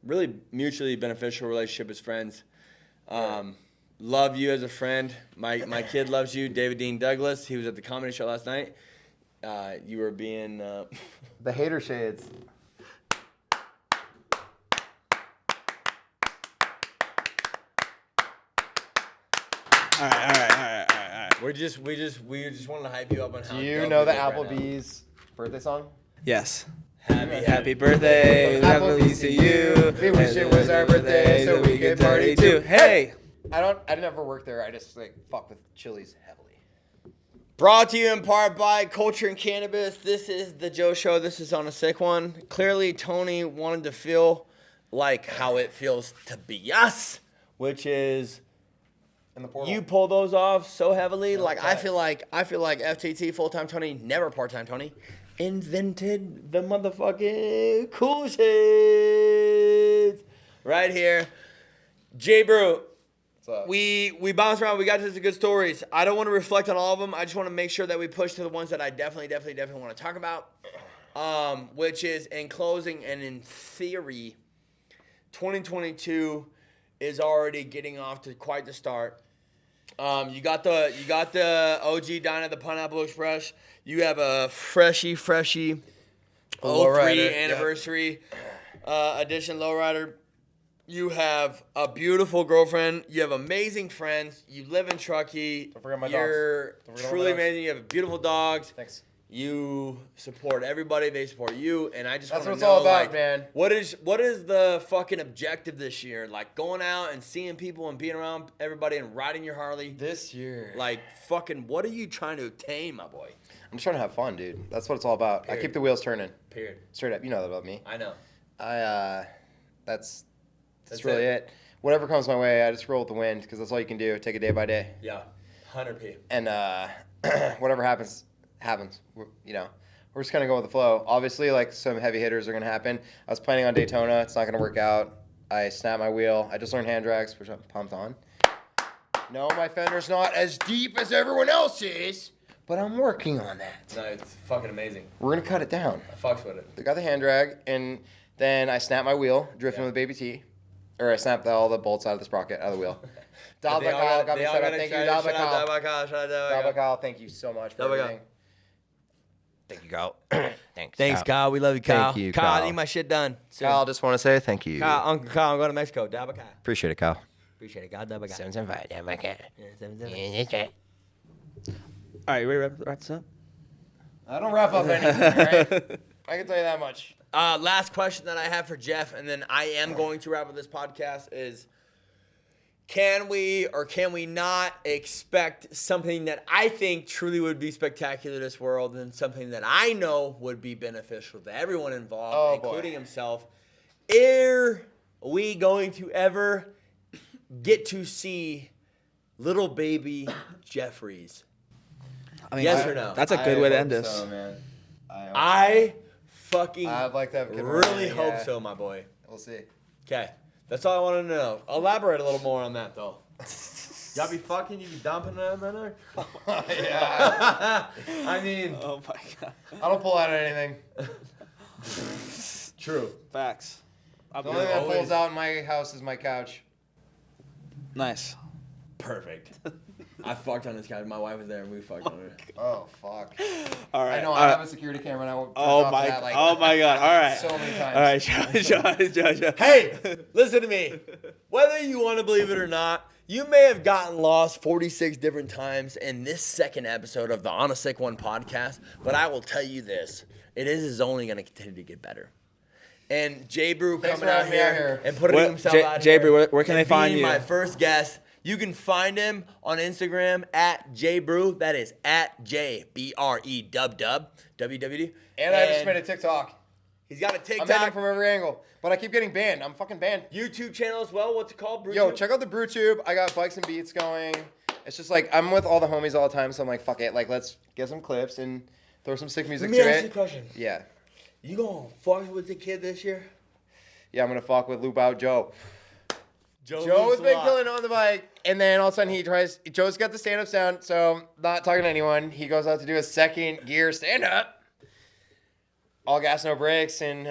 really mutually beneficial relationship as friends. Love you as a friend. My kid loves you. David Dean Douglas. He was at the comedy show last night. You were being... The hater shades. All right. We just wanted to hype you up on how... Do you dope know the you look right now. Applebee's birthday song? Yes. Happy Happy birthday, Applebee's to you. We wish it was our birthday so we could party too. Hey. I didn't ever work there. I just like fuck with Chili's heavily. Brought to you in part by Culture and Cannabis. This is the Joe Show. This is On a Sick One. Clearly, Tony wanted to feel like how it feels to be us, which is In the portal. you pull those off so heavily. Like I tight. feel like FTT full time Tony, never part time Tony, invented the motherfucking cool shit right here. JBreww. What's up? We bounced around. We got to some good stories. I don't want to reflect on all of them. I just want to make sure that we push to the ones that I definitely want to talk about. Which is in closing and in theory, 2022 is already getting off to quite the start. You got the OG Dine the Pineapple Express. You have a freshy 03 Lowrider, anniversary edition lowrider. You have a beautiful girlfriend. You have amazing friends. You live in Truckee. Don't forget my You're dogs. Don't forget truly my dogs. amazing. You have beautiful dogs. Thanks. You support everybody. They support you. And I just That's want what to it's know, all about, like, man. what is the fucking objective this year? Like going out and seeing people and being around everybody and riding your Harley. This year. Like fucking, what are you trying to attain, my boy? I'm just trying to have fun, dude. That's what it's all about. Period. I keep the wheels turning. Period. Straight up. You know that about me. I know. That's That's really it. it. Whatever comes my way, I just roll with the wind because that's all you can do. Take it day by day. Yeah. 100p. And whatever happens. We're just gonna go with the flow. Obviously, like some heavy hitters are gonna happen. I was planning on Daytona. It's not gonna work out. I snapped my wheel. I just learned hand drags, which I'm pumped on. No, my fender's not as deep as everyone else's, but I'm working on that. No, it's fucking amazing. We're gonna cut it down. I fucks with it. I got the hand drag, and then I snapped my wheel, drifting with Baby T. Or I snapped all the bolts out of the sprocket, out of the wheel. Dialed by Kyle, got me set up. Thank you, Dialed by Kyle. Dialed by Kyle, thank you so much for Dialed by everything. Thank you, Kyle. Thanks. Thanks, Kyle. We love you, Kyle. Thank you, Kyle. I Kyle. need my shit done. soon. Kyle, just want to say thank you. Kyle, Uncle Kyle, I'm going to Mexico. Dabba Kyle. Appreciate it, Kyle. Appreciate it, God. Dabba Kyle. 775. Yeah, my cat. Yeah, 7-7. Yeah, that's right. All right, you ready to wrap this up? I don't wrap up anything, all right? I can tell you that much. Last question that I have for Jeff, and then I am going to wrap up this podcast is, can we or can we not expect something that I think truly would be spectacular to this world and something that I know would be beneficial to everyone involved, Oh, boy. including himself? Are we going to ever get to see little baby Jeffries? I mean, Yes or no? That's a good way to end this. So, man. I fucking I'd like to have a kid really already, hope yeah. so, my boy. We'll see. Okay, that's all I want to know. Elaborate a little more on that, though. Y'all be fucking, you be dumping them in there? Yeah. I mean, Oh my god. I don't pull out anything. true. Facts. The only thing that pulls out in my house is my couch. Nice. Perfect. I fucked on this couch. My wife was there and we fucked on her. Oh, fuck. All right. I know, I have a security camera and I won't turn Oh off my. that, like, Oh my god. All right. so many times. All right, Josh. Hey, listen to me. Whether you want to believe it or not, you may have gotten lost 46 different times in this second episode of the On a Sick One podcast, but I will tell you this. It is only going to continue to get better. And JBreww Thanks coming for out having me out here here. and putting What- himself J- out JBreww, here where can and they find being you? my first guest. You can find him on Instagram at JBreww. That is at JBreww. WWD. And I just made a TikTok. He's got a I'm hitting TikTok, from every angle, but I keep getting banned. I'm fucking banned. YouTube channel as well. What's it called? Brew Yo, Tube? check out the BrewTube. I got Bikes and Beats going. It's just like I'm with all the homies all the time, so I'm like, fuck it. Like, let's get some clips and throw some sick music Let me to ask it. you a question. Yeah. You gonna fuck with the kid this year? Yeah, I'm gonna fuck with Loop Out Joe. Joe Joe's been killing on the bike, and then all of a sudden Joe's got the stand-up sound, so not talking to anyone. He goes out to do a second gear stand-up. All gas, no brakes, and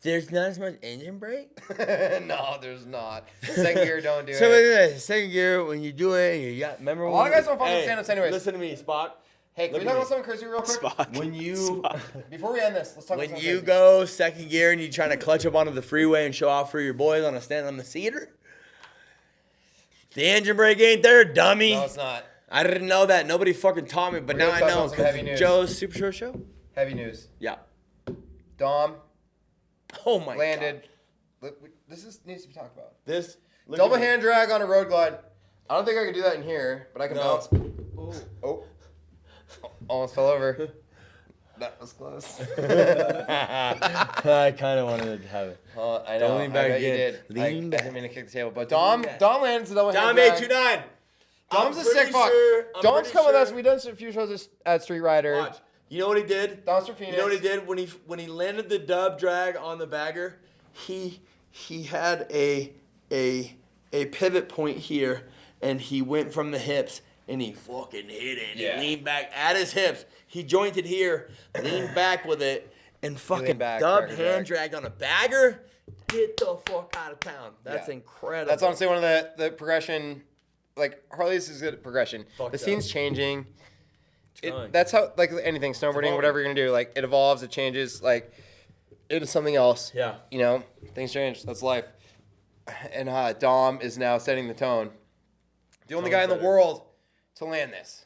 There's not as much engine brake. no, there's not. Second gear, don't do So it. wait, second gear when you do it, you got. Remember A when lot of you- guys don't fuck with Hey, stand-ups anyways. Listen to me, Spock. Hey, can Look we at talk me. about something crazy real quick? Spock. When you Before we end this, let's talk about when something you crazy. go second gear and you trying to clutch up onto the freeway and show off for your boys on a stand on the cedar, the engine brake ain't there, dummy. No, it's not. I didn't know that. Nobody fucking taught me, but We're now gonna I talk know. about some heavy 'Cause news. Joe's Super Short Show. Heavy news. Yeah. Dom Oh my landed. God. Look, needs to be talked about. This look Double at me. hand drag on a road glide. I don't think I can do that in here, but I can No. bounce. Oh. Almost fell over. That was close. I kind of wanted to have it. I Don't know. lean back I bet you again. did. Lean I back. didn't mean to kick the table, but Dom lands the double hand Dom drag. 829. Dom's I'm a sick pretty fuck. sure- I'm Dom's pretty come with us. sure- We done a few shows at Street Rider. Watch. You know what he did? Dom's from Phoenix. You know what he did when he landed the dub drag on the bagger? He had a pivot point here, and he went from the hips and he fucking hit it. Yeah. He leaned back at his hips. He jointed here, leaned back with it, and fucking back, dubbed cracker hand drag. dragged on a bagger. Get the fuck out of town. That's Yeah. incredible. That's honestly one of the progression. Like Harley's is good at progression. Fucked The up. scene's changing. going. That's how like anything, snowboarding, evolving. whatever you're gonna do. Like it evolves, it changes. Like into something else. Yeah. You know, things change. That's life. And Dom is now setting the tone. The only Tone guy in the setter. world to land this.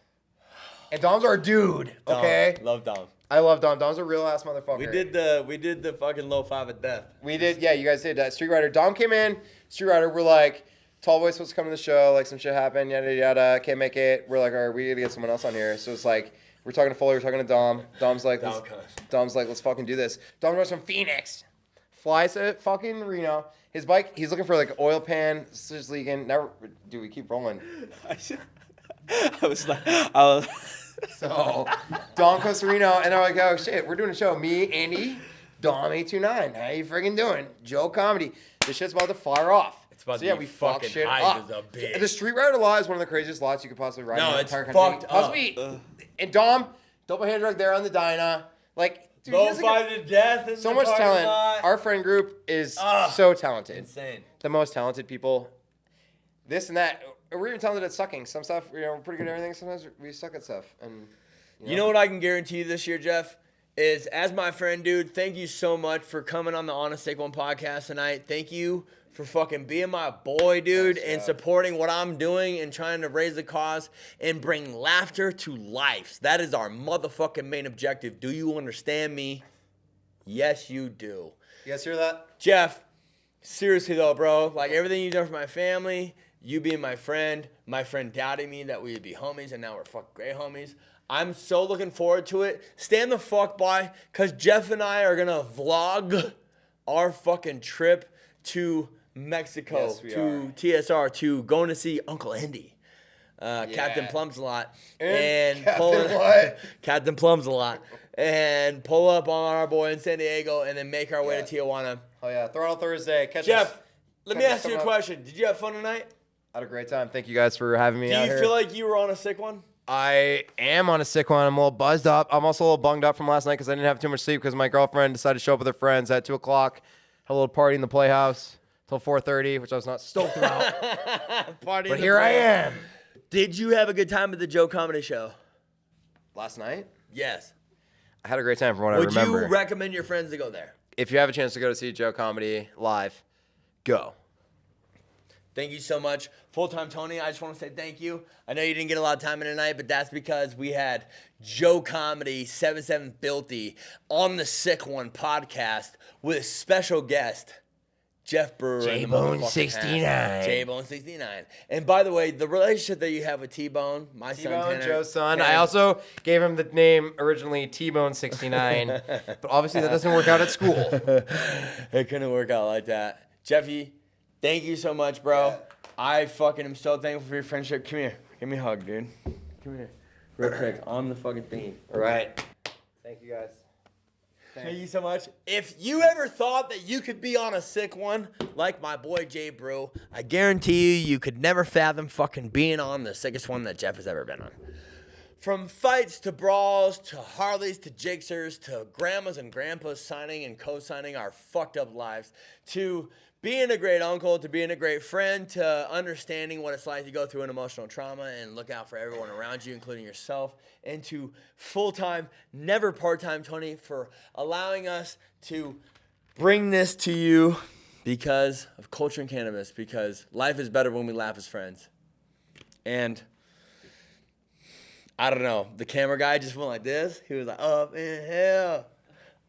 And Dom's our dude. Dom. Okay. Love Dom. I love Dom. Dom's a real ass motherfucker. We did the fucking low five of death. We did, yeah, you guys did that. Street Rider. Dom came in. Street Rider, we're like, Tall Boy's supposed to come to the show. Like, some shit happened, yada, yada. Can't make it. We're like, all right, we gotta get someone else on here. So it's like, we're talking to Foley, we're talking to Dom. Dom's like, let's fucking do this. Dom goes from Phoenix. Flies to fucking Reno. His bike, he's looking for like oil pan. It's just leaking. Now, dude, we keep rolling. I was So, Dom comes to Reno, and they're like, oh shit, we're doing a show. Me, Andy, Dom 829. How you friggin' doing? Joe Comedy. This shit's about to fire off. It's about So to yeah, be we fuck fucking shit hype up. as a bitch. The Street Rider lot is one of the craziest lots you could possibly ride. No, in the it's entire country. fucked up. Possibly. And Dom, double hand drag there on the Dyna. Like, dude, he Low doesn't five get to death. In so the much parking talent. lot. Our friend group is so talented. Insane. The most talented people. This and that. We're even talented at sucking. Some stuff, we're pretty good at everything. Sometimes we suck at stuff. And You know what I can guarantee you this year, Jeff? Is as my friend, dude, thank you so much for coming on the Onasickone podcast tonight. Thank you for fucking being my boy, dude, Thanks, and Jeff. supporting what I'm doing and trying to raise the cause and bring laughter to lives. That is our motherfucking main objective. Do you understand me? Yes, you do. You guys hear that? Jeff, seriously though, bro, like everything you've done for my family, you being my friend doubting me that we would be homies, and now we're fucking great homies. I'm so looking forward to it. Stand the fuck by, because Jeff and I are going to vlog our fucking trip to Mexico, Yes, we to are. TSR, to going to see Uncle Indy. Captain Plum's a lot. And Captain pulling- what? Captain Plum's a lot. And pull up on our boy in San Diego and then make our way Yeah. to Tijuana. Oh yeah, Throttle Thursday. Catch us. Jeff, let me Catch us ask you a coming up. question. Did you have fun tonight? Had a great time. Thank you guys for having me Do out you here. feel like you were on a sick one? I am on a sick one. I'm a little buzzed up. I'm also a little bunged up from last night because I didn't have too much sleep because my girlfriend decided to show up with her friends at 2 o'clock. Had a little party in the Playhouse till 4:30, which I was not stoked about. Party. But here I am. Did you have a good time at the Joe Comedy Show? Last night, Yes. I had a great time from what I Would remember. you recommend your friends to go there? If you have a chance to go to see Joe Comedy live, go. Thank you so much. Full-time Tony, I just want to say thank you. I know you didn't get a lot of time in tonight, but that's because we had Joe Comedy, 77 Filthy, on the Sick One podcast with a special guest, Jeff Brewer. JBreww 69. JBreww 69. And by the way, the relationship that you have with T-Bone, my son T-Bone, Tanner. Joe's son. I also gave him the name originally T-Bone 69, but obviously that doesn't work out at school. It couldn't work out like that. Jeffy, thank you so much, bro. I fucking am so thankful for your friendship. Come here. Give me a hug, dude. Come here. Real quick, on the fucking thingy. All right. Thank you, guys. Thank you so much. If you ever thought that you could be on a sick one, like my boy JBreww, I guarantee you could never fathom fucking being on the sickest one that Jeff has ever been on. From fights to brawls to Harleys to Gixxers to grandmas and grandpas signing and co-signing our fucked up lives to being a great uncle, to being a great friend, to understanding what it's like to go through an emotional trauma and look out for everyone around you, including yourself, and to full-time, never part-time Tony for allowing us to bring this to you because of culture and cannabis, because life is better when we laugh as friends. And I don't know, the camera guy just went like this. He was like, up in here.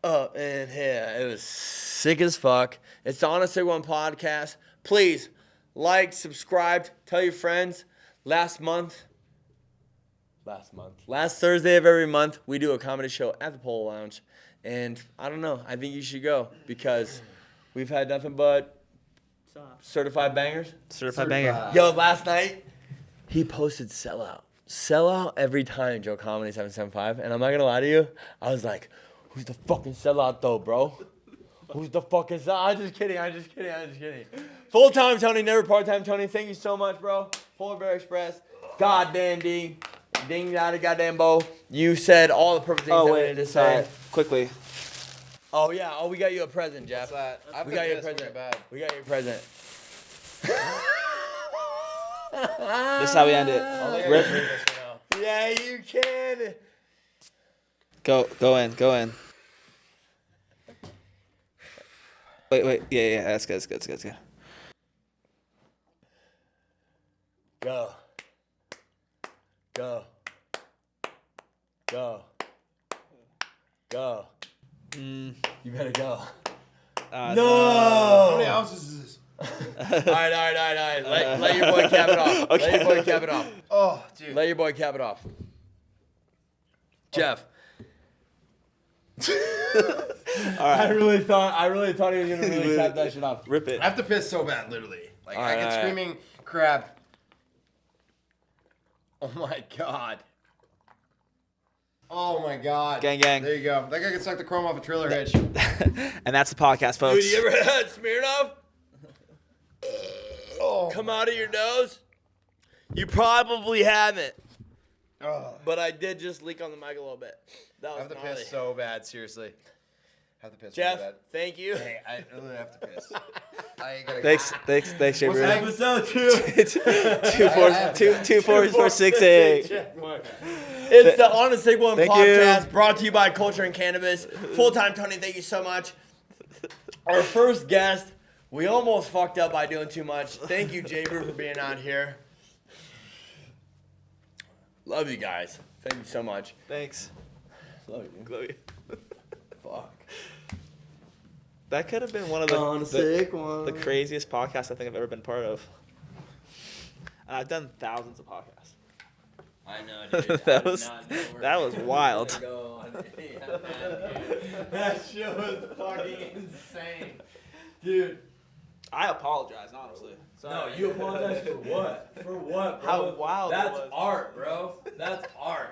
Up in here. It was sick as fuck. It's the Onasickone podcast. Please like, subscribe, tell your friends. Last Thursday of every month, we do a comedy show at the Polo Lounge. And I don't know, I think you should go because we've had nothing but certified bangers. Certified banger. Yo, last night, he posted sellout. Sellout every time, Joe Comedy 775. And I'm not going to lie to you, I was like, who's the fucking sellout though, bro? Who's the fucking sellout? I'm just kidding. Full-time Tony, never part-time Tony. Thank you so much, bro. Polar Bear Express. Goddamn D. Ding, yada, goddamn Bo. You said all the perfect things I needed to say. Quickly. Oh, yeah. Oh, we got you a present, Jeff. What's that? We got you a present. We got you a present. This is how we end it. Rip. Yeah, you can. Go in. Wait. Yeah. That's good. Go. You better go. No! How many ounces is this? All right. Let your boy cap it off. Okay. Let your boy cap it off. Oh, dude. Let your boy cap it off. Jeff. I really thought he was gonna really cap that shit off. Rip it. I have to piss so bad, literally. Like, All I right, get all right. screaming crab. Oh my god. Oh my god. Gang. There you go. That guy can suck the chrome off a trailer hitch. And that's the podcast, folks. Dude, you ever had Smirnoff? Come out of your nose? You probably haven't. But I did just leak on the mic a little bit. That I was have to gnarly. piss so bad, seriously. I have to piss Jeff, so bad. thank you. Hey, I really have to piss. I ain't gonna Thanks, JBreww. Episode 2. 24468. It's the Onasickone Thank podcast brought to you by Culture and Cannabis. Full-time Tony, thank you so much. Our first guest, we almost fucked up by doing too much. Thank you, JBreww, for being on here. Love you guys. Thank you so much. Thanks. Love you. Fuck. That could have been one of the craziest podcasts I think I've ever been part of. And I've done thousands of podcasts. I know, dude. That was wild. That shit was fucking insane. Dude. I apologize, honestly. No, you apologize for what? For what, bro? How wild it That's was. art, bro. That's art.